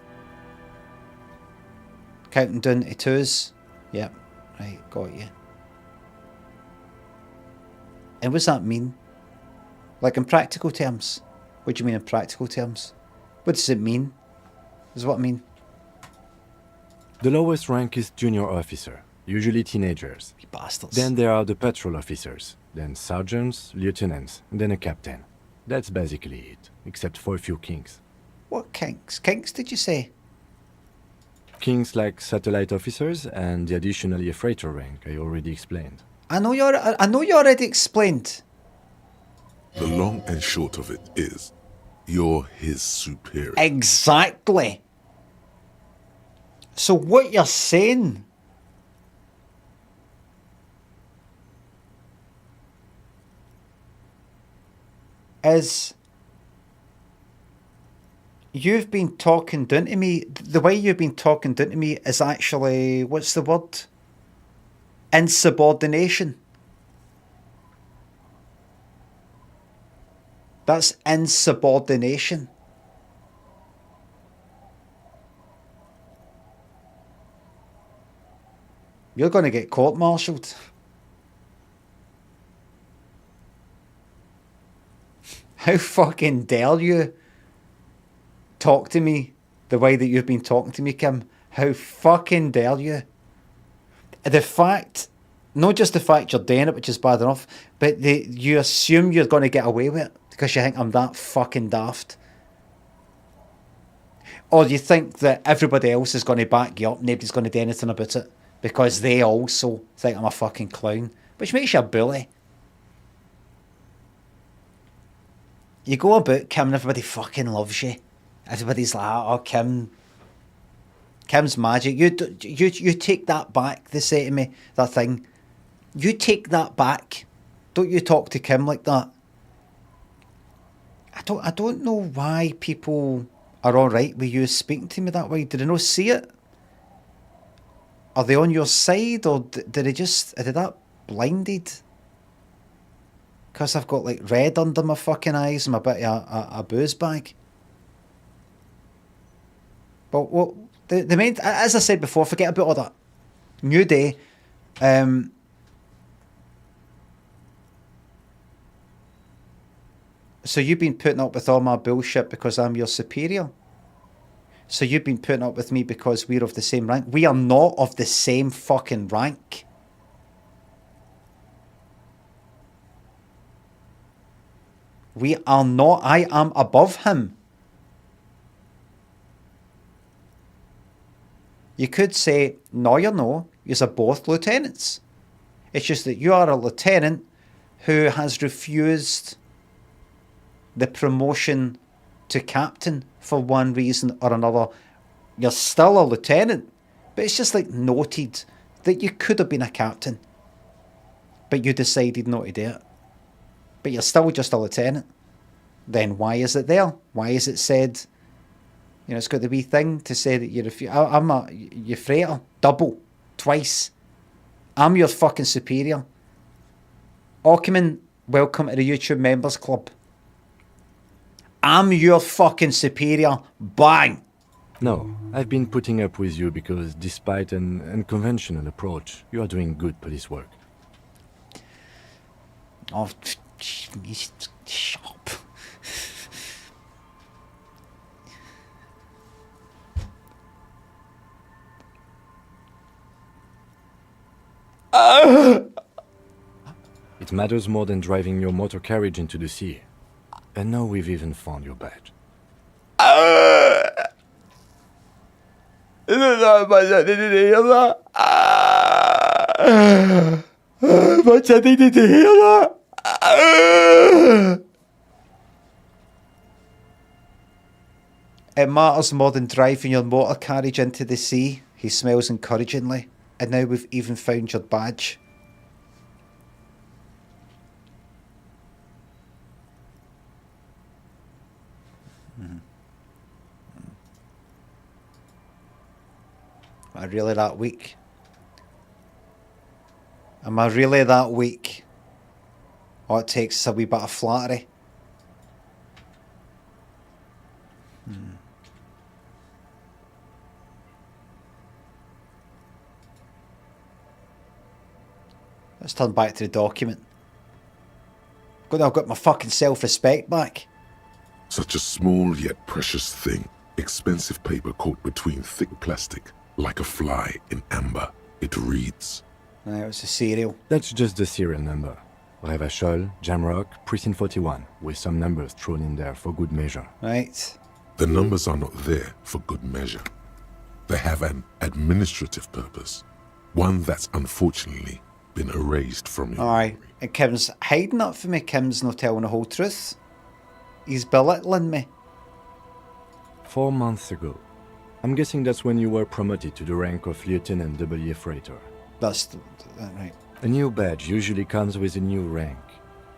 Counting down to twos. Yep. Right, got you. And what's that mean? Like in practical terms? What do you mean in practical terms? What does it mean? Is what I mean. The lowest rank is junior officer, usually teenagers. You bastards. Then there are the patrol officers, then sergeants, lieutenants, and then a captain. That's basically it, except for a few kinks. What kinks? Kinks did you say? Kinks like satellite officers and the additional freighter rank I already explained. I know you already explained. The long and short of it is, you're his superior. Exactly. So what you're saying is you've been talking down to me. The way you've been talking down to me is actually, what's the word? Insubordination. That's insubordination. You're going to get court-martialed. How fucking dare you talk to me the way that you've been talking to me, Kim? How fucking dare you? The fact Not just the fact you're doing it, which is bad enough, but you assume you're going to get away with it because you think I'm that fucking daft. Or you think that everybody else is going to back you up, nobody's going to do anything about it because they also think I'm a fucking clown, which makes you a bully. You go about Kim and everybody fucking loves you. Everybody's like, oh, Kim's magic. You take that back, they say to me, that thing. You take that back. Don't you talk to Kim like that. I don't know why people are alright with you speaking to me that way. Did they not see it? Are they on your side, or did they just, are they that blinded? Because I've got like red under my fucking eyes and a bit of a booze bag. But what the main, as I said before, forget about all that. New day. So you've been putting up with all my bullshit because I'm your superior. So you've been putting up with me because we're of the same rank. We are not of the same fucking rank. We are not. I am above him. You could say, no, you're no. You're both lieutenants. It's just that you are a lieutenant who has refused the promotion to captain for one reason or another. You're still a lieutenant, but it's just like noted that you could have been a captain, but you decided not to do it. But you're still just a lieutenant. Then why is it there? Why is it said, you know, it's got the wee thing to say that you're your freighter, double, twice. I'm your fucking superior. Ockerman, welcome to the YouTube Members Club. I'm your fucking superior. Bang! No, I've been putting up with you because despite an unconventional approach, you are doing good police work. Oh, shut up. It matters more than driving your motor carriage into the sea. And now we've even found your badge. It matters more than driving your motor carriage into the sea. He smells encouragingly. And now we've even found your badge. Am I really that weak? Am I really that weak? All it takes is a wee bit of flattery. Let's turn back to the document. Good, I've got my fucking self-respect back. Such a small yet precious thing. Expensive paper caught between thick plastic, like a fly in amber. It reads. It was a serial. That's just the serial number. Revachol, Jamrock, Precinct 41, with some numbers thrown in there for good measure. Right. The numbers are not there for good measure. They have an administrative purpose. One that's unfortunately been erased from your memory. And Kim's hiding that for me. Kim's not telling the whole truth. He's belittling me. 4 months ago. I'm guessing that's when you were promoted to the rank of Lieutenant W. Freighter. That's right. A new badge usually comes with a new rank.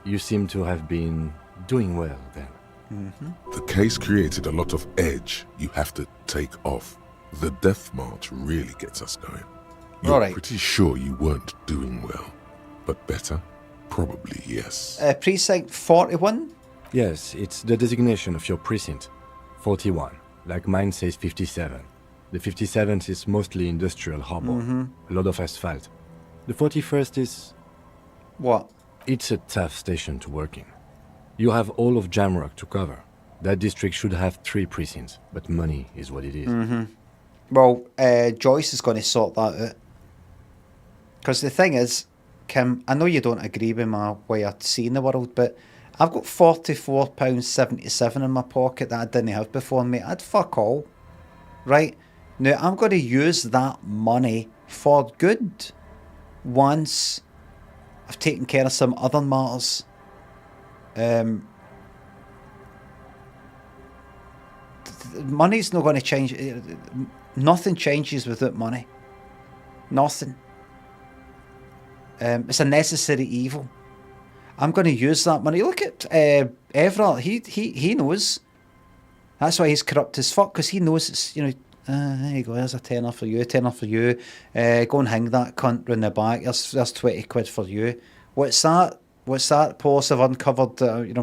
You seem to have been doing well then. Mm-hmm. The case created a lot of edge you have to take off. The death march really gets us going. You're pretty sure you weren't doing well, but better? Probably yes. Precinct 41? Yes, it's the designation of your precinct. 41, like mine says 57. The 57th is mostly industrial harbor, a lot of asphalt. The 41st is... What? It's a tough station to work in. You have all of Jamrock to cover. That district should have 3 precincts, but money is what it is. Well, Joyce is going to sort that out. Because the thing is, Kim, I know you don't agree with my way of seeing the world, but I've got £44.77 in my pocket that I didn't have before, mate. I'd fuck all. Right? Now, I'm going to use that money for good once I've taken care of some other matters. Money's not going to change. Nothing changes without money. Nothing. It's a necessary evil. I'm going to use that money. Look at Everett. He knows. That's why he's corrupt as fuck, because he knows it's, there you go, there's a tenner for you, tenner for you. Go and hang that cunt round the back. There's 20 quid for you. What's that? Police have uncovered,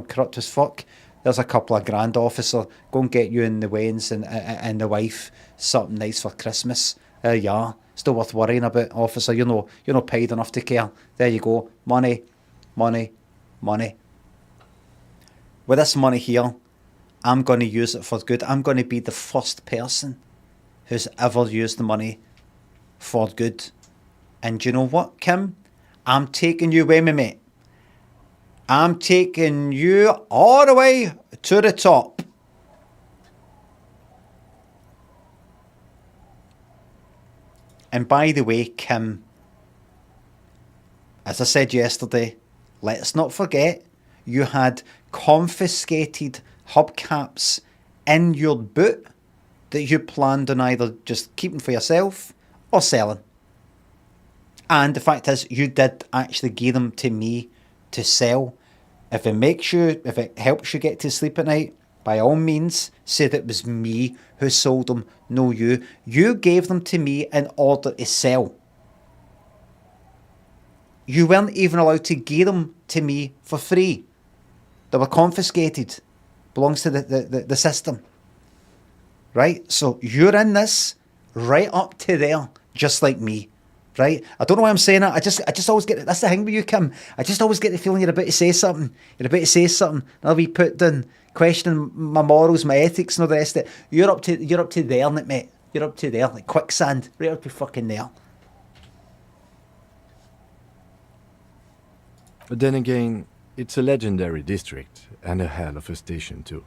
corrupt as fuck. There's a couple of grand, officer. Go and get you and the Waynes and the wife something nice for Christmas. There you are. Still worth worrying about, officer. You're not paid enough to care. There you go. Money, money, money. With this money here, I'm going to use it for good. I'm going to be the first person who's ever used the money for good. And do you know what, Kim? I'm taking you with me, mate. I'm taking you all the way to the top. And by the way, Kim, as I said yesterday, let's not forget, you had confiscated hubcaps in your boot that you planned on either just keeping for yourself or selling. And the fact is, you did actually give them to me to sell. If it helps you get to sleep at night, by all means, say that it was me who sold them, no you. You gave them to me in order to sell. You weren't even allowed to give them to me for free. They were confiscated. Belongs to the system. Right? So you're in this right up to there, just like me. Right? I don't know why I'm saying that. I just always get, that's the thing with you, Kim. I just always get the feeling you're about to say something. You're about to say something. I'll be put down, questioning my morals, my ethics, and all the rest of it. You're up to there, mate. You're up to there, like quicksand. Right up to fucking there. But then again, it's a legendary district and a hell of a station too.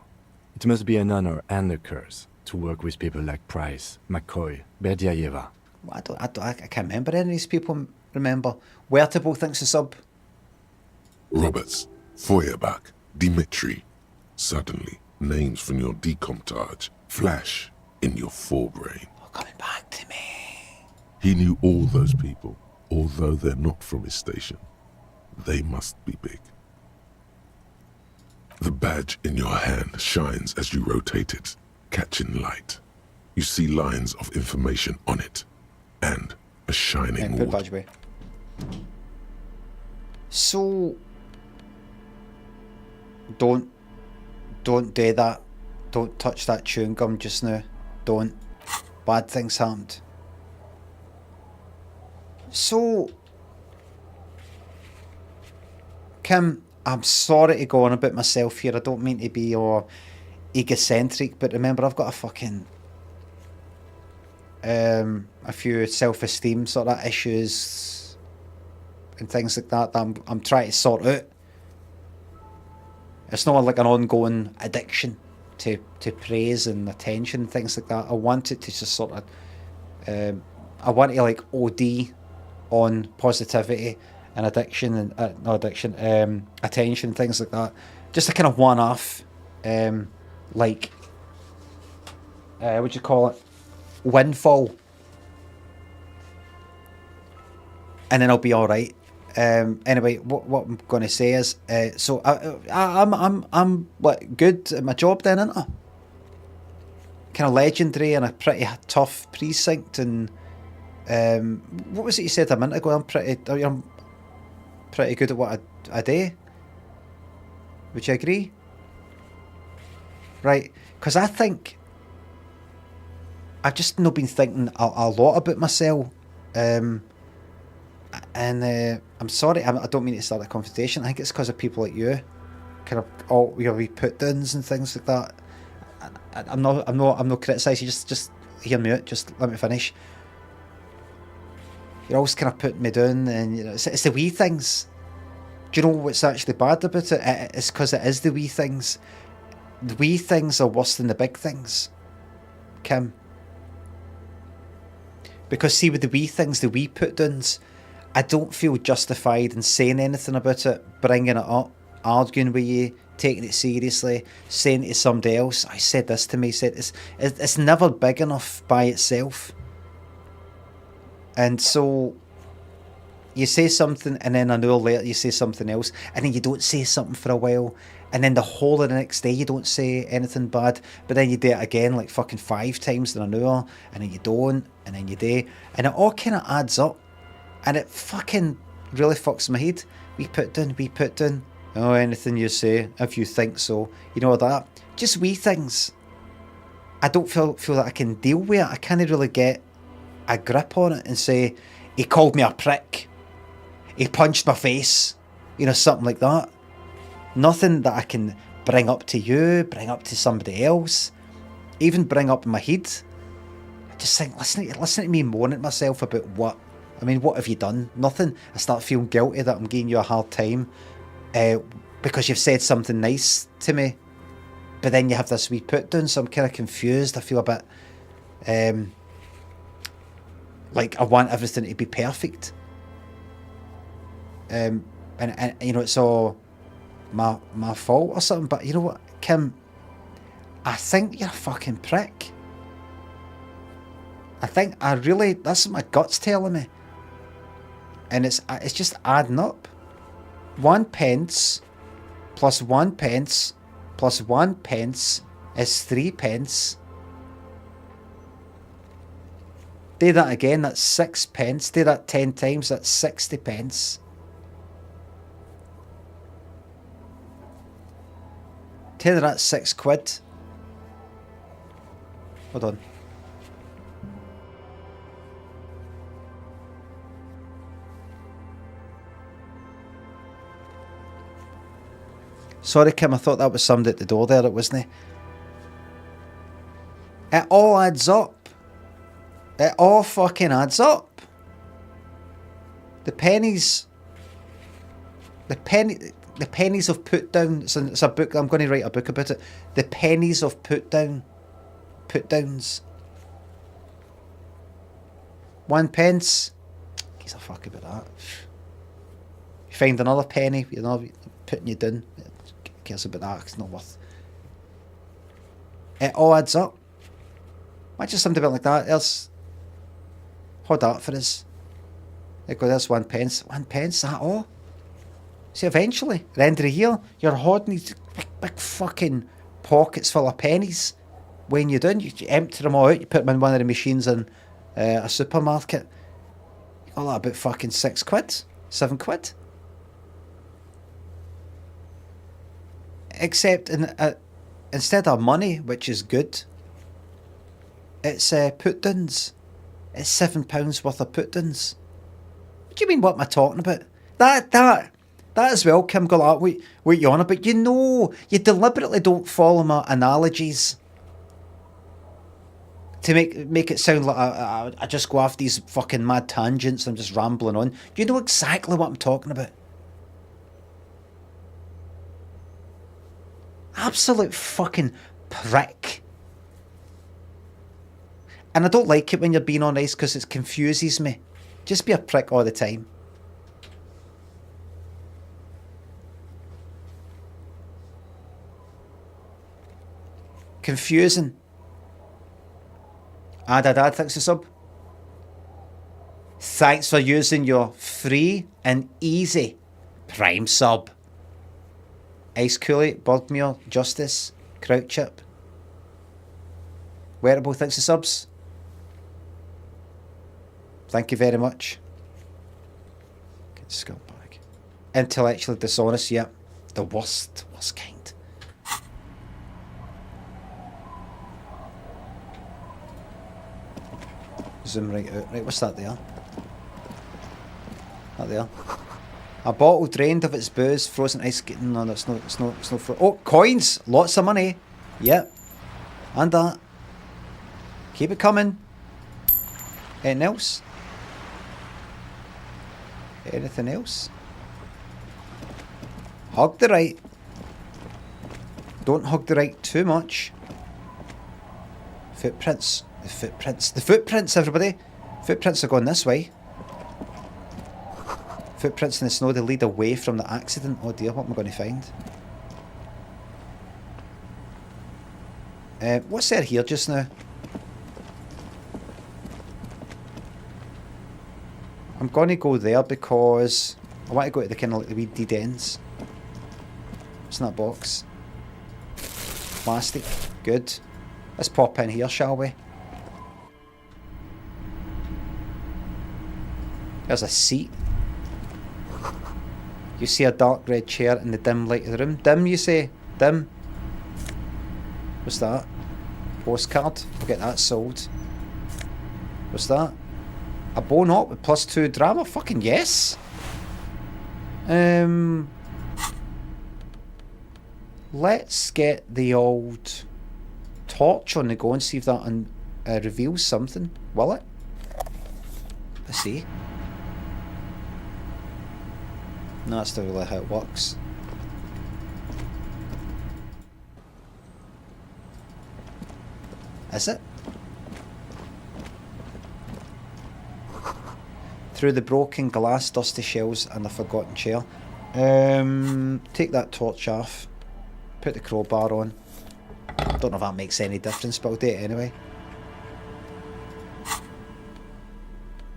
It must be an honor and a curse to work with people like Price, McCoy, Berdiaeva. I can't remember any of these people. Remember, Wertable thinks a sub. Roberts, Feuerbach, Dimitri. Suddenly, names from your decomptage flash in your forebrain. Oh, coming back to me. He knew all those people, although they're not from his station. They must be big. The badge in your hand shines as you rotate it, catching light. You see lines of information on it, and a shining put ward. badge away. So, don't do that. Don't touch that chewing gum just now. Don't. Bad things happened. So, Kim, I'm sorry to go on about myself here. I don't mean to be egocentric, but remember, I've got a fucking a few self-esteem sort of issues and things like that I'm trying to sort out. It's not like an ongoing addiction to praise and attention and things like that. I want it to just sort of I want to like OD on positivity and addiction and not addiction, attention, things like that. Just a kind of one-off, like what do you call it? Windfall, and then I'll be all right. Anyway, what I'm going to say is, so I'm like good at my job then, isn't I? Kind of legendary and a pretty tough precinct, and what was it you said a minute ago? I'm pretty good at what I do. Would you agree? Right, because I think I've just not been thinking a lot about myself, and I'm sorry, I don't mean to start a conversation. I think it's because of people like you, kind of all your wee put downs and things like that. I'm not criticising. Just hear me out. Just let me finish. You're always kind of putting me down, and you know, it's the wee things. Do you know what's actually bad about it? It's because it is the wee things. The wee things are worse than the big things, Kim. Because see, with the wee things, the wee put-downs, I don't feel justified in saying anything about it, bringing it up, arguing with you, taking it seriously, saying to somebody else, I said this to me, said it's never big enough by itself. And so you say something, and then an hour later you say something else, and then you don't say something for a while, and then the whole of the next day you don't say anything bad, but then you do it again like fucking 5 times in an hour, and then you don't, and then you do, and it all kind of adds up, and it fucking really fucks my head. We put down. Oh, anything you say, if you think so, you know that. Just wee things. I don't feel that I can deal with it. I can't really get a grip on it and say, he called me a prick, he punched my face, you know, something like that. Nothing that I can bring up to you, bring up to somebody else, even bring up in my head. I just think, listen to me moan at myself about what? I mean, what have you done? Nothing. I start feeling guilty that I'm giving you a hard time because you've said something nice to me, but then you have this wee put down, so I'm kind of confused. I feel a bit like I want everything to be perfect, and you know, it's all my fault or something. But you know what, Kim, I think you're a fucking prick. That's what my gut's telling me, and it's just adding up. 1 pence plus 1 pence plus 1 pence is 3 pence. Do that again, that's 6 pence. Do that 10 times, that's 60 pence. Tell her that's 6 quid. Hold on. Sorry, Kim, I thought that was somebody at the door there. It wasn't. It all adds up. It all fucking adds up. The pennies. The pennies of put down. It's a book. I'm going to write a book about it. The pennies of put downs. 1 pence. Gives a fuck about that. You find another penny, you know, putting you down. Cares about that, it's not worth. It all adds up. Imagine something about like that. Else, hold that for us. There you go, there's 1 pence. 1 pence, that all? See, eventually, at the end of the year, you're hoarding these big fucking pockets full of pennies. When you're done, you empty them all out, you put them in one of the machines in a supermarket. You got that about fucking 6 quid, 7 quid. Except instead of money, which is good, it's put-downs. It's £7 worth of put-downs. What do you mean, what am I talking about? That as well, Kim, go like, what you on about? You know, you deliberately don't follow my analogies to make it sound like I just go off these fucking mad tangents and I'm just rambling on. You know exactly what I'm talking about. Absolute fucking prick. And I don't like it when you're being honest because it confuses me. Just be a prick all the time. Confusing. Dad, thanks for sub. Thanks for using your free and easy Prime sub. Ice Coolie, Bogmere, Justice, Crouchip. Wearable, thanks for subs. Thank you very much. Good scumbag. Intellectually dishonest, yep. The worst kind. Zoom right out. Right, what's that there? That there. A bottle drained of its booze, frozen ice skating. No, it's no oh, coins! Lots of money. Yep. And that. Keep it coming. Anything else? Anything else? Hug the right. Don't hug the right too much. Footprints. The footprints. The footprints, everybody. Footprints are going this way. Footprints in the snow, they lead away from the accident. Oh dear, what am I going to find? What's there here just now? I'm going to go there because I want to go to the kind of like the wee dead ends. What's in that box? Plastic. Good. Let's pop in here, shall we? There's a seat. You see a dark red chair in the dim light of the room. Dim, you say? Dim? What's that? Postcard. I'll get that sold. What's that? A bone up with +2 drama? Fucking yes! Let's get the old torch on the go and see if that reveals something. Will it? Let's see. No, that's not really how it works. Is it? Through the broken glass, dusty shells, and the forgotten chair. Take that torch off. Put the crowbar on. Don't know if that makes any difference, but I'll do it anyway.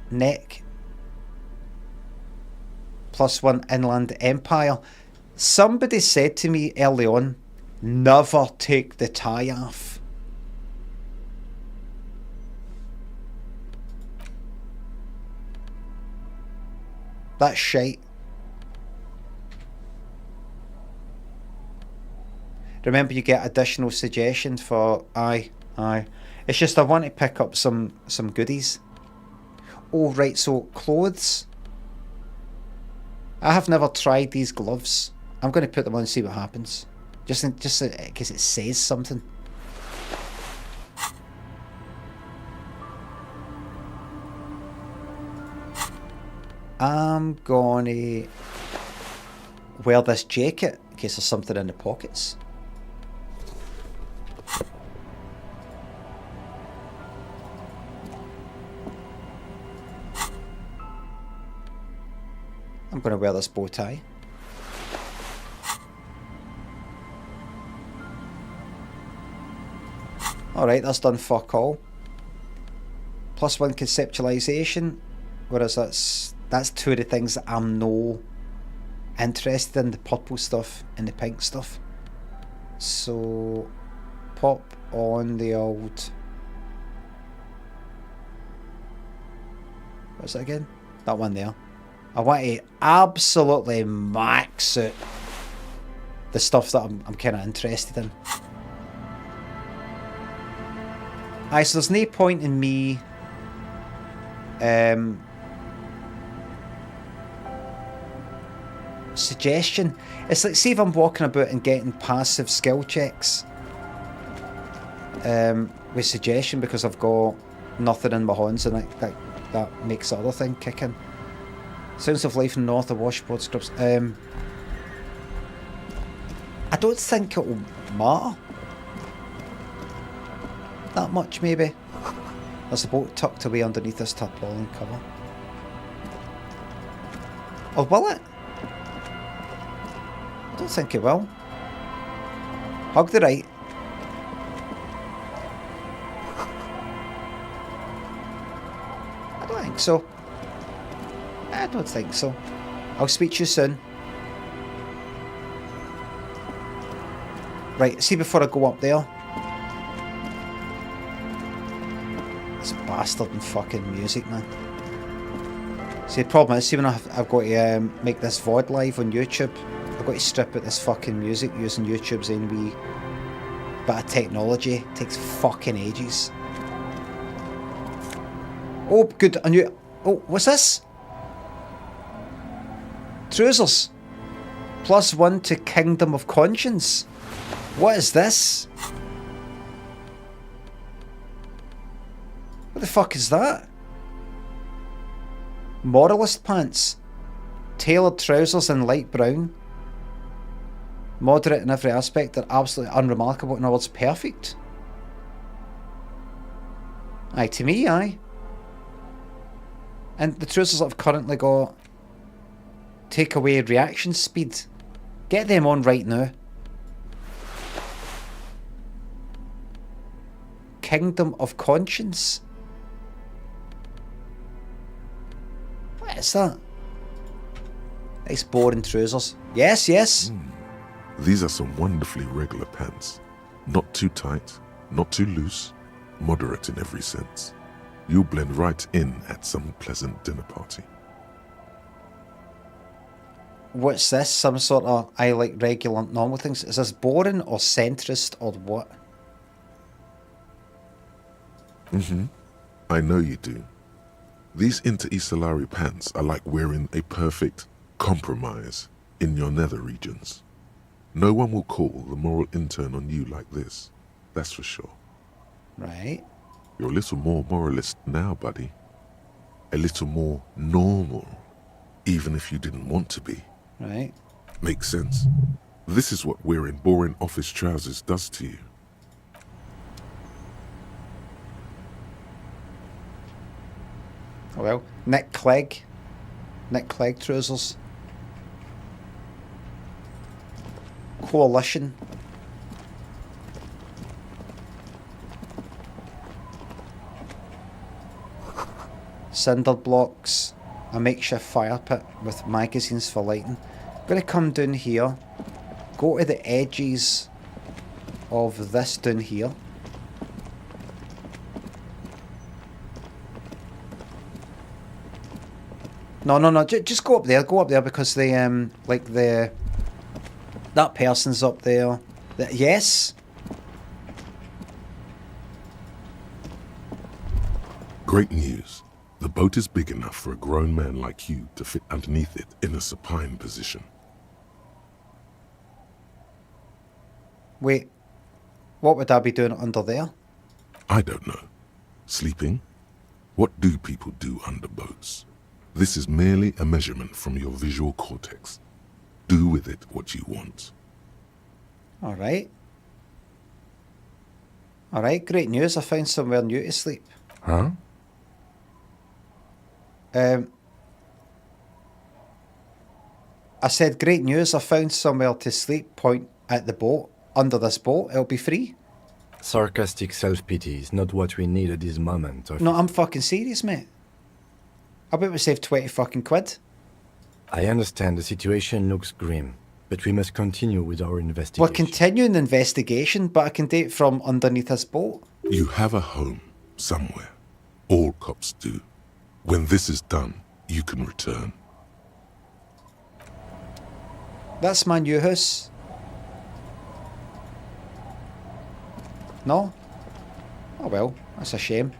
Neck. +1 Inland Empire. Somebody said to me early on, never take the tie off. That's shite. Remember, you get additional suggestions for aye. It's just I want to pick up some goodies. Oh right, so clothes. I have never tried these gloves. I'm going to put them on and see what happens. Just because it says something. I'm gonna wear this jacket in case there's something in the pockets. I'm gonna wear this bow tie. Alright, that's done fuck all. +1 conceptualization, whereas that's two of the things that I'm no interested in, the purple stuff and the pink stuff. So pop on the old, what's that again? That one there. I want to absolutely max out the stuff that I'm kind of interested in. Aye, so there's no point in me suggestion. It's like, see if I'm walking about and getting passive skill checks with suggestion because I've got nothing in my hands, and that makes the other thing kick in. Sounds of life in the north of washboard scrubs. I don't think it'll matter that much, maybe. There's a boat tucked away underneath this tarpaulin cover. Or will it? I don't think it will. Hug the right. I don't think so. I don't think so. I'll speak to you soon. Right, see before I go up there. This bastard and fucking music, man. See, the problem is, see when I've got to make this VOD live on YouTube, I've got to strip out this fucking music using YouTube's own wee bit of technology. It takes fucking ages. Oh, good, I knew. Oh, what's this? Trousers. +1 to Kingdom of Conscience. What is this? What the fuck is that? Moralist pants. Tailored trousers in light brown. Moderate in every aspect. They're absolutely unremarkable. In other words, perfect. Aye, to me, aye. And the trousers that I've currently got take away reaction speed. Get them on right now. Kingdom of Conscience. What is that? Nice boring trousers. Yes, yes. These are some wonderfully regular pants. Not too tight, not too loose, moderate in every sense. You'll blend right in at some pleasant dinner party. What's this? Some sort of I like regular normal things? Is this boring or centrist or what? I know you do. These Inter-Isolari pants are like wearing a perfect compromise in your nether regions. No one will call the moral intern on you like this. That's for sure. Right. You're a little more moralist now, buddy. A little more normal, even if you didn't want to be. Right. Makes sense. This is what wearing boring office trousers does to you. Oh well. Nick Clegg trousers. Coalition. Cinder blocks. A makeshift fire pit with magazines for lighting. Gonna come down here. Go to the edges of this down here. No, just go up there because they, that person's up there. Yes? Great news. The boat is big enough for a grown man like you to fit underneath it in a supine position. Wait, what would I be doing under there? I don't know. Sleeping? What do people do under boats? This is merely a measurement from your visual cortex. Do with it what you want. Alright, great news. I found somewhere new to sleep. Huh? I said great news. I found somewhere to sleep. Point at the boat. Under this boat. It'll be free. Sarcastic self-pity is not what we need at this moment. No, I'm fucking serious, mate. I bet we saved 20 fucking quid. I understand the situation looks grim, but we must continue with our investigation. We're continuing the investigation, but I can do it from underneath this boat. You have a home somewhere. All cops do. When this is done, you can return. That's my new house. No? Oh well, that's a shame.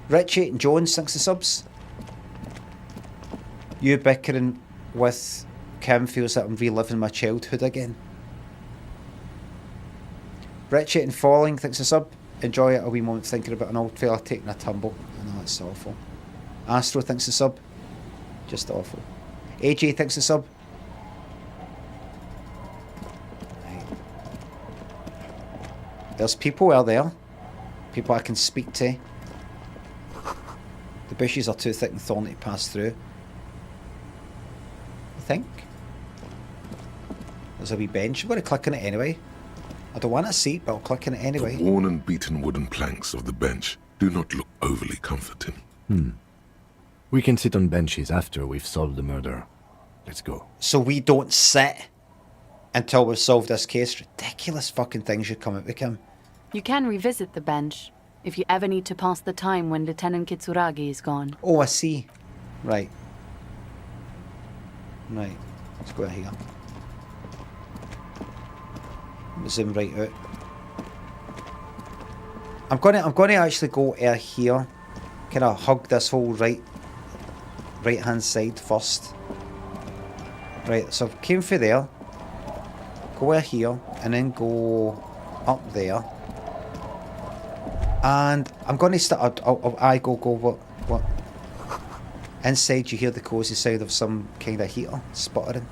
Richie and Jones, thanks to subs. You bickering with Kim feels that I'm reliving my childhood again. Richie and Falling, thanks to sub. Enjoy it a wee moment thinking about an old fella taking a tumble. I know, it's awful. Astro, thanks to sub. Just awful. AJ, thanks to sub. Right. There's people out there. People I can speak to. The bushes are too thick and thorny to pass through. I think. There's a wee bench. I'm going to click on it anyway. I don't want a seat, but I'll click on it anyway. The worn and beaten wooden planks of the bench do not look overly comforting. We can sit on benches after we've solved the murder. Let's go. So we don't sit until we've solved this case? Ridiculous fucking things you come up with, Kim. You can revisit the bench if you ever need to pass the time when Lieutenant Kitsuragi is gone. Oh, I see. Right. Right. Let's go here. Zoom right out. I'm gonna actually go here. Kind of hug this whole right hand side first. Right. So I came through there. Go here and then go up there. And I'm gonna start. I go. What? Inside you hear the cosy sound of some kind of heater sputtering.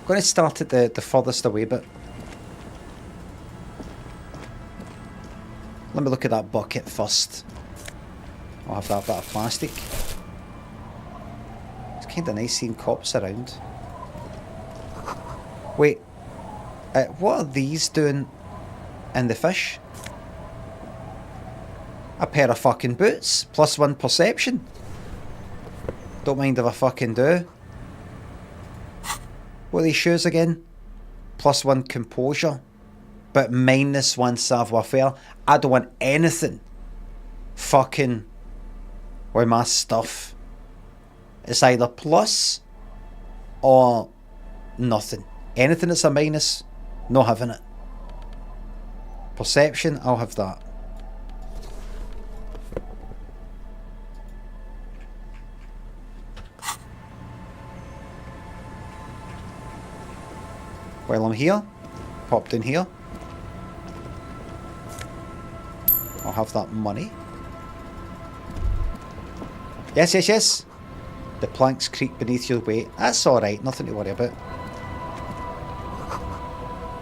I'm going to start at the furthest away bit. Let me look at that bucket first. I'll have that bit of plastic. It's kind of nice seeing cops around. Wait, what are these doing in the fish? A pair of fucking boots, +1 perception. Don't mind if I fucking do. What are these shoes again? +1 composure, but -1 savoir-faire. I don't want anything fucking with my stuff. It's either plus or nothing. Anything that's a minus, not having it. Perception, I'll have that. While I'm here, popped in here. I'll have that money. Yes, yes, yes. The planks creak beneath your weight. That's alright, nothing to worry about.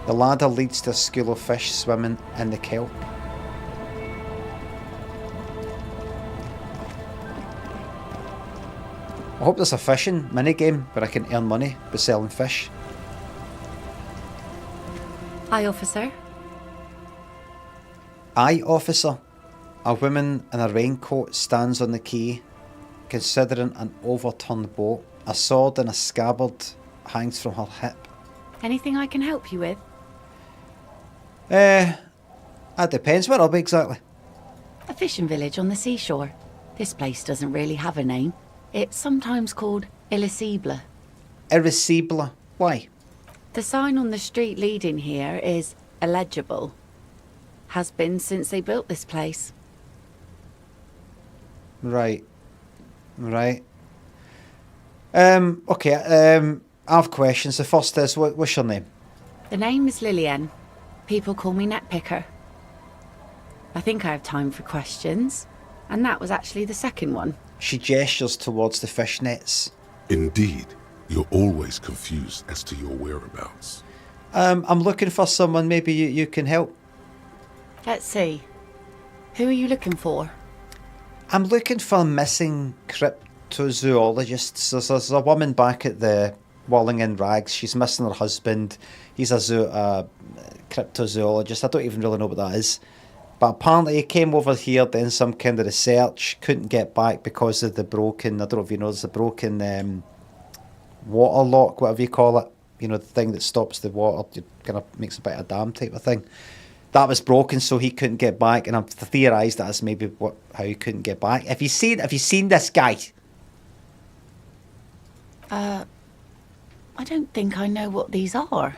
The ladder leads to a school of fish swimming in the kelp. I hope there's a fishing minigame where I can earn money by selling fish. Hi, officer. Aye, officer. A woman in a raincoat stands on the quay, considering an overturned boat. A sword in a scabbard hangs from her hip. Anything I can help you with? That depends. Where are we exactly? A fishing village on the seashore. This place doesn't really have a name. It's sometimes called Elysium. Irresistible. Why? The sign on the street leading here is illegible. Has been since they built this place. Right. Right. Okay, I have questions. The first is, what's your name? The name is Lillian. People call me Netpicker. I think I have time for questions. And that was actually the second one. She gestures towards the fish nets. Indeed. You're always confused as to your whereabouts. I'm looking for someone. Maybe you can help. Let's see. Who are you looking for? I'm looking for missing cryptozoologists. There's a woman back at the Walling in Rags. She's missing her husband. He's a cryptozoologist. I don't even really know what that is. But apparently he came over here, done some kind of research, couldn't get back because of the broken, I don't know if you know, there's a broken water lock, whatever you call it. You know, the thing that stops the water, it kind of makes a bit of a dam type of thing. That was broken, so he couldn't get back, and I've theorised that's maybe how he couldn't get back. Have you seen this guy? I don't think I know what these are.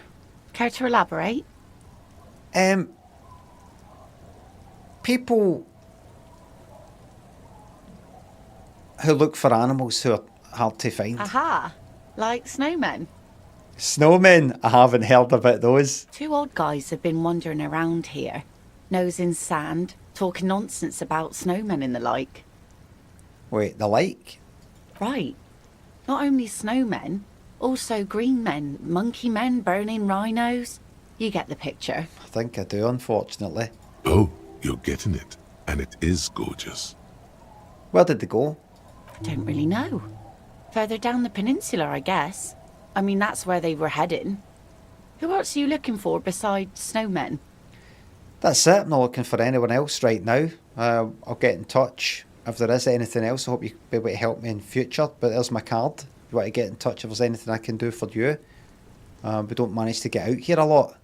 Care to elaborate? People who look for animals who are hard to find. Aha! Like snowmen. Snowmen? I haven't heard about those. Two odd guys have been wandering around here, nose in sand, talking nonsense about snowmen and the like. Wait, the like? Right. Not only snowmen, also green men, monkey men burning rhinos. You get the picture. I think I do, unfortunately. Oh, you're getting it. And it is gorgeous. Where did they go? I don't really know. Further down the peninsula, I guess. I mean, that's where they were heading. Who else are you looking for besides snowmen? That's it. I'm not looking for anyone else right now. I'll get in touch if there is anything else. I hope you'll be able to help me in future. But there's my card. If you want to get in touch if there's anything I can do for you. We don't manage to get out here a lot.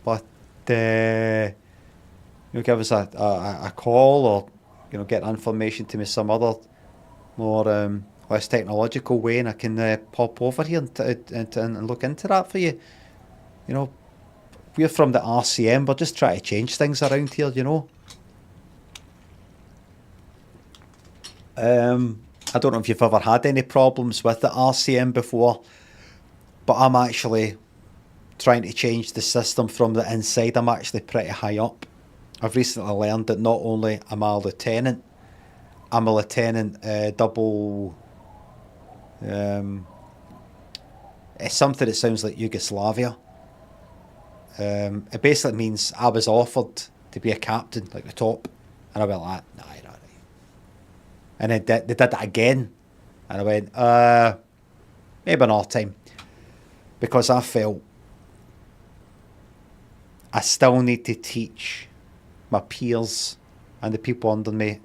But you'll give us a call, or get information to me some other more less technological way, and I can pop over here and look into that for you. We're from the RCM, but just try to change things around here, I don't know if you've ever had any problems with the RCM before, but I'm actually trying to change the system from the inside. I'm actually pretty high up. I've recently learned that not only am I a lieutenant, I'm a lieutenant, double... it's something that sounds like Yugoslavia. It basically means I was offered to be a captain, like the top. And I went like, nah, you're not right. And then they did it again. And I went, maybe another time. Because I felt I still need to teach my peers and the people under me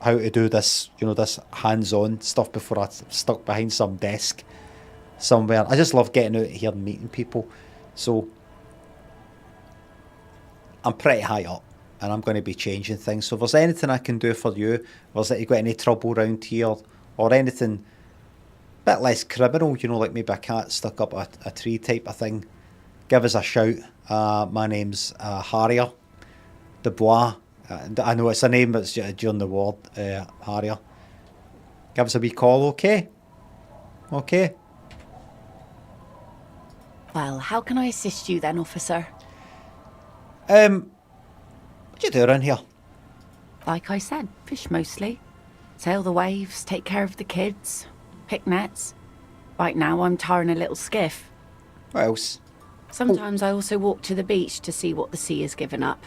how to do this, this hands-on stuff before I'm stuck behind some desk somewhere. I just love getting out here and meeting people. So I'm pretty high up and I'm going to be changing things. So if there's anything I can do for you, if there's you got any trouble around here or anything a bit less criminal, like maybe a cat stuck up a tree type of thing, give us a shout. My name's Harrier Dubois. I know it's a name, but it's during the war, Harrier. Give us a wee call, okay? Okay. Well, how can I assist you then, officer? What do you do around here? Like I said, fish mostly. Sail the waves, take care of the kids, pick nets. Right now I'm tarring a little skiff. What else? Sometimes I also walk to the beach to see what the sea has given up.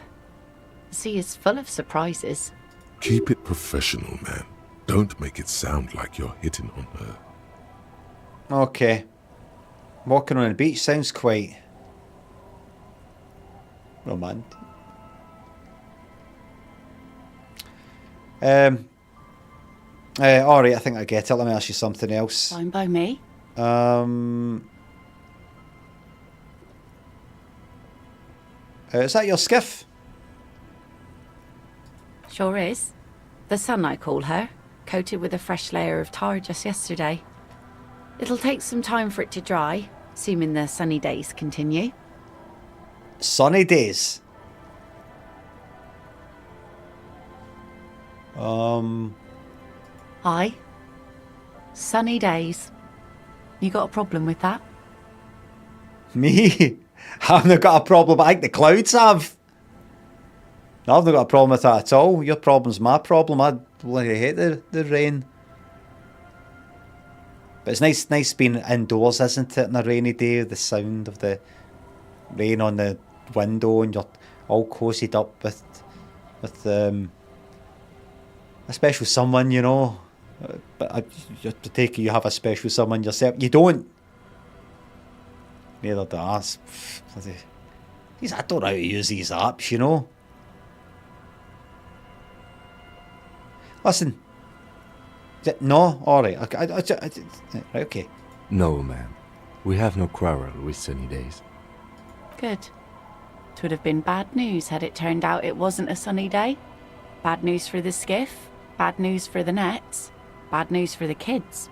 The sea is full of surprises. Keep it professional, man. Don't make it sound like you're hitting on her. Okay. Walking on the beach sounds quite romantic. Alright, I think I get it. Let me ask you something else. Fine by me. Is that your skiff? Sure is. The Sun, I call her. Coated with a fresh layer of tar just yesterday. It'll take some time for it to dry, assuming the sunny days continue. Sunny days? Aye. Sunny days. You got a problem with that? Me? I've not got a problem. I think the clouds have. I've not got a problem with that at all. Your problem's my problem. I bloody hate the rain. But it's nice being indoors, isn't it, on a rainy day? The sound of the rain on the window and you're all cozied up with a special someone, But I take it you have a special someone yourself. You don't. Neither do I. I don't know how to use these apps, Listen. No? Alright. Right, okay. No, ma'am. We have no quarrel with sunny days. Good. It would have been bad news had it turned out it wasn't a sunny day. Bad news for the skiff, bad news for the nets, bad news for the kids.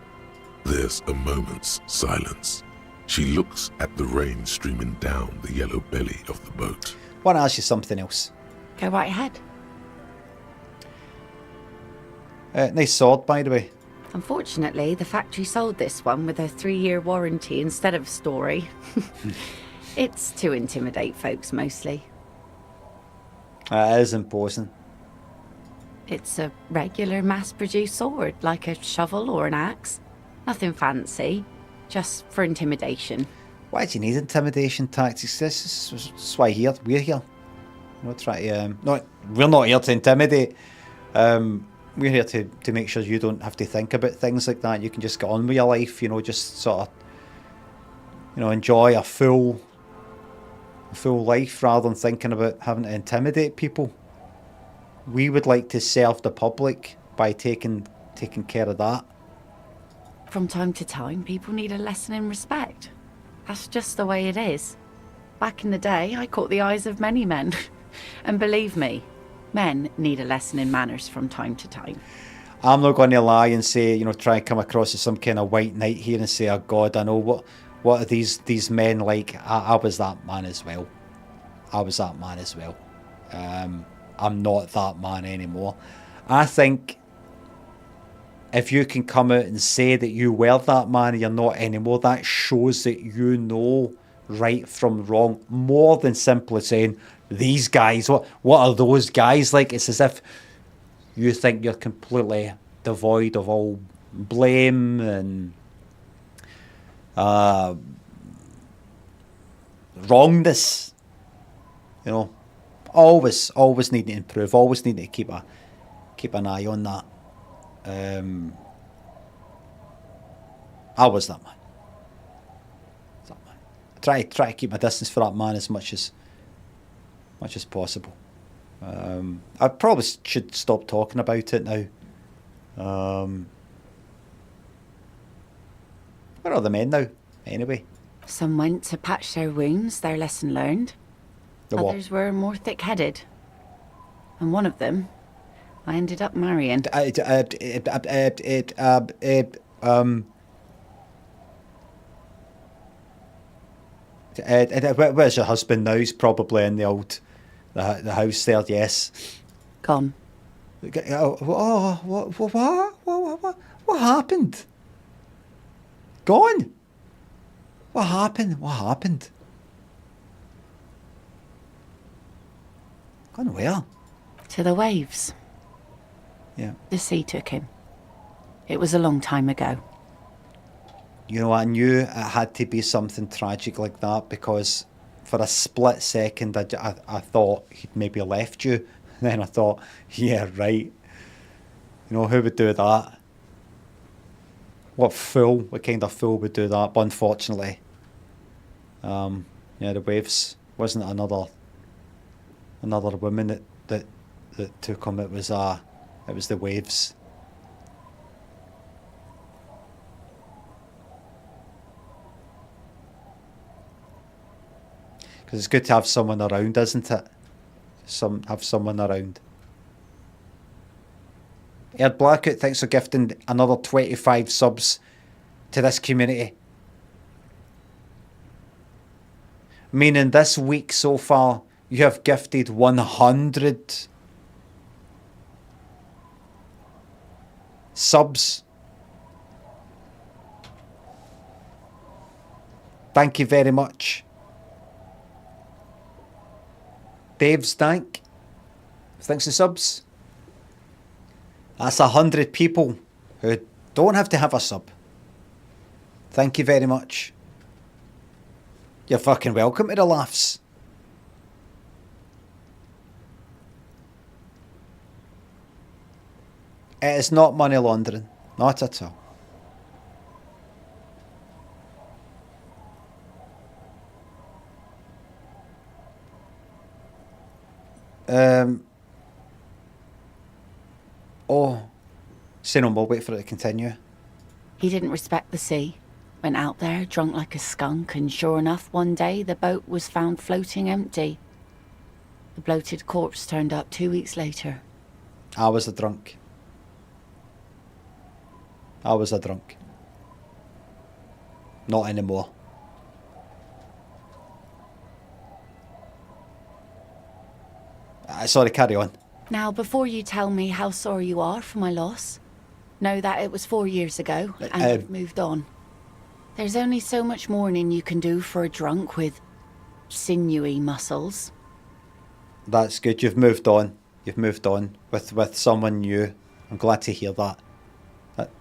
There's a moment's silence. She looks at the rain streaming down the yellow belly of the boat. I want to ask you something else. Go right ahead. Nice sword, by the way. Unfortunately, the factory sold this one with a 3-year warranty instead of story. It's to intimidate folks, mostly. It is imposing. It's a regular mass-produced sword, like a shovel or an axe. Nothing fancy, just for intimidation. Why do you need intimidation tactics? This is why we're here. We're trying to, we're not here to intimidate. We're here to make sure you don't have to think about things like that. You can just get on with your life, just sort of, enjoy a full life rather than thinking about having to intimidate people. We would like to serve the public by taking care of that. From time to time, people need a lesson in respect. That's just the way it is. Back in the day, I caught the eyes of many men. And believe me, men need a lesson in manners from time to time. I'm not going to lie and say, try and come across as some kind of white knight here and say, oh God, I know what are these men like. I was that man as well. I'm not that man anymore. I think if you can come out and say that you were that man and you're not anymore, that shows that you know right from wrong more than simply saying, these guys, what are those guys like? It's as if you think you're completely devoid of all blame and wrongness. You know, always need to improve. Always need to keep an eye on that. I was that man. Try to keep my distance for that man as much as possible. I probably should stop talking about it now. Where are the men now, anyway? Some went to patch their wounds, their lesson learned. Others were more thick-headed. And one of them, I ended up marrying. Where's your husband now? He's probably in the house there, yes. Gone. What happened? Gone? What happened? Gone where? To the waves. Yeah. The sea took him. It was a long time ago. You know, I knew it had to be something tragic like that because for a split second I thought he'd maybe left you. Then I thought, yeah, right. You know, who would do that? What kind of fool would do that? But unfortunately, the waves wasn't another woman that took him. It was the waves. Because it's good to have someone around, isn't it? Have someone around. Ed Blackout, thanks for gifting another 25 subs to this community. Meaning this week so far, you have gifted 100 subs. Thank you very much. Dave's thanks for subs. That's 100 people who don't have to have a sub. Thank you very much. You're fucking welcome to the laughs. It is not money laundering. Not at all. Say no more, wait for it to continue. He didn't respect the sea. Went out there, drunk like a skunk, and sure enough, one day the boat was found floating empty. The bloated corpse turned up 2 weeks later. I was a drunk. Not anymore. Sorry, carry on. Now, before you tell me how sorry you are for my loss, know that it was 4 years ago, and I've moved on. There's only so much mourning you can do for a drunk with sinewy muscles. That's good. You've moved on. With someone new. I'm glad to hear that.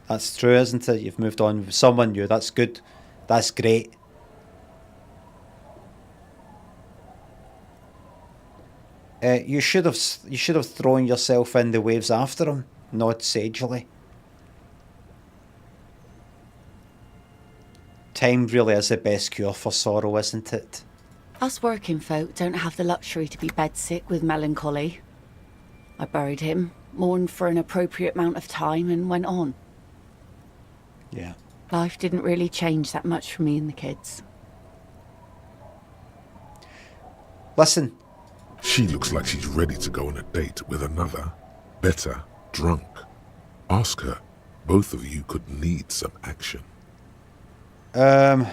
That's true, isn't it? You've moved on with someone new. That's good. That's great. You should have thrown yourself in the waves after him. Nod sagely. Time really is the best cure for sorrow, isn't it? Us working folk don't have the luxury to be bedsick with melancholy. I buried him, mourned for an appropriate amount of time, and went on. Yeah. Life didn't really change that much for me and the kids. Listen. She looks like she's ready to go on a date with another, better, drunk. Ask her. Both of you could need some action. I'm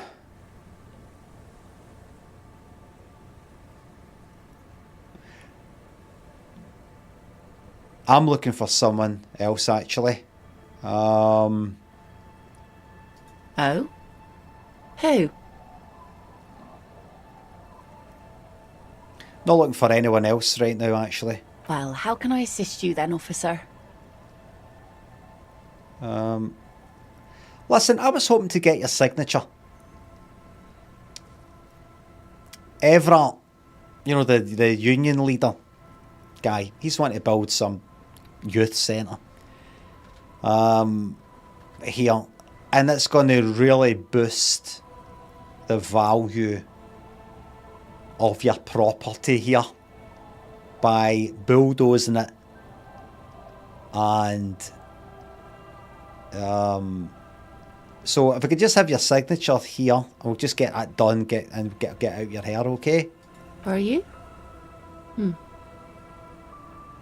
looking for someone else, actually. Oh? Who? Not looking for anyone else right now, actually. Well, how can I assist you then, officer? Listen, I was hoping to get your signature. Everett, you know, the union leader guy, he's wanting to build some youth centre here, and it's going to really boost the value of your property here by bulldozing it and so if I could just have your signature here, I'll just get that done, get out your hair, okay? Are you?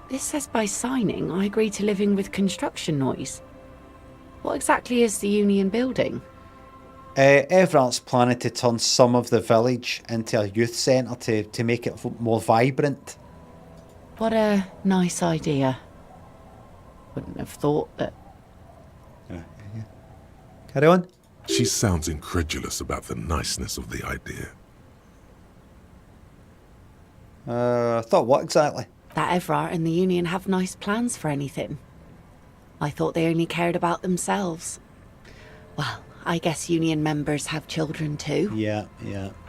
This says by signing, I agree to living with construction noise. What exactly is the union building? Everett's planning to turn some of the village into a youth centre to make it more vibrant. What a nice idea. Wouldn't have thought that... Carry on. She sounds incredulous about the niceness of the idea. Thought what exactly? That Everett and the union have nice plans for anything. I thought they only cared about themselves. Well, I guess union members have children too. Yeah.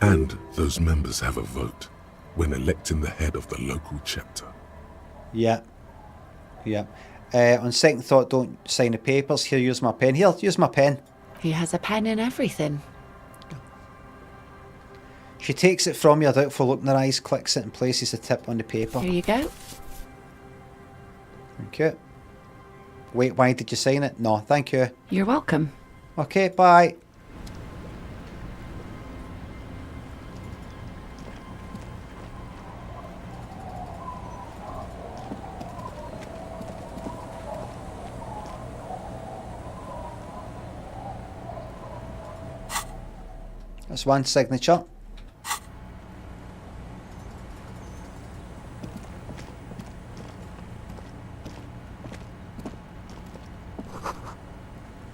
And those members have a vote when electing the head of the local chapter. Yeah. On second thought, don't sign the papers. Here, use my pen. Here, use my pen. He has a pen and everything. She takes it from you, a doubtful look in her eyes, clicks it and places the tip on the paper. Here you go. Thank you. Wait, why did you sign it? No, thank you. You're welcome. Okay, bye. That's one signature.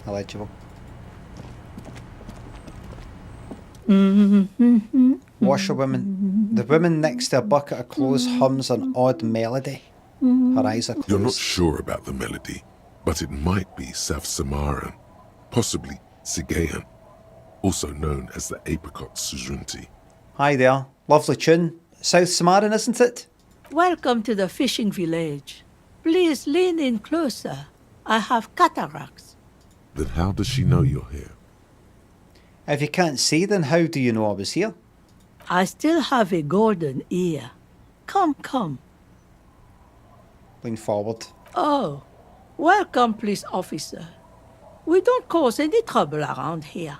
Illegible. Washerwoman. The woman next to a bucket of clothes hums an odd melody. Her eyes are closed. You're not sure about the melody, but it might be South Samaran, possibly Sigayan, also known as the apricot sujunti. Hi there. Lovely tune. South Samaran, isn't it? Welcome to the fishing village. Please lean in closer. I have cataracts. Then how does she know you're here? If you can't see, then how do you know I was here? I still have a golden ear. Come. Lean forward. Oh, welcome, police officer. We don't cause any trouble around here.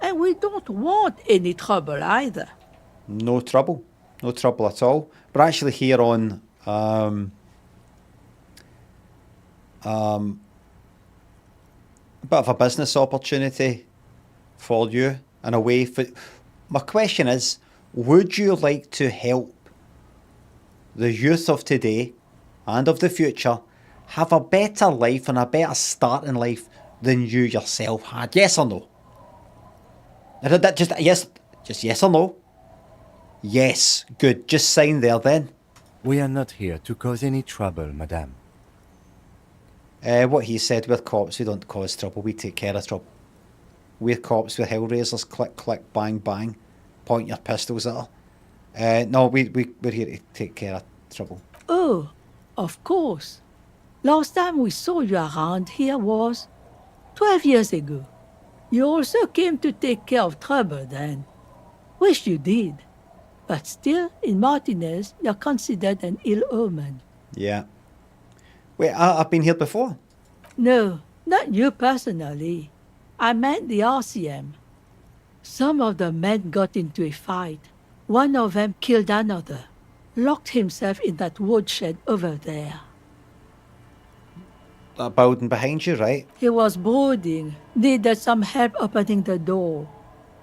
And we don't want any trouble either. No trouble. No trouble at all. We're actually here on a bit of a business opportunity for you in a way. My question is, would you like to help the youth of today and of the future have a better life and a better start in life than you yourself had? Yes or no? Just yes or no? Yes, good. Just sign there then. We are not here to cause any trouble, madame. What he said, we're cops, we don't cause trouble, we take care of trouble. We're cops, we're hellraisers, click, click, bang, bang. Point your pistols at her. No, we're here to take care of trouble. Oh, of course. Last time we saw you around here was 12 years ago. You also came to take care of trouble then. Wish you did. But still, in Martinez, you're considered an ill omen. Yeah. Wait, I've been here before? No, not you personally. I meant the RCM. Some of the men got into a fight. One of them killed another. Locked himself in that woodshed over there. That building behind you, right? He was brooding. Needed some help opening the door.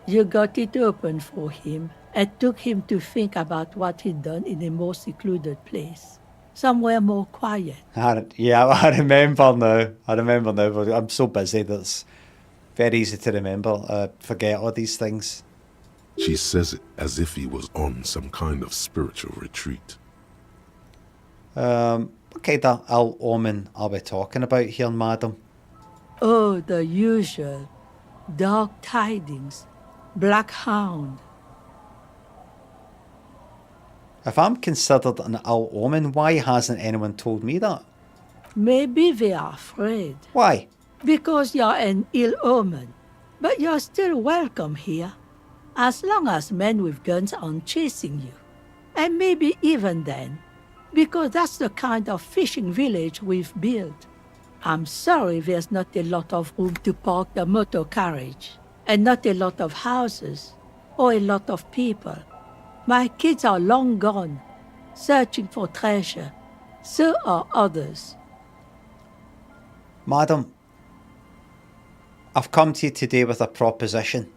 You got it open for him and took him to think about what he'd done in a more secluded place. Somewhere more quiet. I remember now. But I'm so busy that it's very easy to remember. Forget all these things. She says it as if he was on some kind of spiritual retreat. What kind of ill omen are we talking about here, madam? Oh, the usual. Dark tidings. Black hound. If I'm considered an ill omen, why hasn't anyone told me that? Maybe they are afraid. Why? Because you're an ill omen. But you're still welcome here. As long as men with guns aren't chasing you. And maybe even then. Because that's the kind of fishing village we've built. I'm sorry there's not a lot of room to park the motor carriage. And not a lot of houses. Or a lot of people. My kids are long gone, searching for treasure. So are others. Madam, I've come to you today with a proposition.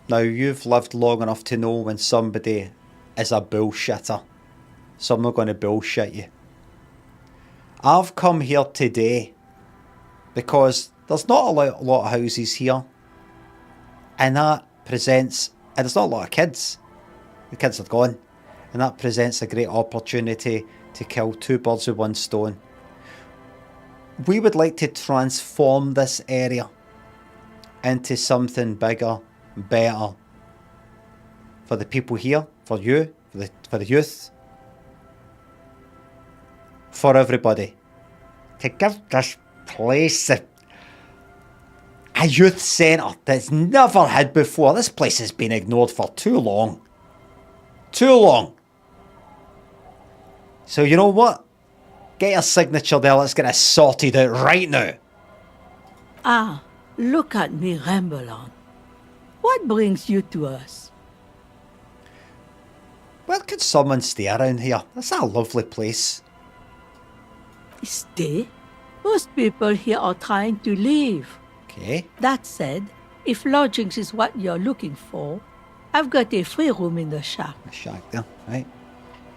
Now, you've lived long enough to know when somebody is a bullshitter. So I'm not going to bullshit you. I've come here today because there's not a lot of houses here. And that presents, and there's not a lot of kids. The kids are gone. And that presents a great opportunity to kill two birds with one stone. We would like to transform this area into something bigger, better. For the people here, for you, for the youth. For everybody. To give this place a youth centre that's never had before. This place has been ignored for too long. Too long. So you know what? Get your signature there. Let's get it sorted out right now. Ah, look at me ramble on. What brings you to us? Well, could someone stay around here? That's a lovely place. Stay? Most people here are trying to leave. Okay. That said, if lodgings is what you're looking for, I've got a free room in the shack. The shack there, right.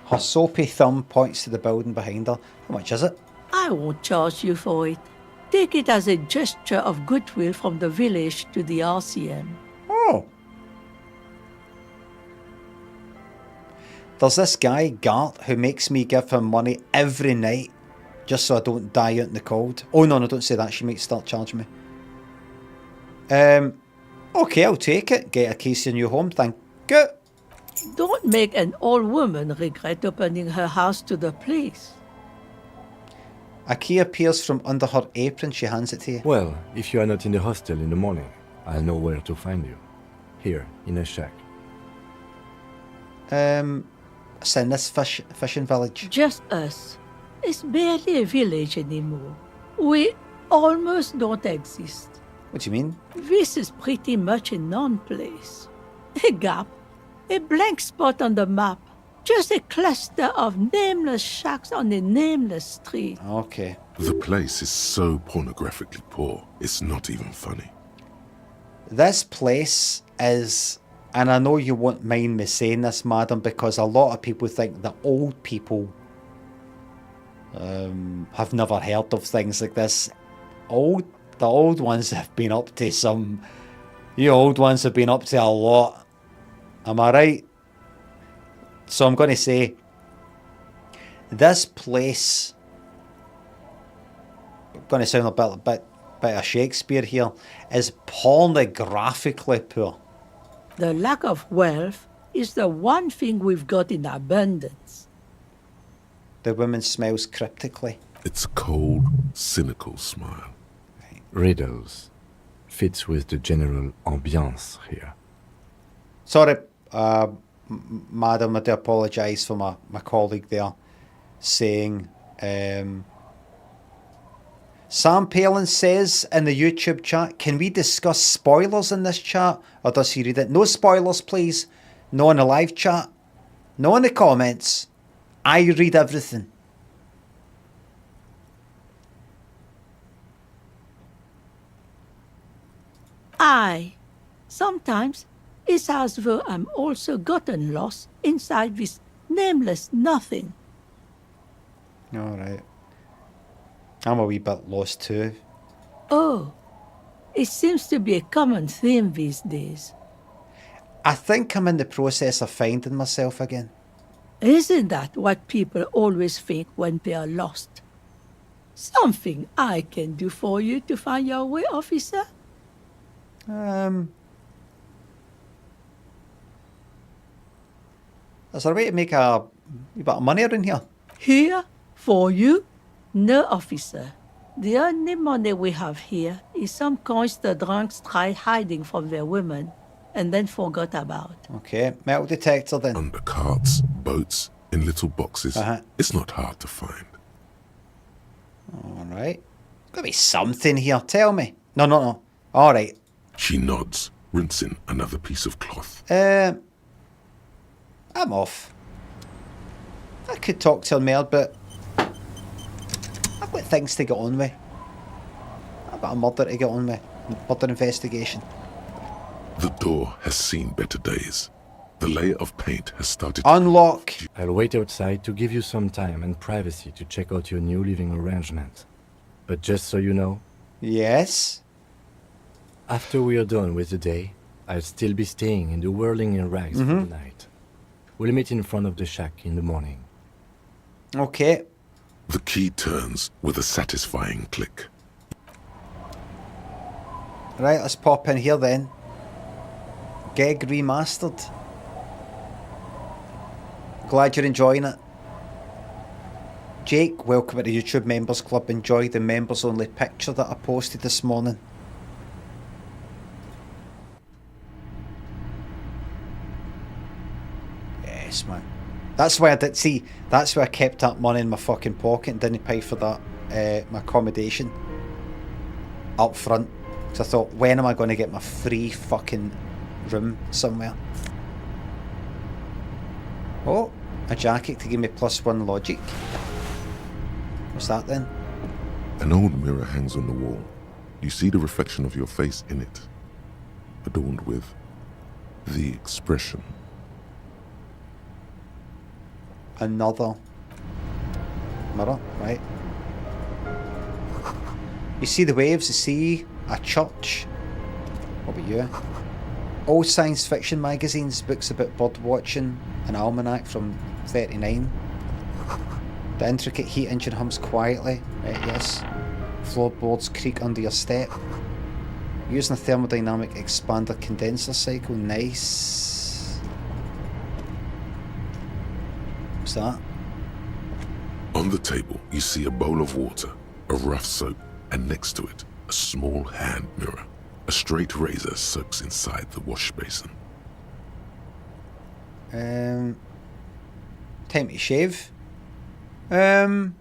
Her soapy thumb points to the building behind her. How much is it? I won't charge you for it. Take it as a gesture of goodwill from the village to the RCM. Oh. There's this guy, Gart, who makes me give him money every night just so I don't die out in the cold. Oh, no, don't say that. She might start charging me. Okay, I'll take it. Get a case of new home, thank you. Don't make an old woman regret opening her house to the police. A key appears from under her apron. She hands it to you. Well, if you are not in the hostel in the morning, I'll know where to find you. Here, in a shack. It's in this fishing village. Just us. It's barely a village anymore. We almost don't exist. What do you mean? This is pretty much a non-place. A gap. A blank spot on the map. Just a cluster of nameless shacks on a nameless street. Okay. The place is so pornographically poor, it's not even funny. This place is, and I know you won't mind me saying this, madam, because a lot of people think that old people have never heard of things like this. The old ones have been up to some... You old ones have been up to a lot. Am I right? So I'm going to say, this place... I'm going to sound a bit of Shakespeare here, is pornographically poor. The lack of wealth is the one thing we've got in abundance. The woman smiles cryptically. It's a cold, cynical smile. Riddles. Fits with the general ambiance here. Sorry, madam, I do apologise for my colleague there saying... Sam Palin says in the YouTube chat, can we discuss spoilers in this chat? Or does he read it? No spoilers, please. No in the live chat. No in the comments. I read everything. Sometimes it's as though I'm also gotten lost inside this nameless nothing. Alright. I'm a wee bit lost too. Oh, it seems to be a common theme these days. I think I'm in the process of finding myself again. Isn't that what people always think when they are lost? Something I can do for you to find your way, officer? Is there a way to make a bit of money around here? Here? For you? No, officer. The only money we have here is some coins the drunks tried hiding from their women and then forgot about. Okay, metal detector then. Under carts, boats, in little boxes. It's not hard to find. Alright. Gotta be something here, tell me. No. Alright. She nods, rinsing another piece of cloth. I'm off. I could talk to her more, but I've got things to get on with. I've got a murder to get on with. Murder investigation. The door has seen better days. The layer of paint has started Unlock. I'll wait outside to give you some time and privacy to check out your new living arrangement. But just so you know... Yes? After we are done with the day, I'll still be staying in the whirling in rags for the night. We'll meet in front of the shack in the morning. Okay. The key turns with a satisfying click. Right, let's pop in here then. Geg remastered. Glad you're enjoying it. Jake, welcome to the YouTube Members Club. Enjoy the members only picture that I posted this morning. Yes, man. That's why I did see. That's why I kept that money in my fucking pocket and didn't pay for that my accommodation up front. So I thought, when am I going to get my free fucking room somewhere? Oh, a jacket to give me +1 logic. What's that then? An old mirror hangs on the wall. You see the reflection of your face in it, adorned with the expression. Another mirror, right? You see the waves, you see a church. What about you? Old science fiction magazines, books about bird watching, an almanac from 39. The intricate heat engine hums quietly, right, yes. Floorboards creak under your step. Using a thermodynamic expander condenser cycle, nice. What's that? On the table, you see a bowl of water, a rough soap, and next to it, a small hand mirror. A straight razor soaks inside the wash basin. Time to shave. Is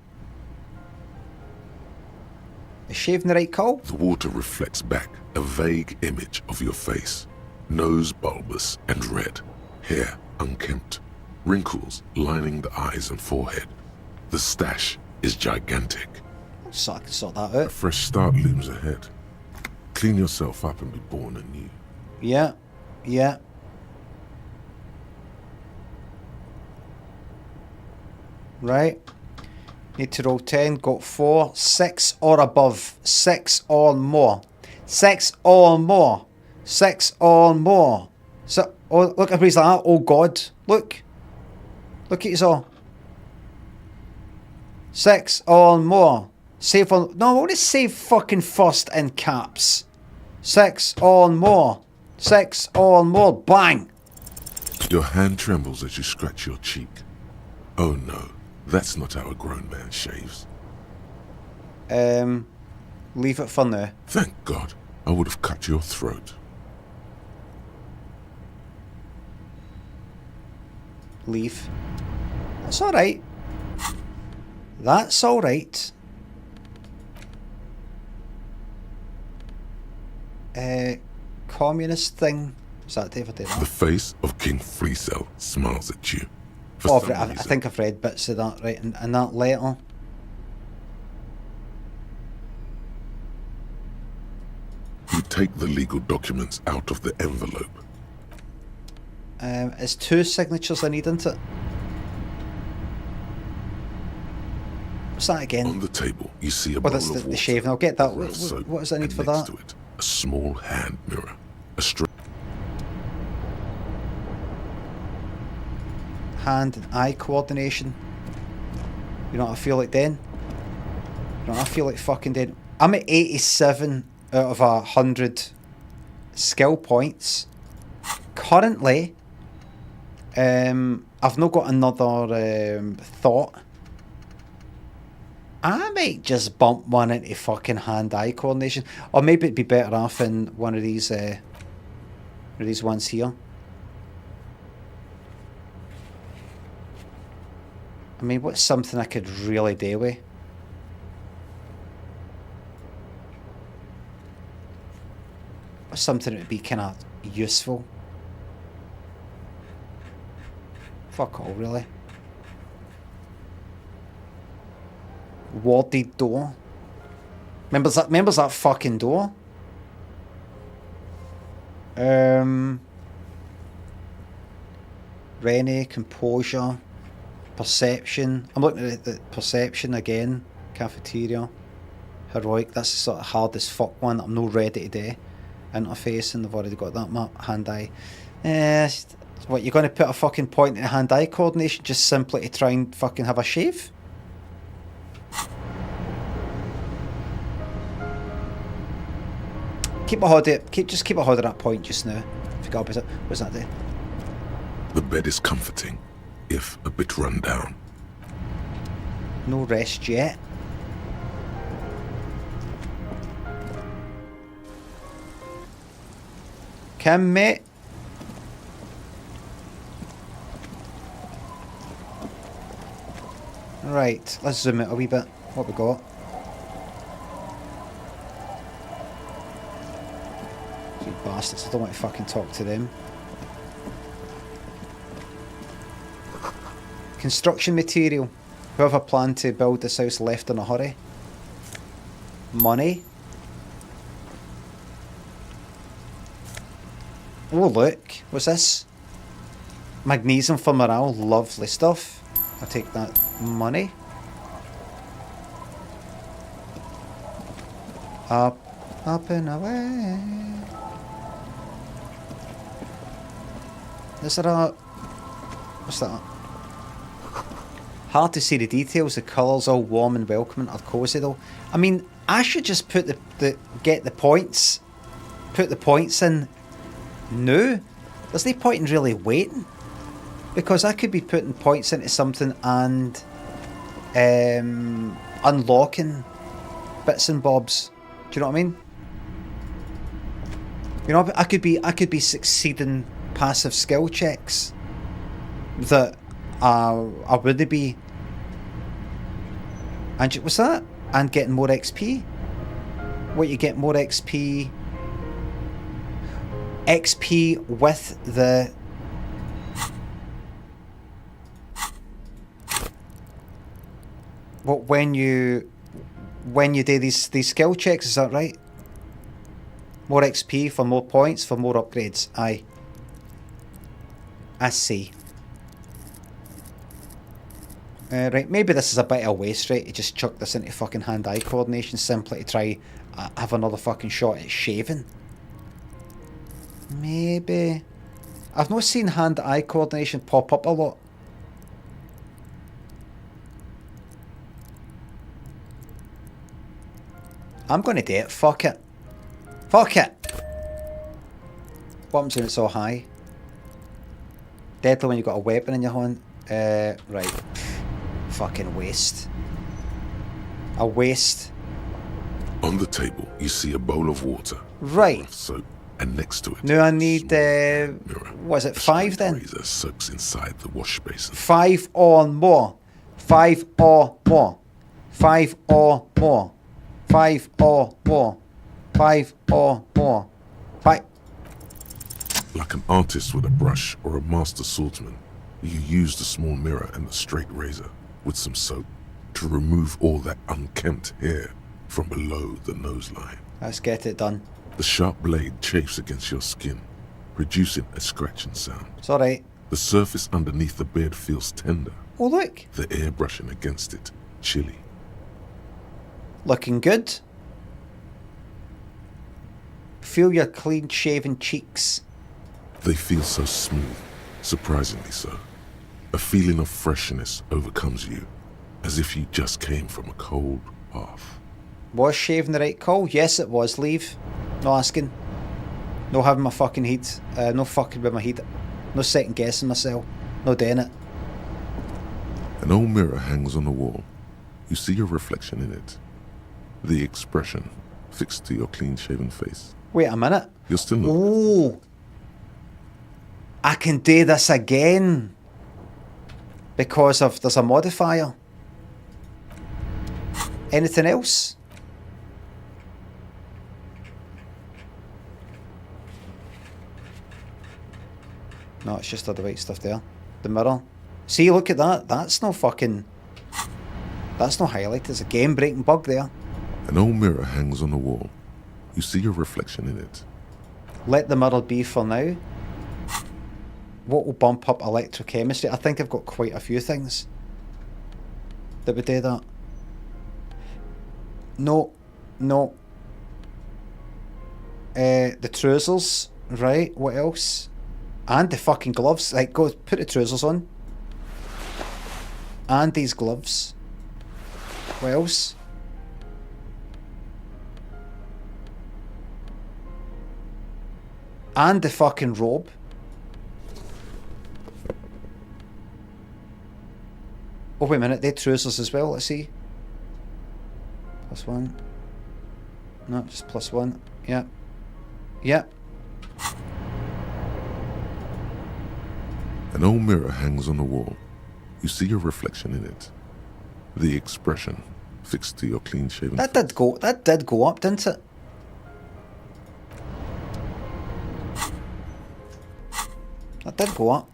shaving the right call? The water reflects back a vague image of your face. Nose bulbous and red, hair unkempt, wrinkles lining the eyes and forehead. The stash is gigantic. So I can sort that A out. fresh start looms ahead. Clean yourself up and be born anew. Yeah. Right. Need to roll 10, got 4, 6 or above, 6 or more. 6 or more. 6 or more. So, oh, look, everybody's like that. Oh God, look. Look at you all. 6 or more. Save on. No, I want to save fucking first in caps. 6 or more. 6 or more. Bang. Your hand trembles as you scratch your cheek. Oh no, that's not how a grown man shaves. Leave it for now. Thank God, I would have cut your throat. Leave. That's alright. That's alright. Communist thing. Is that David? The face of King Fleecell smiles at you. Oh, I think I've read bits of that, right? And that letter. You take the legal documents out of the envelope. It's 2 signatures I need, isn't it? What's that again? On the table, you see a Oh, bowl that's of water. the shaving. I'll get that. rough soap, What does I need and for next that? to it, a small hand mirror. A straight Hand and eye coordination. You know what I feel like then? No, I feel like fucking dead. I'm at 87 out of 100 skill points. Currently, I've not got another thought. I might just bump one into fucking hand-eye coordination. Or maybe it'd be better off in one of these ones here. I mean, what's something I could really do with? What's something that would be kind of useful? Fuck all, really. Warded door. Remembers that fucking door? Rennie, composure, perception. I'm looking at the perception again. Cafeteria. Heroic. That's the sort of hard as fuck one that I'm not ready to do. Interface, and I've already got that map. Hand-eye. What, you're going to put a fucking point in hand-eye coordination just simply to try and fucking have a shave? Keep a hold of it. Just keep a hold of that point just now. Forgot about it. What's that there? The bed is comforting, if a bit run down. No rest yet. Kim, mate. Right, let's zoom out a wee bit. What we got? You bastards, I don't want to fucking talk to them. Construction material. Whoever planned to build this house left in a hurry. Money. Oh look, what's this? Magnesium for morale, lovely stuff. I'll take that money. Up and away. Is there a... what's that? Hard to see the details, the colours all warm and welcoming are cosy though. I mean, I should just put get the points, put the points in. No, there's no point in really waiting, because I could be putting points into something and unlocking bits and bobs. Do you know what I mean? You know, I could be succeeding passive skill checks that I wouldn't be. And what's that? And getting more XP. What, you get more XP? XP with the... What, when you do these skill checks, is that right? More XP for more points, for more upgrades. Aye. I see. Right, maybe this is a bit of a waste, right? To just chuck this into fucking hand-eye coordination simply to try have another fucking shot at shaving. Maybe. I've not seen hand-eye coordination pop up a lot. I'm going to do it. Fuck it. Fuck it. What happens when it's so high? Deadly when you've got a weapon in your hand. Right. Fucking waste. A waste. On the table, you see a bowl of water. Right. Soap, and next to it, no, I need. What is it? 5 then? Razor soaks inside the wash basin. 5 or more. 5 or more. 5 or more. 5 or more. 5 or more. 5. Like an artist with a brush or a master swordsman, you use the small mirror and the straight razor with some soap to remove all that unkempt hair from below the nose line. Let's get it done. The sharp blade chafes against your skin, producing a scratching sound. It's alright. The surface underneath the beard feels tender. Oh look. The air brushing against it, chilly. Looking good. Feel your clean shaven cheeks. They feel so smooth, surprisingly so. A feeling of freshness overcomes you, as if you just came from a cold, path. Was shaving the right call? Yes, it was. Leave. No asking. No having my fucking head. No fucking with my head. No second guessing myself. No doing it. An old mirror hangs on the wall. You see your reflection in it. The expression fixed to your clean-shaven face. Wait a minute. You're still not... Oh. I can do this again. Because of... There's a modifier. Anything else? No, it's just all the white stuff there. The mirror. See, look at that. That's no fucking... That's no highlight. There's a game-breaking bug there. An old mirror hangs on the wall. You see your reflection in it. Let the mirror be for now. What will bump up electrochemistry? I think I've got quite a few things that would do that. No. No. The trousers. Right, what else? And the fucking gloves. Like, go put the trousers on. And these gloves. What else? And the fucking robe. Oh, wait a minute. They trousers as well. Let's see. +1. No, just +1. Yeah. Yeah. An old mirror hangs on the wall. You see your reflection in it. The expression fixed to your clean-shaven face. That did go up, didn't it? That did go up.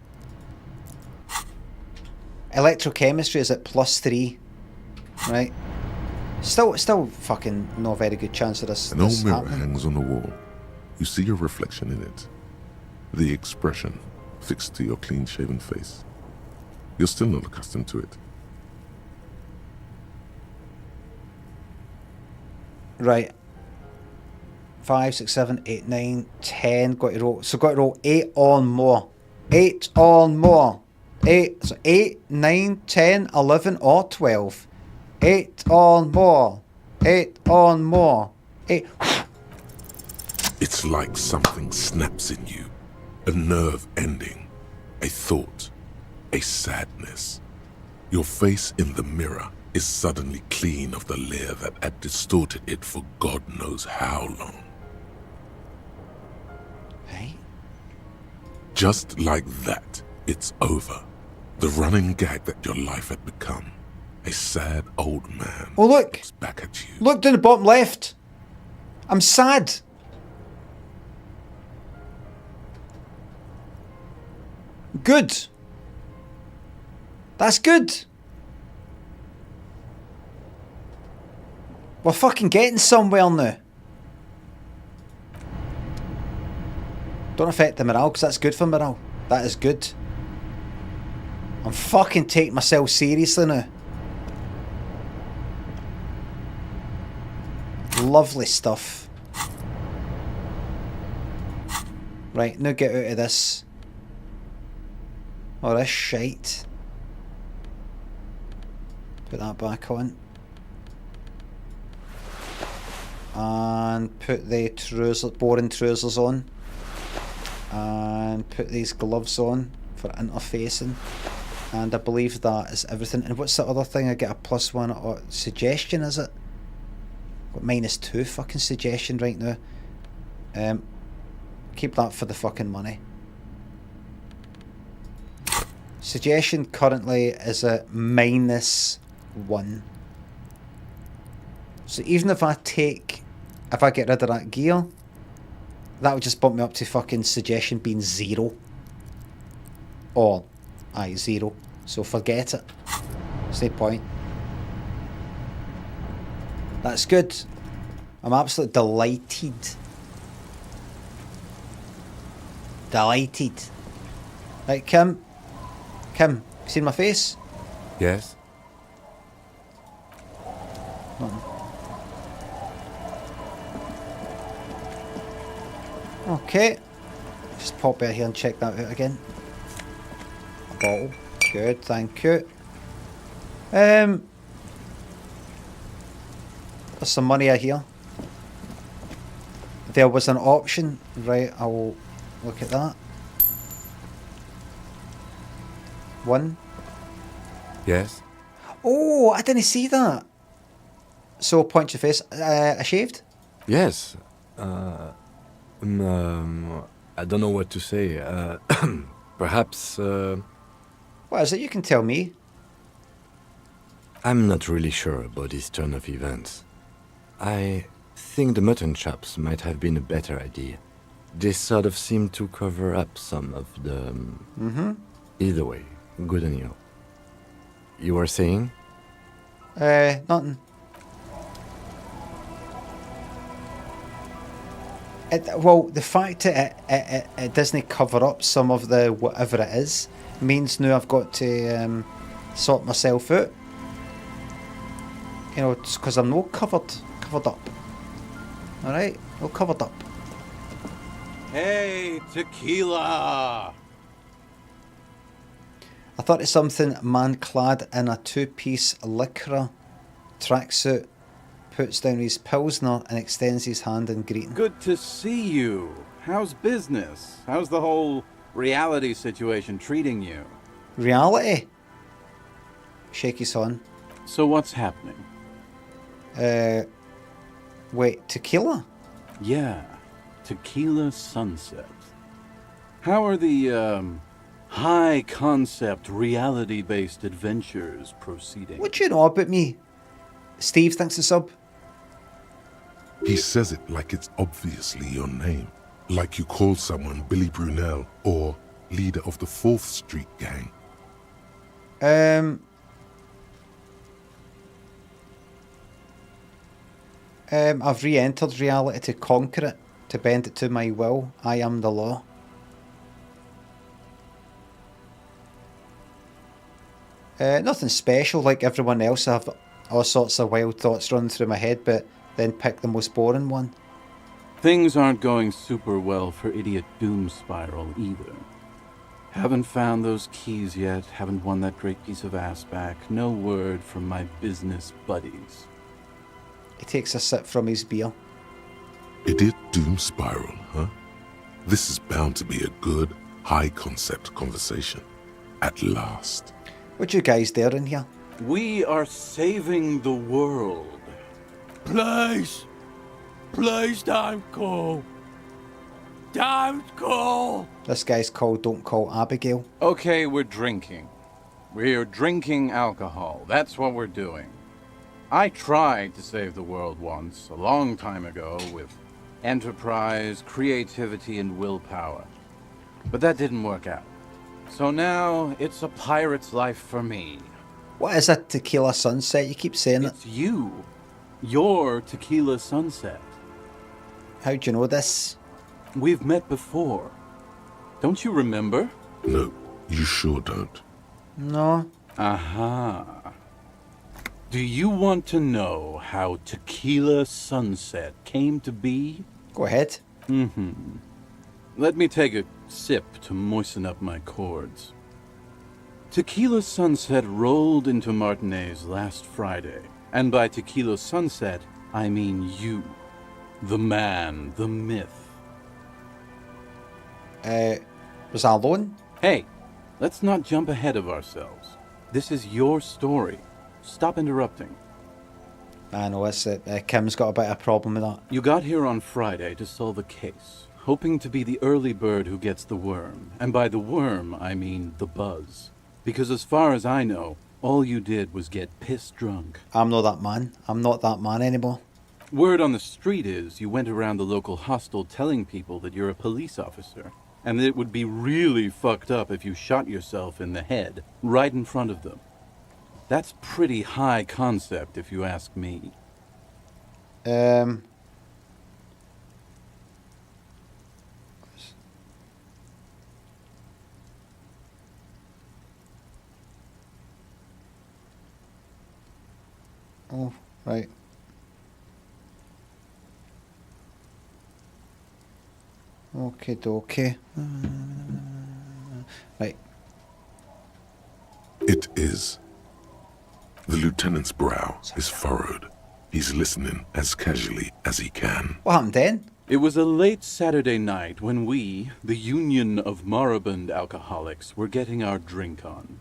Electrochemistry is at +3. Right. Still fucking no very good chance of this. An old mirror hangs on the wall. You see your reflection in it. The expression fixed to your clean-shaven face. You're still not accustomed to it. Right. 5, 6, 7, 8, 9, 10. Got to roll. So got to roll 8 or more. 8 or more. 8. So 8, 9, 10, 11 or 12. 8 or more. 8 or more. 8. It's like something snaps in you. A nerve ending. A thought. A sadness. Your face in the mirror is suddenly clean of the layer that had distorted it for God knows how long. Hey? Just like that, it's over. The running gag that your life had become. A sad old man. Oh, look! Looks back at you. Look down the bottom left. I'm sad. Good. That's good. We're fucking getting somewhere now. Don't affect the morale, because that's good for morale. That is good. I'm fucking taking myself seriously now. Lovely stuff. Right, now get out of this. Oh, this shite. Put that back on. And put the boring trousers on. And put these gloves on for interfacing. And I believe that is everything. And what's the other thing? I get a +1 or suggestion, is it? Got -2 fucking suggestion right now. Keep that for the fucking money. Suggestion currently is at -1. So even if I get rid of that gear, that would just bump me up to fucking suggestion being 0. Or, 0. So forget it. There's no point. That's good. I'm absolutely delighted. Delighted. Right, Kim, you seen my face? Yes. Okay. Just pop out here and check that out again. A bottle. Good, thank you. There's some money out here. There was an option. Right, I'll look at that. 1. Yes? Oh, I didn't see that. So, point your face. I shaved? Yes. I don't know what to say. Perhaps... What is it? You can tell me. I'm not really sure about this turn of events. I think the mutton chops might have been a better idea. They sort of seem to cover up some of the... Either way, good on you. You were saying? Nothing. Well, the fact that it doesn't cover up some of the whatever it is means now I've got to sort myself out. You know, because I'm not covered up. Alright, all covered up. Hey, tequila! I thought it's something man clad in a 2-piece lycra tracksuit puts down his pilsner and extends his hand in greeting. Good to see you. How's business? How's the whole reality situation treating you? Reality? Shake his hand. So what's happening? Wait, tequila? Yeah, tequila sunset. How are the, high-concept, reality-based adventures proceeding? What do you know about me? Steve thinks it's sub. He says it like it's obviously your name. Like you call someone Billy Brunel or leader of the 4th Street gang. I've re-entered reality to conquer it, to bend it to my will. I am the law. Nothing special like everyone else. I have all sorts of wild thoughts running through my head, but then pick the most boring one. Things aren't going super well for Idiot Doom Spiral either. Haven't found those keys yet, haven't won that great piece of ass back. No word from my business buddies. He takes a sip from his beer. Idiot Doom Spiral, huh? This is bound to be a good, high-concept conversation. At last. What you guys doing here? We are saving the world. Please! Please don't call. Don't call! This guy's called Don't Call Abigail. Okay, we're drinking. We're drinking alcohol. That's what we're doing. I tried to save the world once, a long time ago, with enterprise, creativity, and willpower. But that didn't work out. So now, it's a pirate's life for me. What is a tequila sunset? You keep saying It's you. Your tequila sunset. How do you know this? We've met before. Don't you remember? No, you sure don't. No. Aha. Do you want to know how Tequila Sunset came to be? Go ahead. Let me take a sip to moisten up my chords. Tequila Sunset rolled into Martinez last Friday. And by Tequila Sunset, I mean you. The man, the myth. Was I alone? Hey, let's not jump ahead of ourselves. This is your story. Stop interrupting. I know, it's Kim's got a bit of a problem with that. You got here on Friday to solve a case, hoping to be the early bird who gets the worm. And by the worm, I mean the buzz. Because as far as I know, all you did was get pissed drunk. I'm not that man. I'm not that man anymore. Word on the street is you went around the local hostel telling people that you're a police officer, and that it would be really fucked up if you shot yourself in the head, right in front of them. That's pretty high concept, if you ask me. Oh, right. Okay, dokie. Right. It is. The lieutenant's brow is furrowed. He's listening as casually as he can. What happened then? It was a late Saturday night when we, the Union of Moribund Alcoholics, were getting our drink on.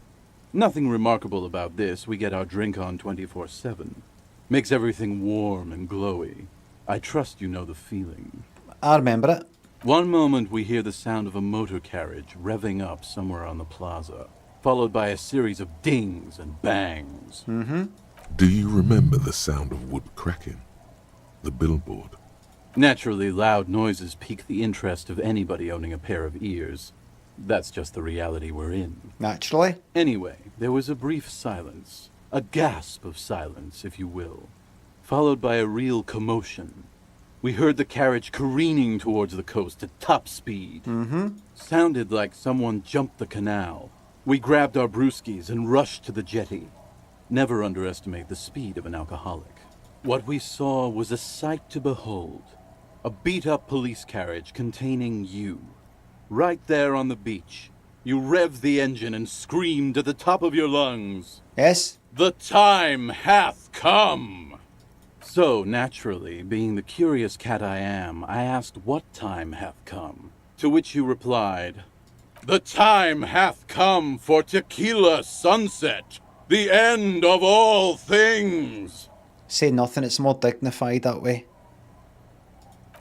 Nothing remarkable about this. We get our drink on 24/7. Makes everything warm and glowy. I trust you know the feeling. I remember it. One moment we hear the sound of a motor carriage revving up somewhere on the plaza, followed by a series of dings and bangs. Mm-hmm. Do you remember the sound of wood cracking? The billboard? Naturally, loud noises pique the interest of anybody owning a pair of ears. That's just the reality we're in. Naturally. Anyway, there was a brief silence. A gasp of silence, if you will. Followed by a real commotion. We heard the carriage careening towards the coast at top speed. Mm-hmm. Sounded like someone jumped the canal. We grabbed our brewskis and rushed to the jetty. Never underestimate the speed of an alcoholic. What we saw was a sight to behold. A beat-up police carriage containing you. Right there on the beach. You revved the engine and screamed at the top of your lungs. Yes? The time hath come! So, naturally, being the curious cat I am, I asked what time hath come. To which you replied, the time hath come for tequila sunset, the end of all things. Say nothing, it's more dignified that way.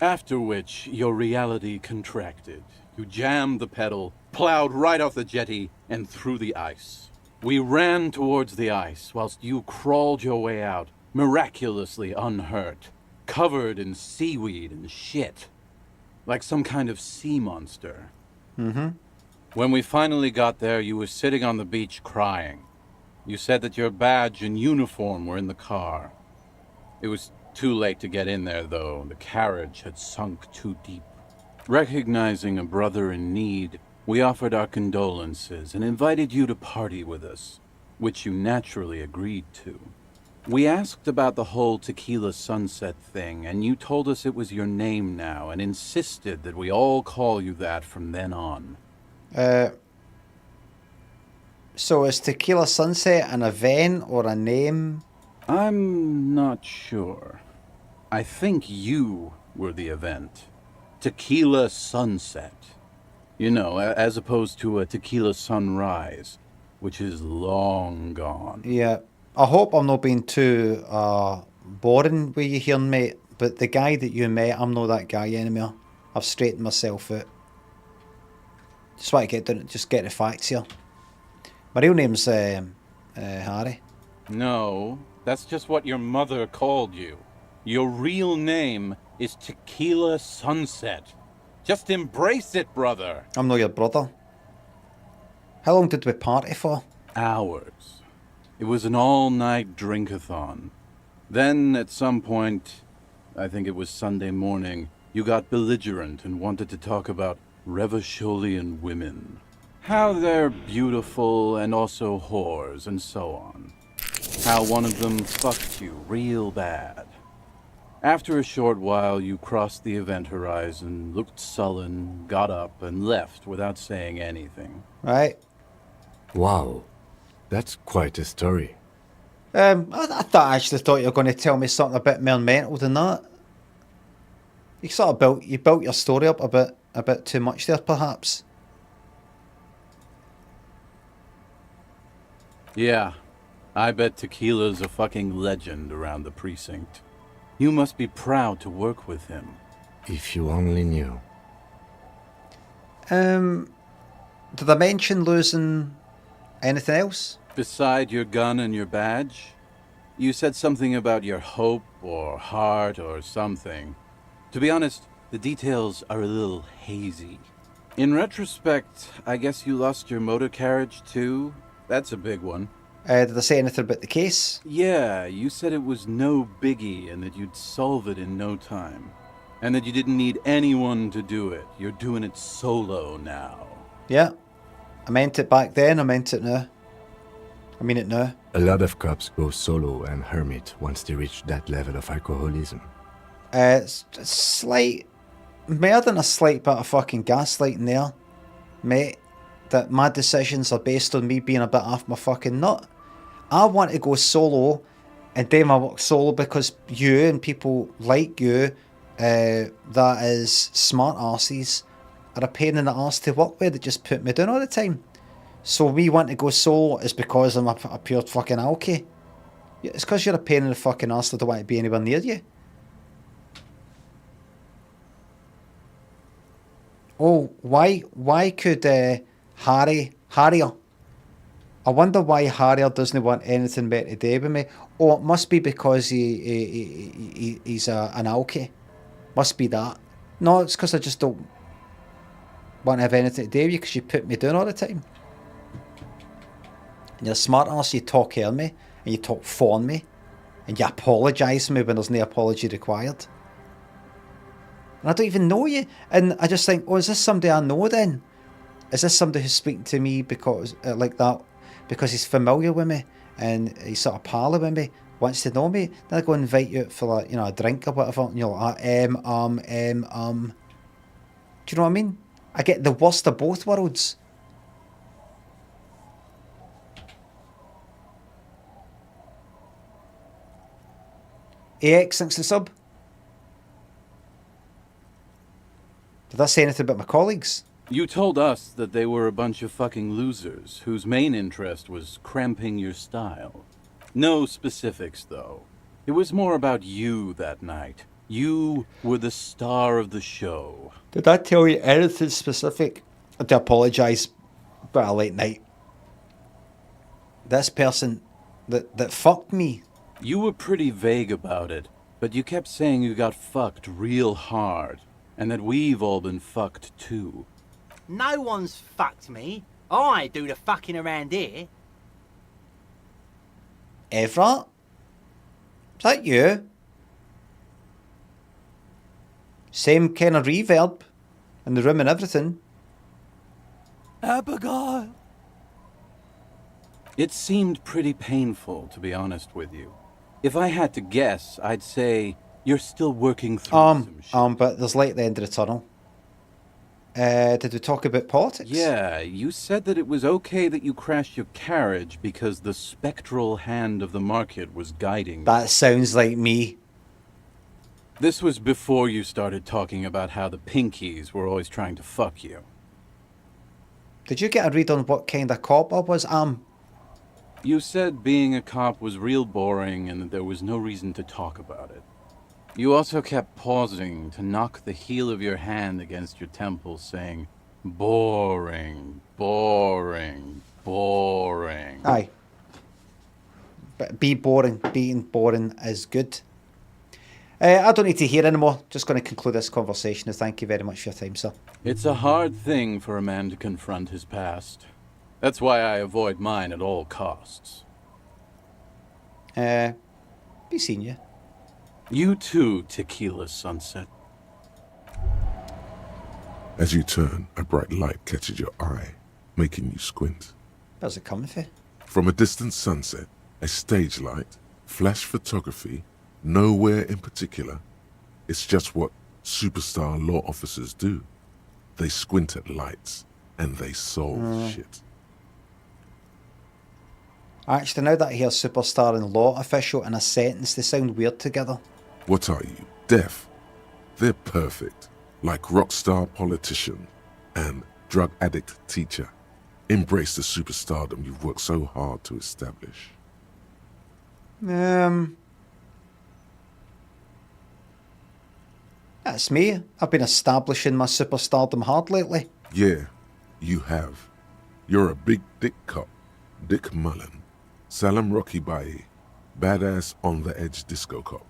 After which, your reality contracted. You jammed the pedal, plowed right off the jetty, and through the ice. We ran towards the ice, whilst you crawled your way out, miraculously unhurt, covered in seaweed and shit. Like some kind of sea monster. Mm-hmm. When we finally got there, you were sitting on the beach crying. You said that your badge and uniform were in the car. It was too late to get in there, though. The carriage had sunk too deep. Recognizing a brother in need, we offered our condolences and invited you to party with us, which you naturally agreed to. We asked about the whole tequila sunset thing, and you told us it was your name now and insisted that we all call you that from then on. So is Tequila Sunset an event or a name? I'm not sure. I think you were the event. Tequila Sunset. You know, as opposed to a tequila sunrise, which is long gone. Yeah. I hope I'm not being too boring with you here, mate, but the guy that you met, I'm not that guy anymore. I've straightened myself out. Just want to get the facts here. My real name's Harry. No, that's just what your mother called you. Your real name is Tequila Sunset. Just embrace it, brother. I'm not your brother. How long did we party for? Hours. It was an all-night drink-a-thon. Then, at some point, I think it was Sunday morning, you got belligerent and wanted to talk about Revacholian women. How they're beautiful and also whores and so on. How one of them fucked you real bad. After a short while, you crossed the event horizon, looked sullen, got up, and left without saying anything. Right. Wow. That's quite a story. I actually thought you were going to tell me something a bit more mental than that. You sort of built your story up a bit too much there, perhaps. Yeah, I bet Tequila's a fucking legend around the precinct. You must be proud to work with him. If you only knew. Did I mention losing anything else? Beside your gun and your badge? You said something about your hope or heart or something. To be honest, the details are a little hazy. In retrospect, I guess you lost your motor carriage too? That's a big one. Did I say anything about the case? Yeah, you said it was no biggie and that you'd solve it in no time. And that you didn't need anyone to do it. You're doing it solo now. Yeah. I meant it back then, I meant it now. I mean it now. A lot of cops go solo and hermit once they reach that level of alcoholism. It's more than a slight bit of fucking gaslighting there, mate. That my decisions are based on me being a bit off my fucking nut. I want to go solo and do my work solo because you and people like you, that is smart arses, are a pain in the arse to work with that just put me down all the time. So me wanting to go solo is because I'm a pure fucking alky. It's because you're a pain in the fucking arse that I don't want to be anywhere near you. Oh, why could Harrier? I wonder why Harrier doesn't want anything better to do with me. Oh, it must be because he's an alky. Must be that. No, it's because I just don't want to have anything to do with you because you put me down all the time. And you're a smart ass, you talk here me, and you talk for me, and you apologise to me when there's no apology required. And I don't even know you. And I just think, oh, is this somebody I know then? Is this somebody who's speaking to me because like that, because he's familiar with me and he's sort of pally with me, wants to know me? Then I go and invite you out for like, a drink or whatever, and you're like, Do you know what I mean? I get the worst of both worlds. AX, thanks to the sub. Did I say anything about my colleagues? You told us that they were a bunch of fucking losers whose main interest was cramping your style. No specifics, though. It was more about you that night. You were the star of the show. Did I tell you anything specific? I do apologise about a late night. This person that fucked me. You were pretty vague about it, but you kept saying you got fucked real hard, and that we've all been fucked too. No one's fucked me. I do the fucking around here. Everett? Is that you? Same kind of reverb in the room and everything. Abigail. It seemed pretty painful, to be honest with you. If I had to guess, I'd say you're still working through some shit. But there's light at the end of the tunnel. Did we talk about politics? Yeah, you said that it was okay that you crashed your carriage because the spectral hand of the market was guiding you. That sounds like me. This was before you started talking about how the Pinkies were always trying to fuck you. Did you get a read on what kind of cop I was? You said being a cop was real boring and that there was no reason to talk about it. You also kept pausing to knock the heel of your hand against your temple, saying, boring, boring, boring. Aye. But being boring is good. I don't need to hear anymore. Just going to conclude this conversation. Thank you very much for your time, sir. It's a hard thing for a man to confront his past. That's why I avoid mine at all costs. Be seeing you. You too, Tequila Sunset. As you turn, a bright light catches your eye, making you squint. Where's it coming from? From a distant sunset, a stage light, flash photography, nowhere in particular. It's just what superstar law officers do. They squint at lights, and they solve shit. Actually, now that I hear superstar and law official in a sentence, they sound weird together. What are you, deaf? They're perfect, like rock star politician and drug addict teacher. Embrace the superstardom you've worked so hard to establish. That's me. I've been establishing my superstardom hard lately. Yeah, you have. You're a big dick cop, Dick Mullen. Salam Rocky Baye, badass on-the-edge disco cop.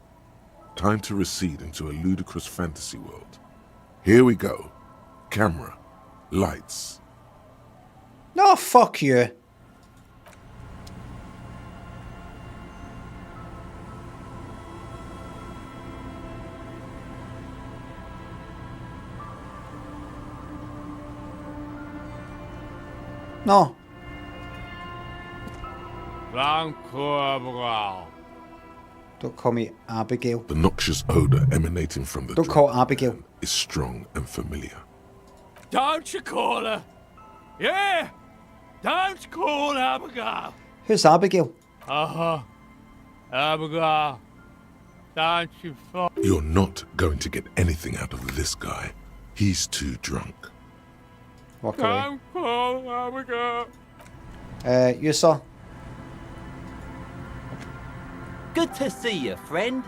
Time to recede into a ludicrous fantasy world. Here we go. Camera. Lights. No, fuck you. No. Don't call me Abigail. The noxious odor emanating from the Don't call Abigail. is strong and familiar. Don't you call her? Yeah! Don't call Abigail! Who's Abigail? Don't you fuck. You're not going to get anything out of this guy. He's too drunk. Walk away. Don't call Abigail. You, sir? Good to see you, friend.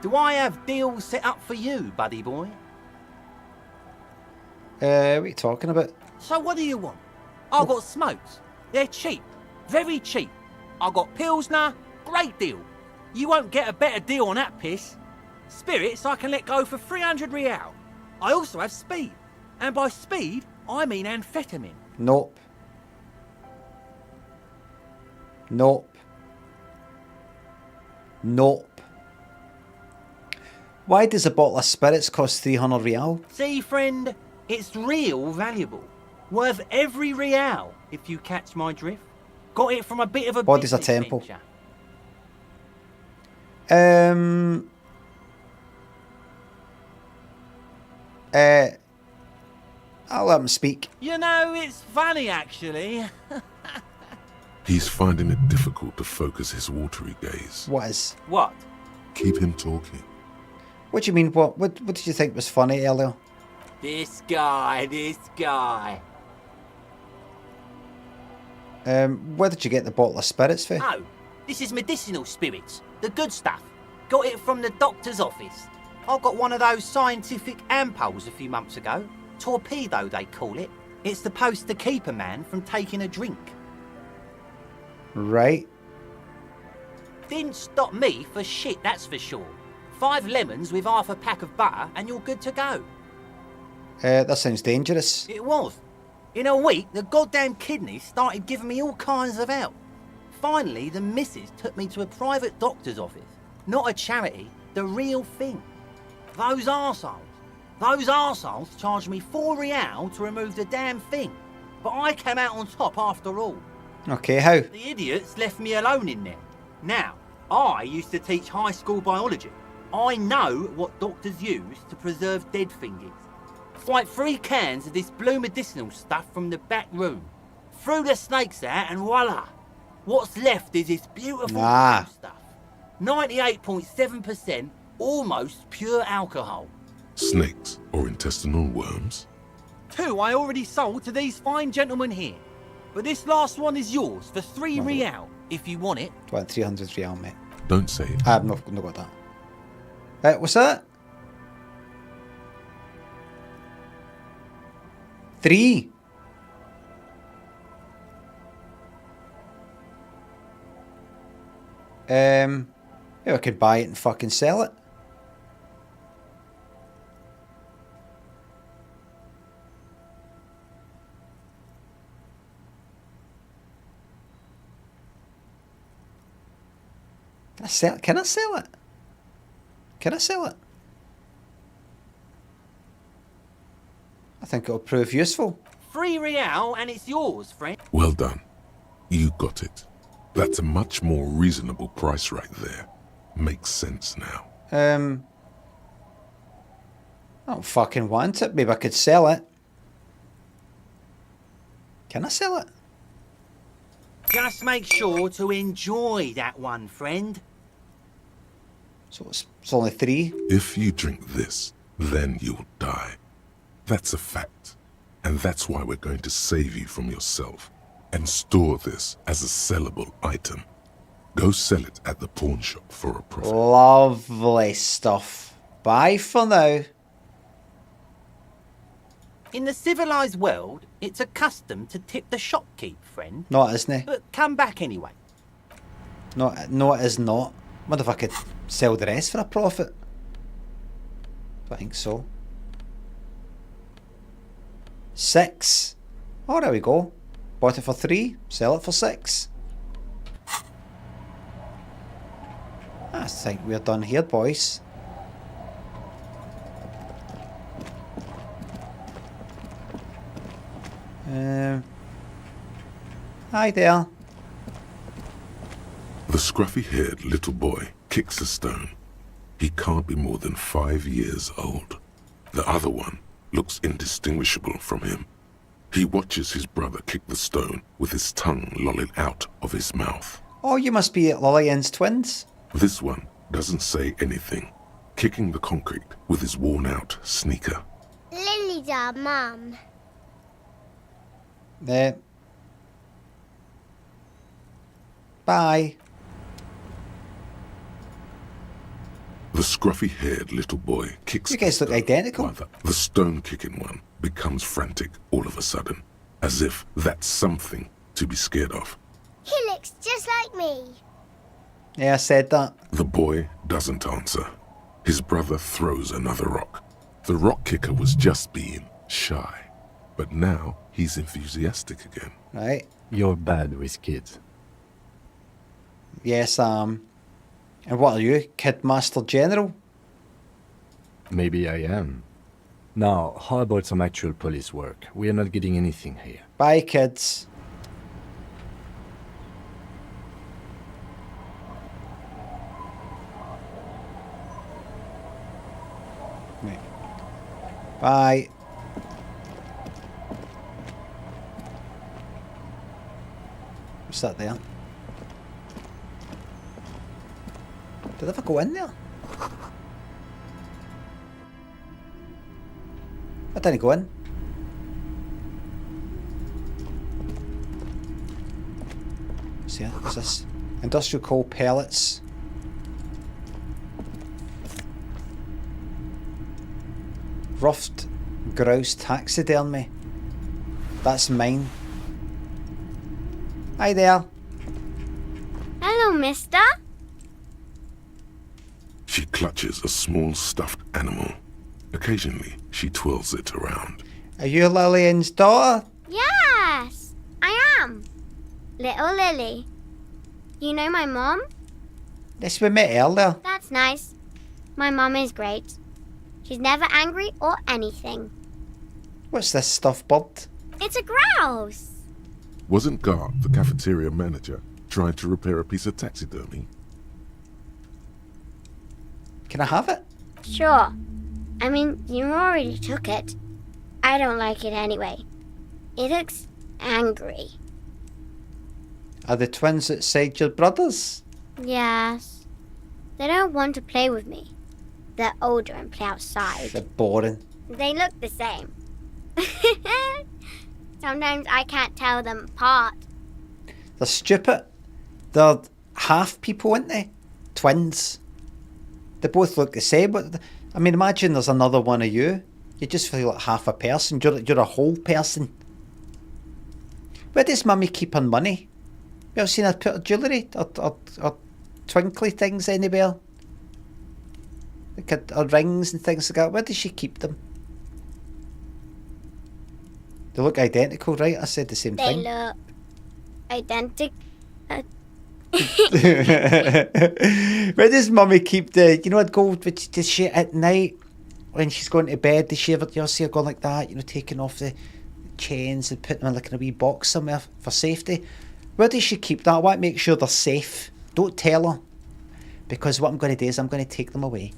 Do I have deals set up for you, buddy boy? What are you talking about? So what do you want? I've got smokes. They're cheap. Very cheap. I've got Pilsner. Great deal. You won't get a better deal on that piss. Spirits I can let go for 300 real. I also have speed. And by speed, I mean amphetamine. Nope. Nope. Nope. Why does a bottle of spirits cost 300 real? See, friend, it's real valuable. Worth every real, if you catch my drift. Got it from a bit of a Body's a business temple. venture. I'll let him speak. You know, it's funny, actually. He's finding it difficult to focus his watery gaze. What is? What? Keep him talking. What do you mean? What did you think was funny earlier? This guy. Where did you get the bottle of spirits for? Oh, this is medicinal spirits. The good stuff. Got it from the doctor's office. I got one of those scientific ampoules a few months ago. Torpedo, they call it. It's supposed to keep a man from taking a drink. Right. Didn't stop me for shit, that's for sure. 5 lemons with half a pack of butter and you're good to go. That sounds dangerous. It was. In a week, the goddamn kidneys started giving me all kinds of help. Finally, the missus took me to a private doctor's office. Not a charity, the real thing. Those arseholes charged me 4 real to remove the damn thing. But I came out on top after all. Okay, how? The idiots left me alone in there. Now, I used to teach high school biology. I know what doctors use to preserve dead things. Swipe 3 cans of this blue medicinal stuff from the back room. Threw the snakes out and voila. What's left is this beautiful blue stuff. 98.7% almost pure alcohol. Snakes or intestinal worms? 2 I already sold to these fine gentlemen here. But this last one is yours for 3 real, if you want it. I want 300 real, mate. Don't say it. I've not got that. What's that? 3. Yeah, I could buy it and fucking sell it. Can I sell it? Can I sell it? Can I sell it? I think it'll prove useful. 3 real and it's yours, friend. Well done. You got it. That's a much more reasonable price right there. Makes sense now. I don't fucking want it. Maybe I could sell it. Can I sell it? Just make sure to enjoy that one, friend. So it's only 3. If you drink this, then you'll die. That's a fact. And that's why we're going to save you from yourself and store this as a sellable item. Go sell it at the pawn shop for a profit. Lovely stuff. Bye for now. In the civilized world, it's a custom to tip the shopkeep, friend. No, it isn't. But come back anyway. No, it is not. Wonder if I could sell the rest for a profit. I think so. 6. Oh, there we go. Bought it for 3, sell it for 6. I think we're done here, boys. Hi there. The scruffy-haired little boy kicks a stone. He can't be more than 5 years old. The other one looks indistinguishable from him. He watches his brother kick the stone with his tongue lolling out of his mouth. Oh, you must be Lillian's twins. This one doesn't say anything, kicking the concrete with his worn-out sneaker. Lily's our mum. There. Bye. The scruffy-haired little boy kicks. You guys look identical. The stone-kicking one becomes frantic all of a sudden, as if that's something to be scared of. He looks just like me. Yeah, I said that. The boy doesn't answer. His brother throws another rock. The rock kicker was just being shy, but now he's enthusiastic again. Right. You're bad with kids. Yes, and what are you, Kid Master General? Maybe I am. Now, how about some actual police work? We are not getting anything here. Bye, kids. Right. Bye. What's that there? Did I ever go in there? I didn't go in. See, what's this? Industrial coal pellets. Ruffed grouse taxidermy. That's mine. Hi there. Hello, mister. She clutches a small stuffed animal. Occasionally, she twirls it around. Are you Lillian's daughter? Yes, I am. Little Lily. You know my mom? Yes, we met earlier. That's nice. My mom is great. She's never angry or anything. What's this stuffed bird? It's a grouse. Wasn't Gar, the cafeteria manager, trying to repair a piece of taxidermy? Can I have it? Sure. I mean, you already took it. I don't like it anyway. It looks angry. Are the twins outside your brothers? Yes. They don't want to play with me. They're older and play outside. They're boring. They look the same. Sometimes I can't tell them apart. They're stupid. They're half people, aren't they? Twins. They both look the same. But I mean, imagine there's another one of you. You just feel like half a person. You're a whole person. Where does Mummy keep her money? You ever seen her put her jewellery or twinkly things anywhere? Like her rings and things like that. Where does she keep them? They look identical, right? I said the same thing. They look identical. Where does Mummy keep the, you know, gold? Does she at night when she's going to bed? Does she ever, you see her going like that? You know, taking off the chains and putting them in like in a wee box somewhere for safety. Where does she keep that? I want to make sure they're safe. Don't tell her, because what I'm going to do is I'm going to take them away,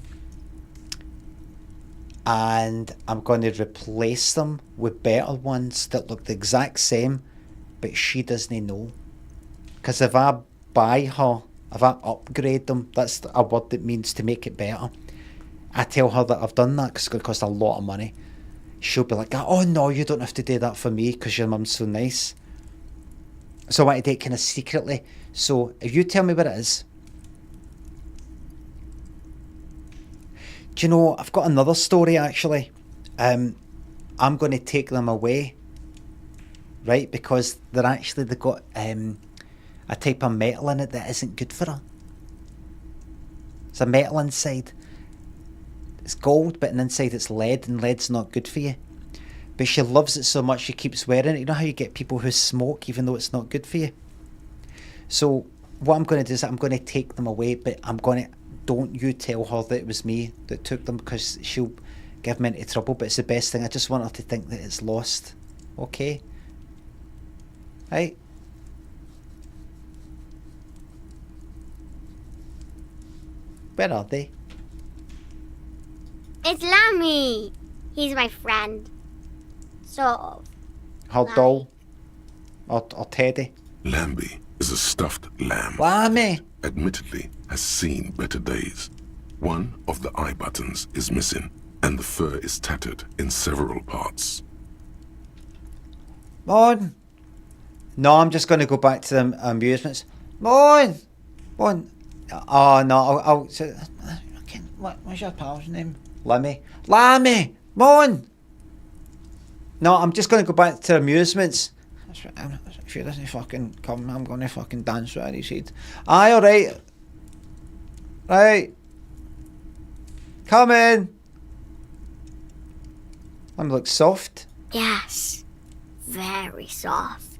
and I'm going to replace them with better ones that look the exact same, but she doesn't know. Because if I buy her, if I upgrade them, that's a word that means to make it better. I tell her that I've done that because it's going to cost a lot of money. She'll be like, oh no, you don't have to do that for me because your mum's so nice. So I want to do it kind of secretly. So if you tell me what it is. Do you know, I've got another story actually. I'm going to take them away. Right, because they've got a type of metal in it that isn't good for her. It's a metal inside. It's gold, but inside it's lead, and lead's not good for you. But she loves it so much she keeps wearing it. You know how you get people who smoke even though it's not good for you? So what I'm going to do is I'm going to take them away, but don't you tell her that it was me that took them, because she'll give me into trouble. But it's the best thing. I just want her to think that it's lost. Okay? Right? Where are they? It's Limmy. He's my friend. Sort of. Her doll? Or Teddy? Lambie is a stuffed lamb. Lammy! Admittedly, has seen better days. One of the eye buttons is missing, and the fur is tattered in several parts. Mon! No, I'm just going to go back to the amusements. Mon! Mon! Oh, no, I'll what's your pal's name? Limmy. Lammy! Mon! No, I'm just going to go back to amusements. That's right. If he doesn't fucking come, I'm going to fucking dance with his head. Aye, alright. Right. Come in. I'm look soft. Yes. Very soft.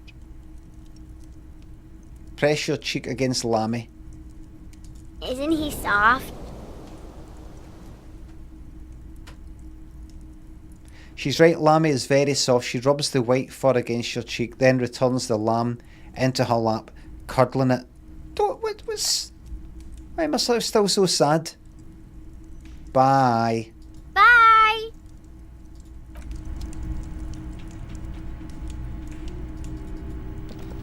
Press your cheek against Lammy. Isn't he soft? She's right, Lammy is very soft. She rubs the white fur against your cheek, then returns the lamb into her lap, cuddling it. Why am I still so sad? Bye. Bye!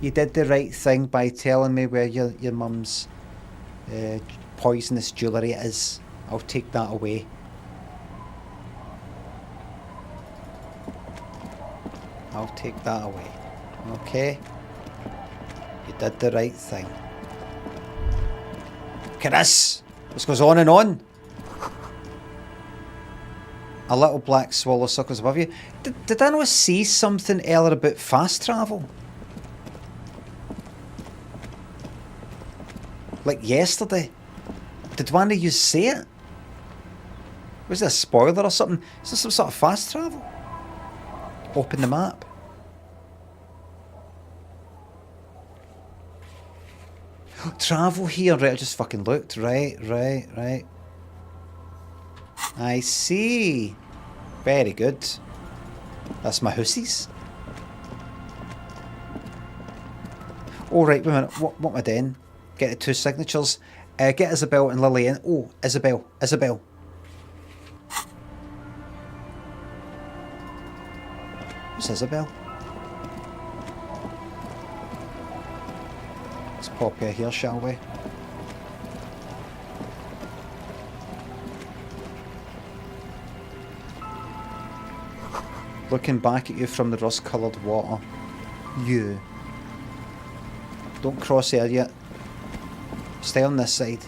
You did the right thing by telling me where your mum's poisonous jewellery is. I'll take that away. I'll take that away. Okay? You did the right thing. Look at this! This goes on and on. A little black swallow suckles above you. Did I not see something earlier about fast travel? Like yesterday? Did one of you say it? Was it a spoiler or something? Is this some sort of fast travel? Open the map. Travel here, right? I just fucking looked. Right. I see. Very good. That's my hussies. Oh, right, wait a minute. What am I doing? Get the 2 signatures. Get Isabel and Lily in. Oh, Isabel. Who's Isabel? Let's pop her here, shall we? Looking back at you from the rust-coloured water. You. Don't cross there yet. Stay on this side.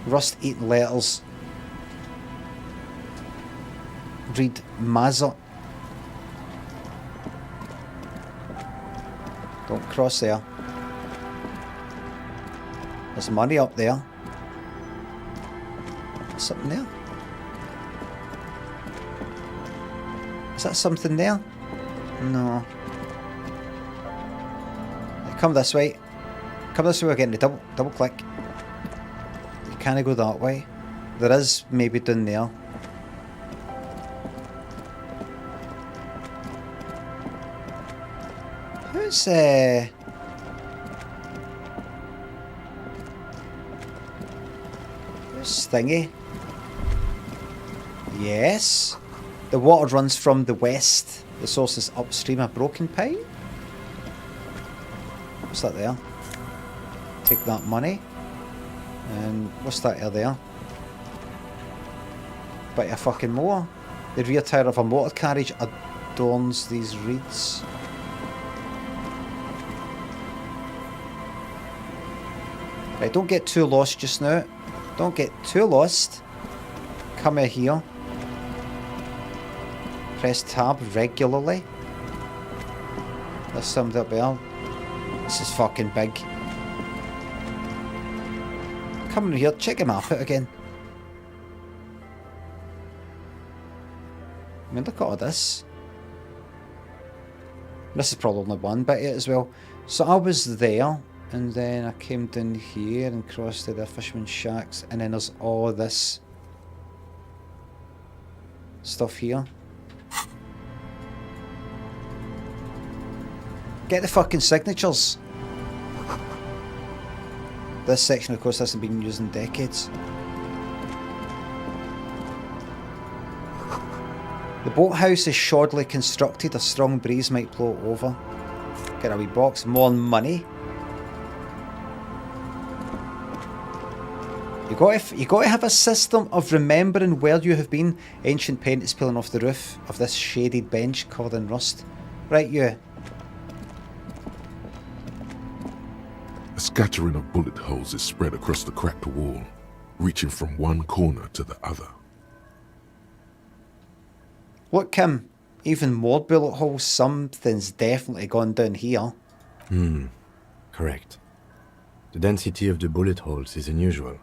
Rust-eaten letters. Read Mazza. Don't cross there. There's money up there. There's something there. Is that something there? No. Come this way. Come this way, we're getting the double click. You can't go that way. There is maybe down there. Who's Thingy? Yes. The water runs from the west. The source is upstream of Broken Pipe. What's that there? Take that money. And what's that there? Bit of a fucking mower. The rear tyre of a motor carriage adorns these reeds. Right, don't get too lost just now. Don't get too lost. Come in here. Press tab regularly. There's something up there. This is fucking big. Come in here, check your map out again. I mean, look at all this. This is probably only one bit of it as well. So I was there, and then I came down here and crossed to the fisherman's shacks, and then there's all this stuff here. Get the fucking signatures. This section, of course, hasn't been used in decades. The boathouse is shoddily constructed. A strong breeze might blow it over. Get a wee box. More money. You got to have a system of remembering where you have been. Ancient paint is peeling off the roof of this shaded bench covered in rust. Right, you. A scattering of bullet holes is spread across the cracked wall, reaching from one corner to the other. Look, Kim. Even more bullet holes. Something's definitely gone down here. Correct. The density of the bullet holes is unusual.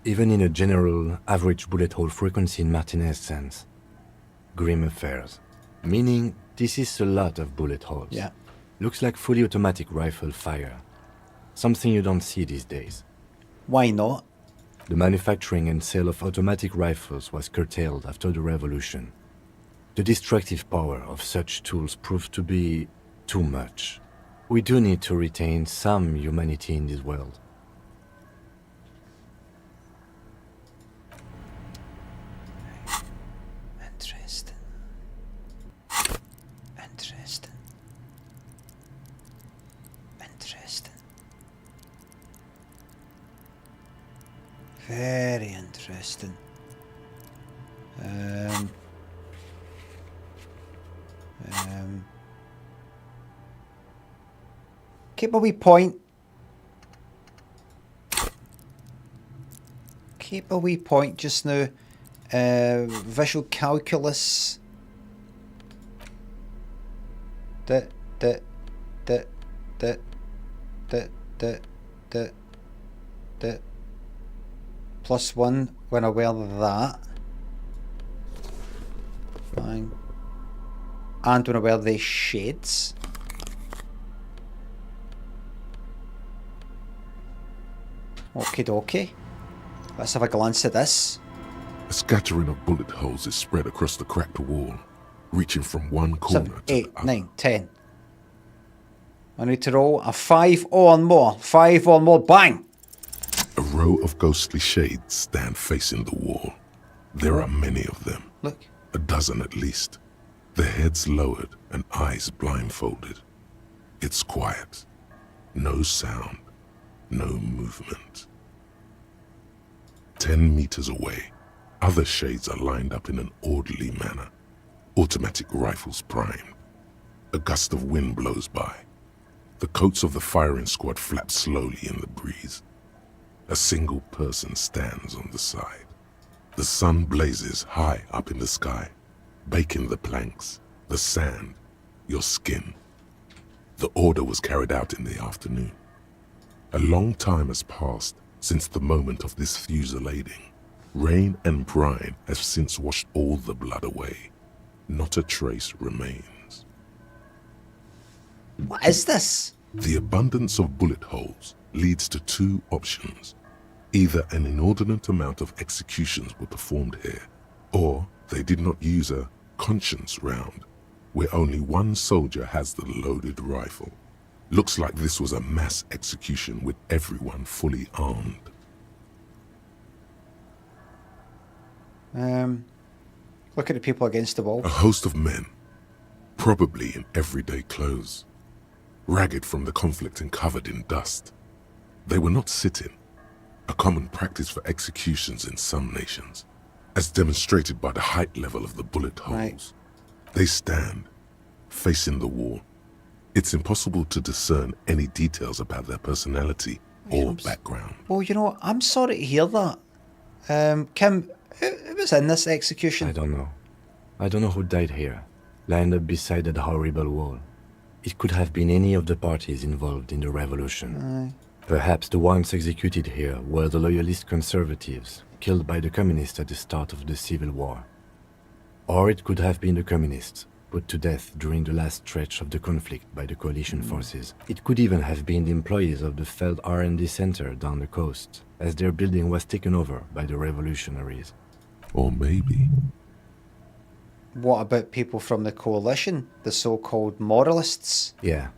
Even in a general, average bullet hole frequency in Martinez's sense. Grim affairs. Meaning, this is a lot of bullet holes. Yeah. Looks like fully automatic rifle fire. Something you don't see these days. Why not? The manufacturing and sale of automatic rifles was curtailed after the revolution. The destructive power of such tools proved to be too much. We do need to retain some humanity in this world. Very interesting. Keep a wee point. Keep a wee point just now. Visual calculus. That. +1 when I wear that. Fine. And when I wear these shades. Okie dokie. Let's have a glance at this. A scattering of bullet holes is spread across the cracked wall, reaching from one corner 7, to 8, the other. 9, 10. I need to roll a 5 or more. 5 or more. Bang! A row of ghostly shades stand facing the wall. There are many of them. Look. A dozen at least. Their heads lowered and eyes blindfolded. It's quiet. No sound. No movement. 10 meters away, other shades are lined up in an orderly manner. Automatic rifles primed. A gust of wind blows by. The coats of the firing squad flap slowly in the breeze. A single person stands on the side. The sun blazes high up in the sky, baking the planks, the sand, your skin. The order was carried out in the afternoon. A long time has passed since the moment of this fusillading. Rain and brine have since washed all the blood away. Not a trace remains. What is this? The abundance of bullet holes leads to two options. Either an inordinate amount of executions were performed here, or they did not use a conscience round, where only one soldier has the loaded rifle. Looks like this was a mass execution with everyone fully armed. Look at the people against the wall. A host of men, probably in everyday clothes, ragged from the conflict and covered in dust. They were not sitting, a common practice for executions in some nations, as demonstrated by the height level of the bullet holes. Right. They stand, facing the wall. It's impossible to discern any details about their personality or background. Well, you know, I'm sorry to hear that. Kim, who was in this execution? I don't know. I don't know who died here, lined up beside that horrible wall. It could have been any of the parties involved in the revolution. Perhaps the ones executed here were the loyalist conservatives, killed by the communists at the start of the Civil War. Or it could have been the communists, put to death during the last stretch of the conflict by the coalition forces. It could even have been the employees of the failed R&D center down the coast, as their building was taken over by the revolutionaries. Or maybe... What about people from the coalition, the so-called moralists? Yeah.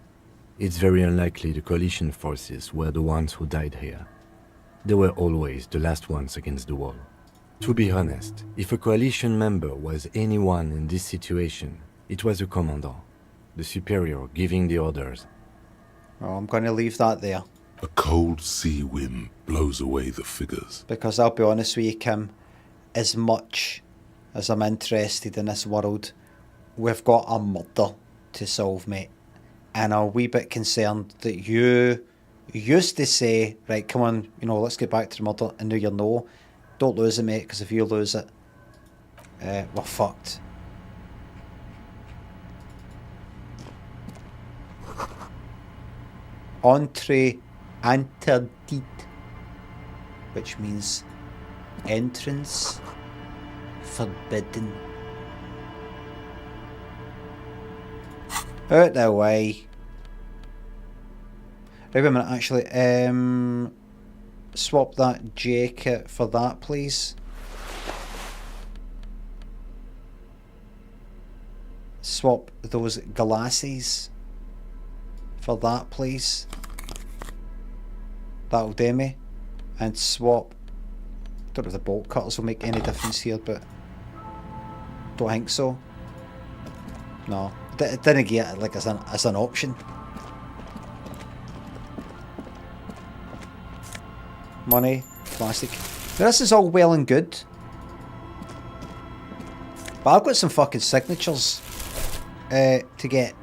It's very unlikely the coalition forces were the ones who died here. They were always the last ones against the wall. To be honest, if a coalition member was anyone in this situation, it was a commandant. the superior giving the orders. Oh, I'm going to leave that there. A cold sea wind blows away the figures. Because I'll be honest with you, Kim, as much as I'm interested in this world, we've got a murder to solve, mate. And I'm a wee bit concerned that you used to say, right, come on, you know, let's get back to the murder, and now you're no. Don't lose it, mate, because if you lose it, we're fucked. Entree interdit, which means entrance forbidden. Out the way. Right, wait a minute, actually. Swap that jacket for that, please. Swap those glasses for that, please. That'll do me. And swap. Don't know if the bolt cutters will make any difference here, but don't think so. No, didn't get it like as an option. Money, plastic. Now, this is all well and good, but I've got some fucking signatures to get.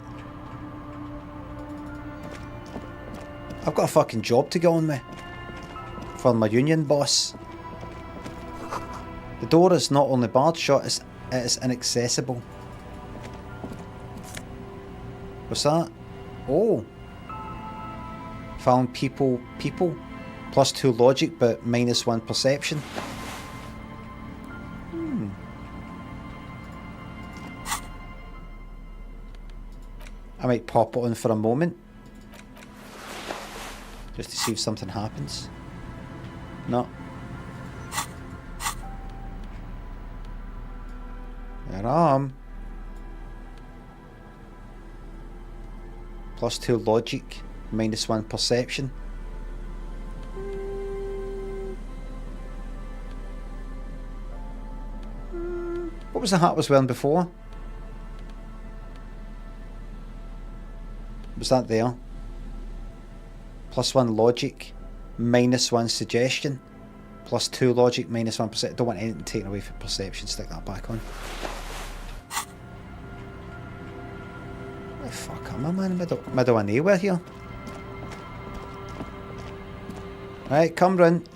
I've got a fucking job to get on with for my union boss. The door is not only barred shut, it is inaccessible. What's that? Oh. Found people. +2 logic, but -1 perception. I might pop it on for a moment. Just to see if something happens. No. There I am. +2 logic, -1 perception. What was the hat I was wearing before? Was that there? +1 logic, -1 suggestion, +2 logic, -1 perception. Don't want anything taken away from perception. Stick that back on. Where the fuck am I, man? Middle of nowhere here. Right, come round.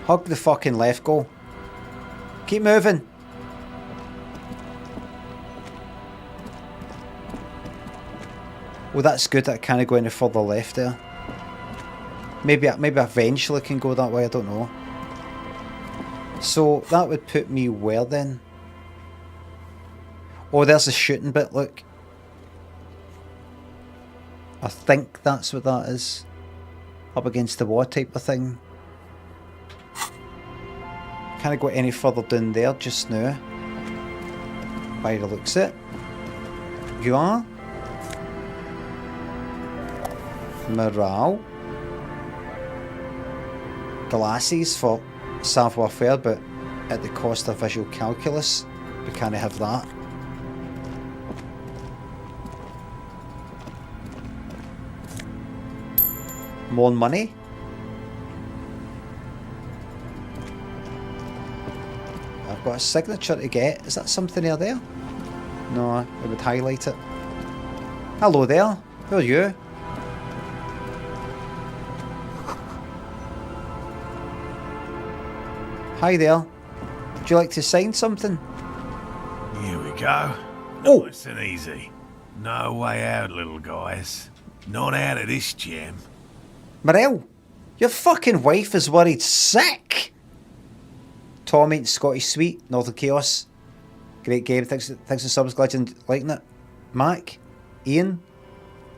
Hug the fucking left, go. Keep moving. Well, that's good that I can't go any further left there. Maybe eventually can go that way, I don't know. So that would put me where then? Oh, there's the shooting bit, look. I think that's what that is. Up against the wall type of thing. Can't go any further down there just now. By the looks of it. You are. Morale. Glasses for savoir-faire, but at the cost of visual calculus. We can't have that. More money. I've got a signature to get. Is that something there? No, it would highlight it. Hello there. Who are you? Hi there. Would you like to sign something? Here we go. Oh. Nice and easy. No way out, little guys. Not out of this jam. Morel, your fucking wife is worried sick. Tommy, Scottish Sweet, Northern Chaos. Great game, thanks for subs, glad you're liking it. Mac, Ian,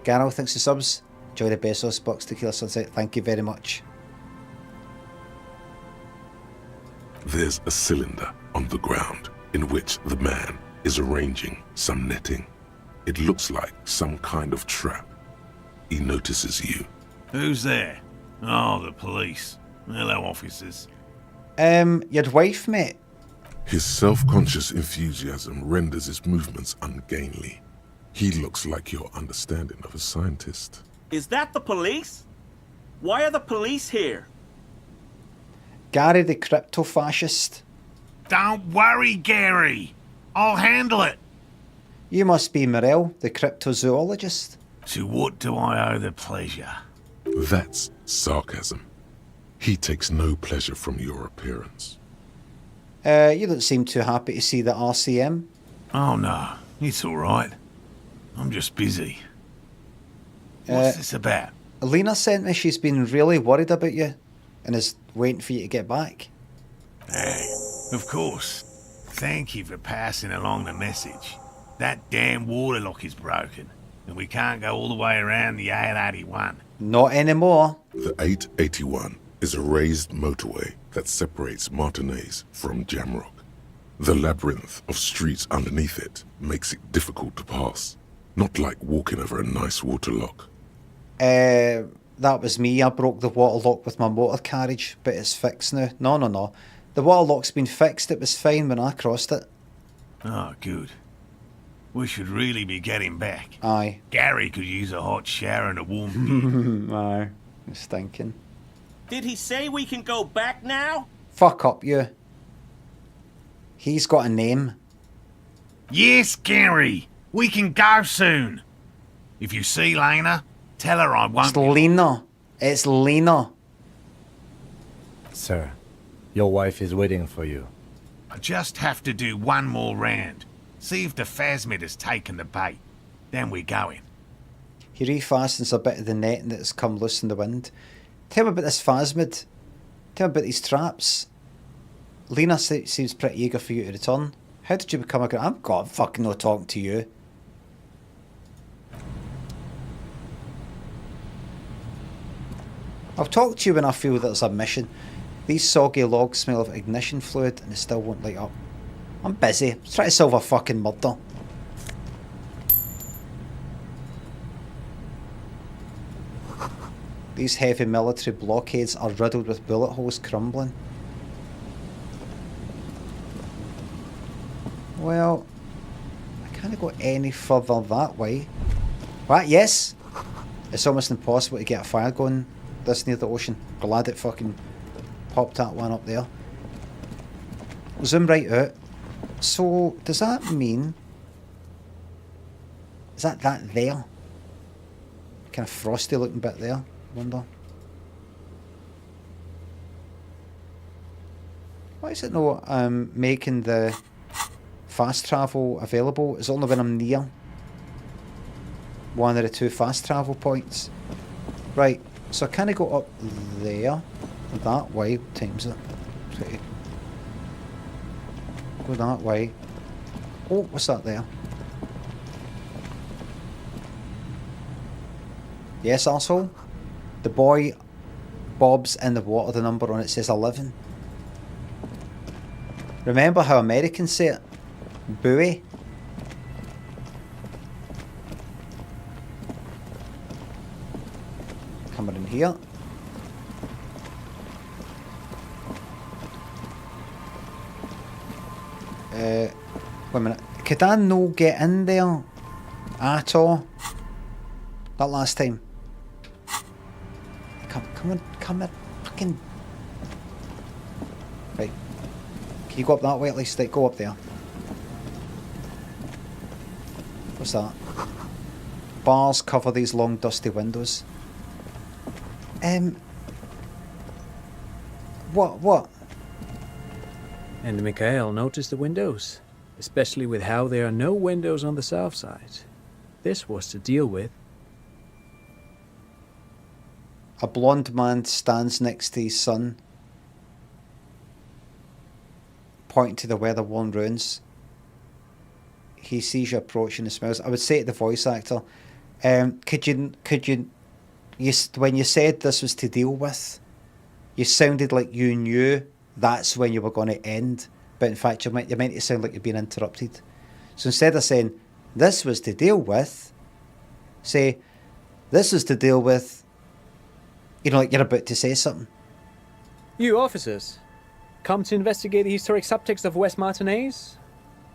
Gano, thanks for subs. Enjoy the Bezos box Tequila Sunset, thank you very much. There's a cylinder on the ground in which the man is arranging some netting. It looks like some kind of trap. He notices you. Who's there? Oh, the police. Hello, officers. Your wife, mate. His self-conscious enthusiasm renders his movements ungainly. He looks like your understanding of a scientist. Is that the police? Why are the police here? Gary the crypto-fascist. Don't worry, Gary. I'll handle it. You must be Morel, the cryptozoologist. To what do I owe the pleasure? That's sarcasm. He takes no pleasure from your appearance. You don't seem too happy to see the RCM. Oh no, it's all right. I'm just busy. What's this about? Lena sent me. She's been really worried about you and is waiting for you to get back. Hey, of course. Thank you for passing along the message. That damn water lock is broken, and we can't go all the way around the 881. Not anymore. The 881 is a raised motorway that separates Martinez from Jamrock. The labyrinth of streets underneath it makes it difficult to pass. Not like walking over a nice water lock. That was me. I broke the water lock with my motor carriage, but it's fixed now. No. The water lock's been fixed. It was fine when I crossed it. Oh, good. We should really be getting back. Aye. Gary could use a hot shower and a warm beer. Aye. You're stinking. Did he say we can go back now? Fuck up, you. He's got a name. Yes, Gary. We can go soon. If you see Lena, tell her I won't... It's Lena. It's Lena. Sir, your wife is waiting for you. I just have to do one more round. See if the phasmid has taken the bait. Then we're going. He refastens a bit of the netting that's come loose in the wind. Tell me about this phasmid. Tell me about these traps. Lena seems pretty eager for you to return. How did you become a... I'm God, fucking not talking to you. I'll talk to you when I feel that there's a mission. These soggy logs smell of ignition fluid and they still won't light up. I'm busy. I'm trying to solve a fucking murder. These heavy military blockades are riddled with bullet holes crumbling. Well, I can't go any further that way. What? Yes? It's almost impossible to get a fire going this near the ocean. Glad it fucking popped that one up there. Zoom right out. So, does that mean... Is that there? Kind of frosty looking bit there, I wonder. Why is it not making the fast travel available? It's only when I'm near one of the two fast travel points. Right, so I kind of go up there, that way, times it. Pretty. Go that way. Oh, what's that there? Yes, arsehole. The boy Bob's in the water, the number on it says 11. Remember how Americans say it? Buoy. Coming in here. Wait a minute. Could I no get in there at all? That last time. Come on, fucking. Right. Can you go up that way at least? Like, go up there. What's that? Bars cover these long dusty windows. What? And Mikhail noticed the windows, especially with how there are no windows on the south side. This was to deal with. A blonde man stands next to his son, pointing to the weather-worn ruins. He sees you approaching and smells. I would say to the voice actor, could you, when you said this was to deal with, you sounded like you knew that's when you were going to end, but in fact you meant to sound like you're being interrupted. So instead of saying, this was to deal with, say, this is to deal with, you know, like you're about to say something. You officers, come to investigate the historic subtext of West Martinez?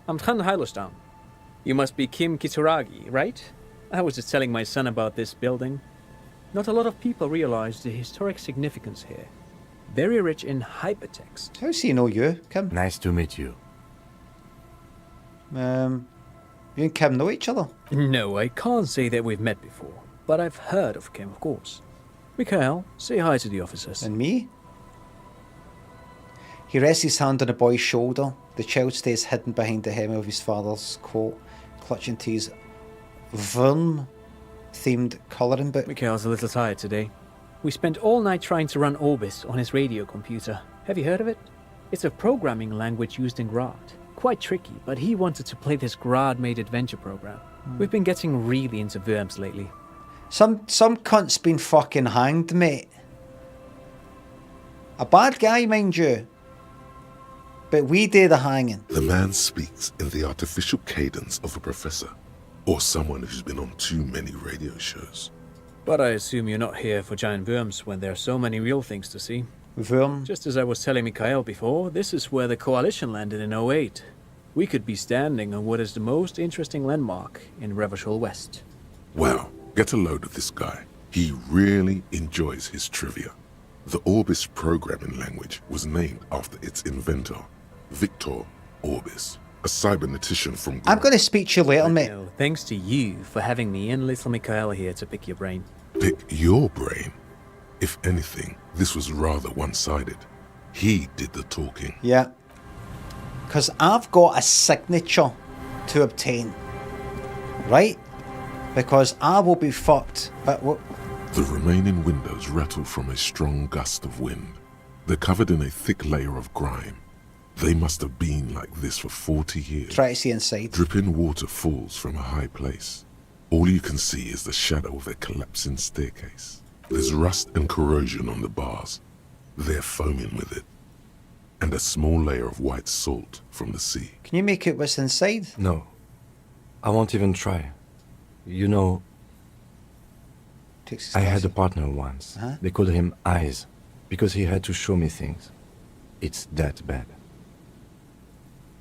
I'm Tran Heilostam. You must be Kim Kitsuragi, right? I was just telling my son about this building. Not a lot of people realize the historic significance here. Very rich in hypertext. How's he know you, Kim? Nice to meet you. You and Kim know each other? No, I can't say that we've met before, but I've heard of Kim, of course. Mikhail, say hi to the officers. And me? He rests his hand on the boy's shoulder. The child stays hidden behind the hem of his father's coat, clutching to his Vern-themed colouring book. Mikhail's a little tired today. We spent all night trying to run Orbis on his radio computer. Have you heard of it? It's a programming language used in Grad. Quite tricky, but he wanted to play this Grad-made adventure program. We've been getting really into Worms lately. Some cunt's been fucking hanged, mate. A bad guy, mind you. But we do the hanging. The man speaks in the artificial cadence of a professor, or someone who's been on too many radio shows. But I assume you're not here for giant worms when there are so many real things to see. Worm? Just as I was telling Mikhail before, this is where the Coalition landed in 08. We could be standing on what is the most interesting landmark in Revachol West. Wow, get a load of this guy. He really enjoys his trivia. The Orbis programming language was named after its inventor, Victor Orbis, a cybernetician from... I'm going to speak to you later, mate. No, thanks to you for having me and little Mikhail here to pick your brain. Pick your brain? If anything, this was rather one-sided. He did the talking. Yeah. Because I've got a signature to obtain. Right? Because I will be fucked. But what? The remaining windows rattle from a strong gust of wind. They're covered in a thick layer of grime. They must have been like this for 40 years. Try to see inside. Dripping water falls from a high place. All you can see is the shadow of a collapsing staircase. There's rust and corrosion on the bars. They're foaming with it. And a small layer of white salt from the sea. Can you make it what's inside? No. I won't even try. You know, I had a partner once. Huh? They called him Eyes, because he had to show me things. It's that bad.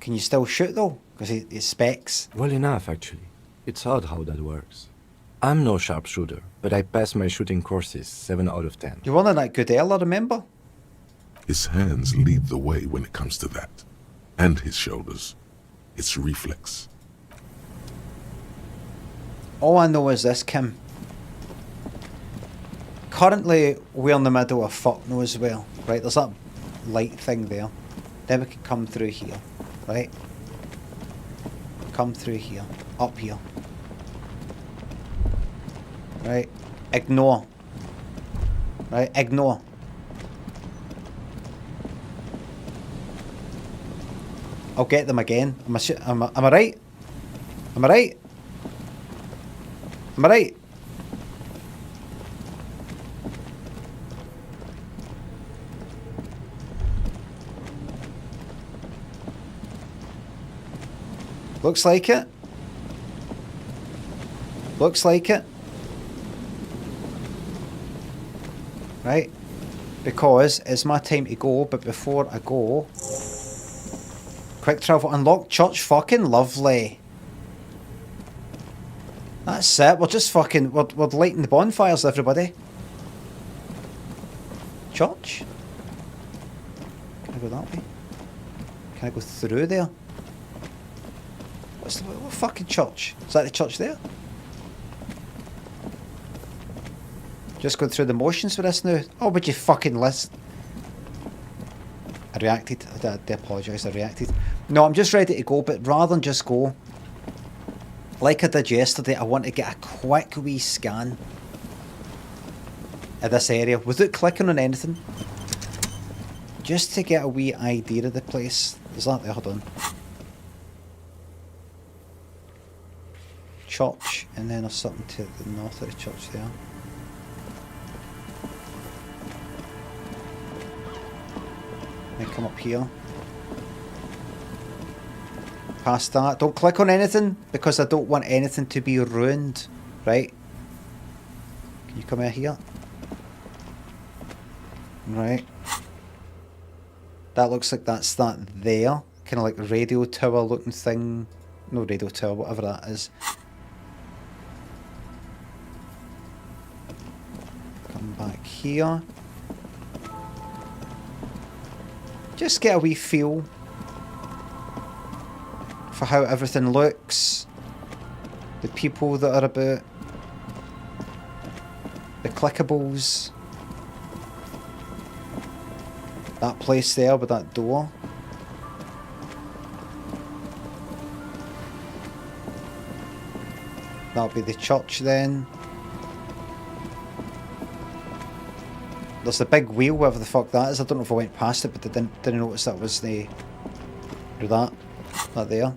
Can you still shoot though? Because it's specs. Well enough, actually. It's odd how that works. I'm no sharpshooter, but I passed my shooting courses 7 out of 10. You weren't that good earlier, remember? His hands lead the way when it comes to that. And his shoulders. It's reflex. All I know is this, Kim. Currently, we're in the middle of fuck no as well. Right, there's that light thing there. Then we can come through here. Right? Come through here. Up here. Right? Ignore. Right? Ignore. I'll get them again. Am I right? Am I right? Am I right? Looks like it. Looks like it. Right? Because it's my time to go, but before I go... Quick travel unlocked, church, fucking lovely. That's it, we're just fucking, we're lighting the bonfires, everybody. Church? Can I go that way? Can I go through there? What fucking church? Is that the church there? Just going through the motions for this now. Oh, would you fucking listen? I reacted. I apologise, I reacted. No, I'm just ready to go, but rather than just go, like I did yesterday, I want to get a quick wee scan of this area without clicking on anything. Just to get a wee idea of the place. Is that there? Hold on. Church, and then there's something to the north of the church there. Then come up here. Past that. Don't click on anything because I don't want anything to be ruined. Right? Can you come out here? Right. That looks like that's that there. Kind of like radio tower looking thing. No radio tower, whatever that is. Come back here. Just get a wee feel for how everything looks. The people that are about. The clickables. That place there with that door. That'll be the church then. There's the big wheel, whatever the fuck that is. I don't know if I went past it, but I didn't notice that was the... That there.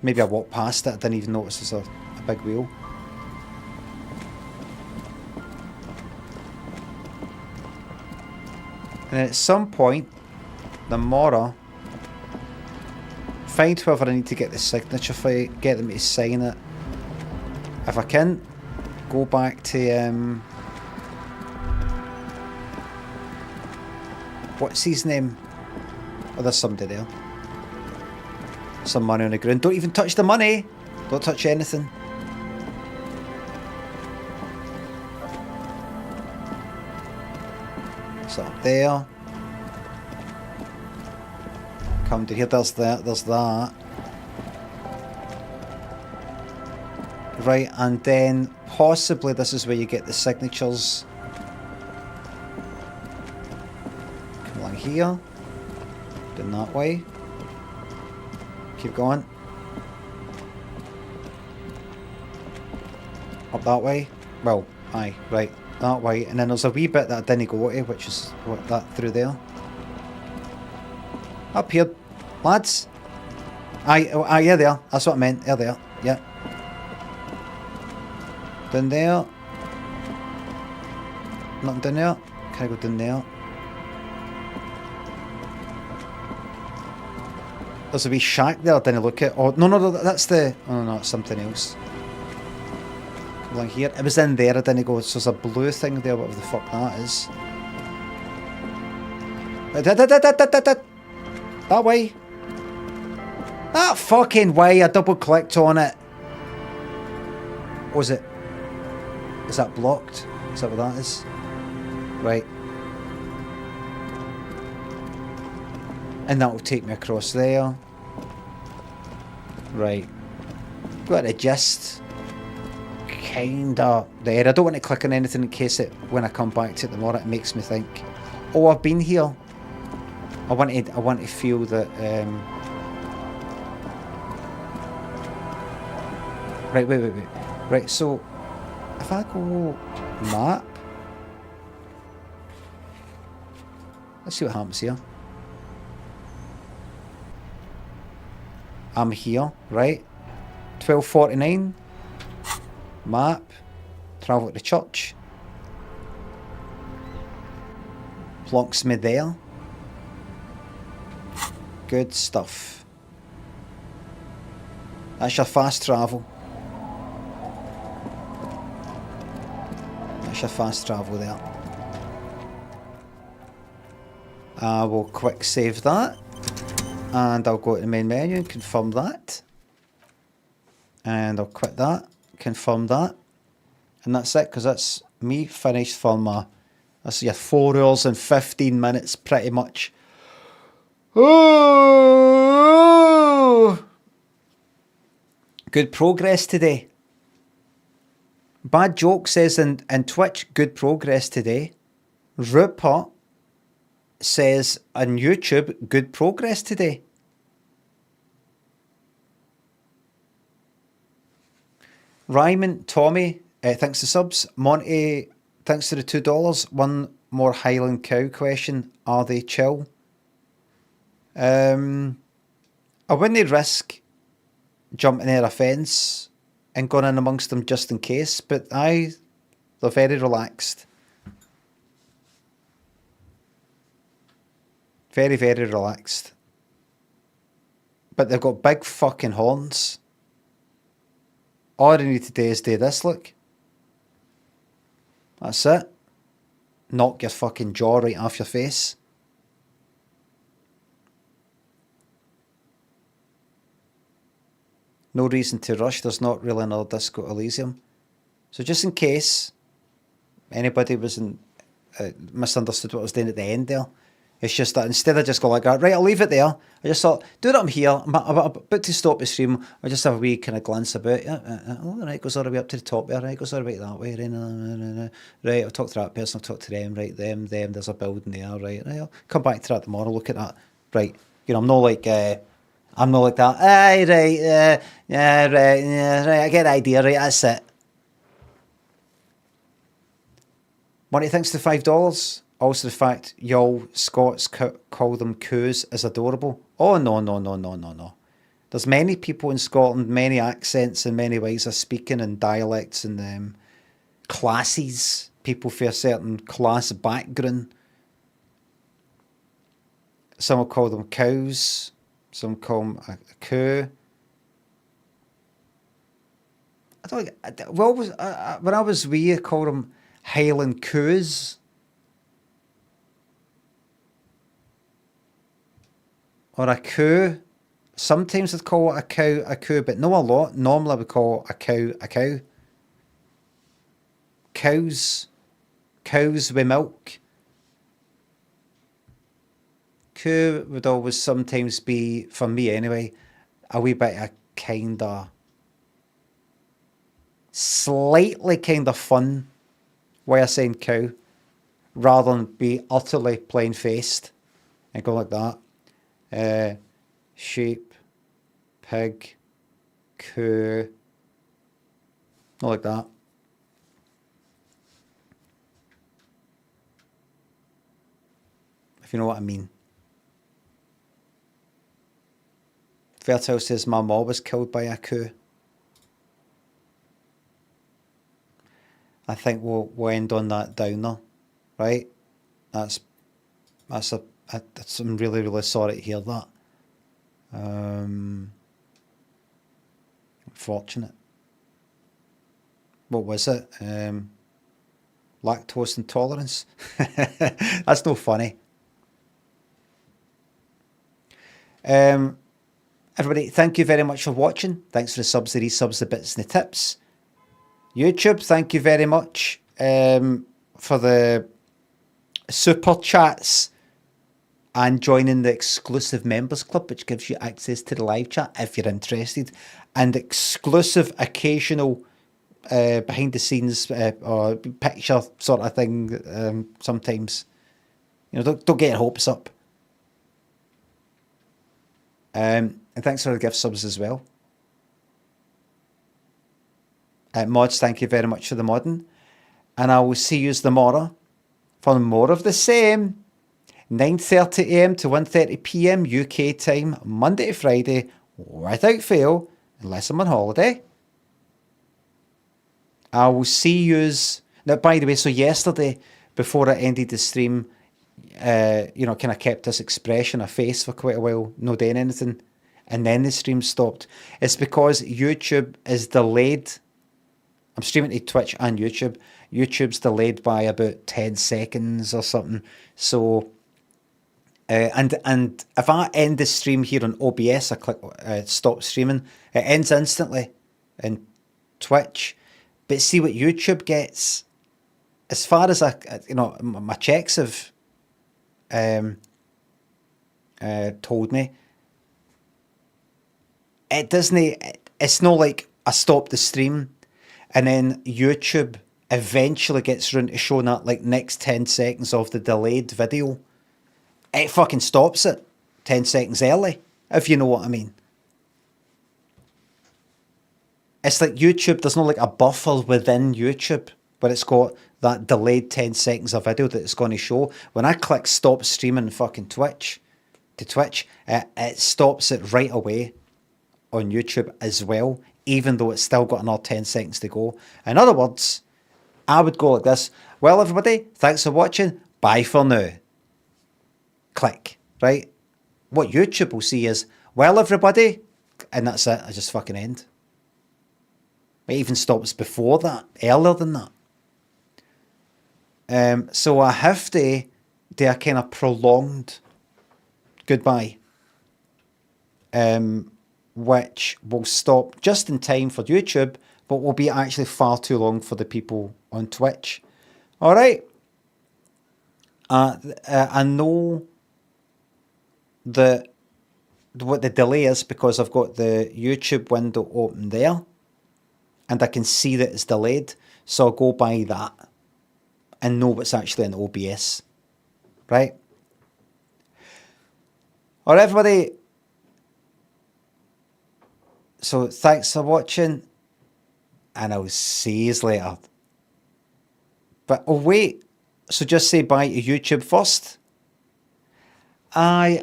Maybe I walked past it, I didn't even notice there's a big wheel. And at some point, the Mora, find whoever I need to get the signature for, get them to sign it. If I can, go back to, what's his name? Oh, there's somebody there. Some money on the ground. Don't even touch the money! Don't touch anything. So up there. Come to here, there's that, there's that. Right, and then possibly this is where you get the signatures. Come along here. Down that way. Keep going. Up that way. Well, aye, right. That way. And then there's a wee bit that I didn't go to, which is what, that through there. Up here, lads. Aye, yeah, there. That's what I meant. There. Yeah. Down there. Nothing down there. Can I go down there? There's a wee shack there I didn't look at. Oh, no, that's the... Oh, no, it's something else. Come along here. It was in there, I didn't go. So there's a blue thing there, whatever the fuck that is. That way. That fucking way, I double clicked on it. Was it? Is that blocked? Is that what that is? Right. And that will take me across there. Right. Got a gist. Kinda there. I don't want to click on anything in case it, when I come back to it tomorrow, it makes me think, oh, I've been here. I want to feel that. Right, wait. Right, so if I go map, let's see what happens here. I'm here, right? 12:49. Map. Travel to the church. Plonks me there. Good stuff. That's your fast travel. That's your fast travel there. I will quick save that. And I'll go to the main menu and confirm that. And I'll quit that. Confirm that. And that's it, because that's me finished for my... That's your 4 hours and 15 minutes, pretty much. Oh! Good progress today. Bad Joke says in Twitch, good progress today. Rupert says on YouTube, good progress today. Ryman, Tommy, thanks to subs. Monty, thanks to the $2. One more Highland Cow question. Are they chill? I wouldn't risk jumping near a fence and going in amongst them just in case, but they're very relaxed. Very, very relaxed. But they've got big fucking horns. All I need to do is do this, look. That's it. knock your fucking jaw right off your face. No reason to rush. There's not really another Disco Elysium. So just in case anybody misunderstood what I was doing at the end there, it's just that instead of just going like that, right, I'll leave it there. I just thought, do that I'm here. I'm about to stop the stream. I just have a wee kind of glance about. Oh, right, goes all the way up to the top there. Right, goes all the way that way. Right, I'll talk to that person. I'll talk to them. Right, them. There's a building there. Right, I'll come back to that tomorrow. Look at that. Right, you know, I'm not like that. Aye, right, yeah, right, yeah, right. I get the idea. Right, that's it. Money thanks to $5. Also the fact y'all Scots call them coos is adorable. Oh, no. There's many people in Scotland, many accents and many ways of speaking and dialects and classes. People for a certain class background. Some will call them cows. Some call them a coo. When I was wee, I called them Highland coos. Or a coo. Sometimes I'd call it a coo, but not a lot. Normally I would call a cow. Cows with milk. Coo would always sometimes be, for me anyway, a wee bit of kinda, slightly kinda fun way of saying cow, rather than be utterly plain-faced and go like that. Sheep, pig, coo, not like that. If you know what I mean. Fertile says my mom was killed by a coo. I think we'll end on that downer, right? I'm really, really sorry to hear that. Unfortunate. What was it? Lactose intolerance? That's no funny. Everybody, thank you very much for watching. Thanks for the subs, the resubs, the bits and the tips. YouTube, thank you very much for the super chats and joining the exclusive members club, which gives you access to the live chat if you're interested, and exclusive occasional behind the scenes or picture sort of thing sometimes. You know, don't get your hopes up. And thanks for the gift subs as well. Mods, thank you very much for the modding. And I will see you tomorrow for more of the same. 9:30 AM to 1:30 PM UK time, Monday to Friday, without fail, unless I'm on holiday. I will see yous. Now, by the way, so yesterday, before I ended the stream, you know, kind of kept this expression of face for quite a while, not doing anything, and then the stream stopped. It's because YouTube is delayed. I'm streaming to Twitch and YouTube. YouTube's delayed by about 10 seconds or something. So, and if I end the stream here on OBS, I click stop streaming, it ends instantly in Twitch. But see what YouTube gets, as far as my checks have told me, it doesn't. It's not like I stop the stream and then YouTube eventually gets around to showing that like next 10 seconds of the delayed video. It fucking stops it 10 seconds early, if you know what I mean. It's like YouTube, there's not like a buffer within YouTube where it's got that delayed 10 seconds of video that it's going to show. When I click stop streaming fucking Twitch, it stops it right away on YouTube as well, even though it's still got another 10 seconds to go. In other words, I would go like this. Well, everybody, thanks for watching. Bye for now. Click, right? What YouTube will see is, well, everybody, and that's it. I just fucking end. It even stops before that, earlier than that. So I have to do a kind of prolonged goodbye, which will stop just in time for YouTube, but will be actually far too long for the people on Twitch. All right. I know that what the delay is because I've got the YouTube window open there, and I can see that it's delayed. So I'll go by that and know what's actually in OBS. Right? All right, everybody. So thanks for watching, and I'll see you later. But oh wait, so just say bye to YouTube first. I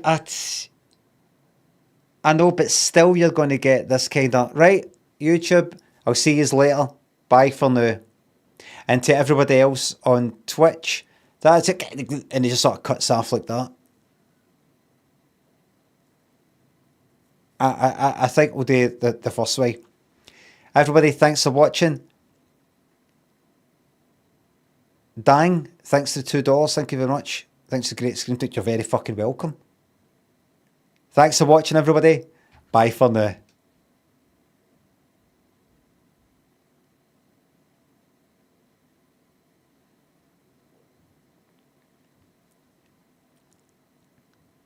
know, but still you're going to get this kind of, right, YouTube, I'll see you later. Bye for now. And to everybody else on Twitch, that's it. And it just sort of cuts off like that. I think we'll do the first way. Everybody, thanks for watching. Dang, thanks to $2. Thank you very much. Thanks to Great Screen Talk. You're very fucking welcome. Thanks for watching, everybody. Bye for now.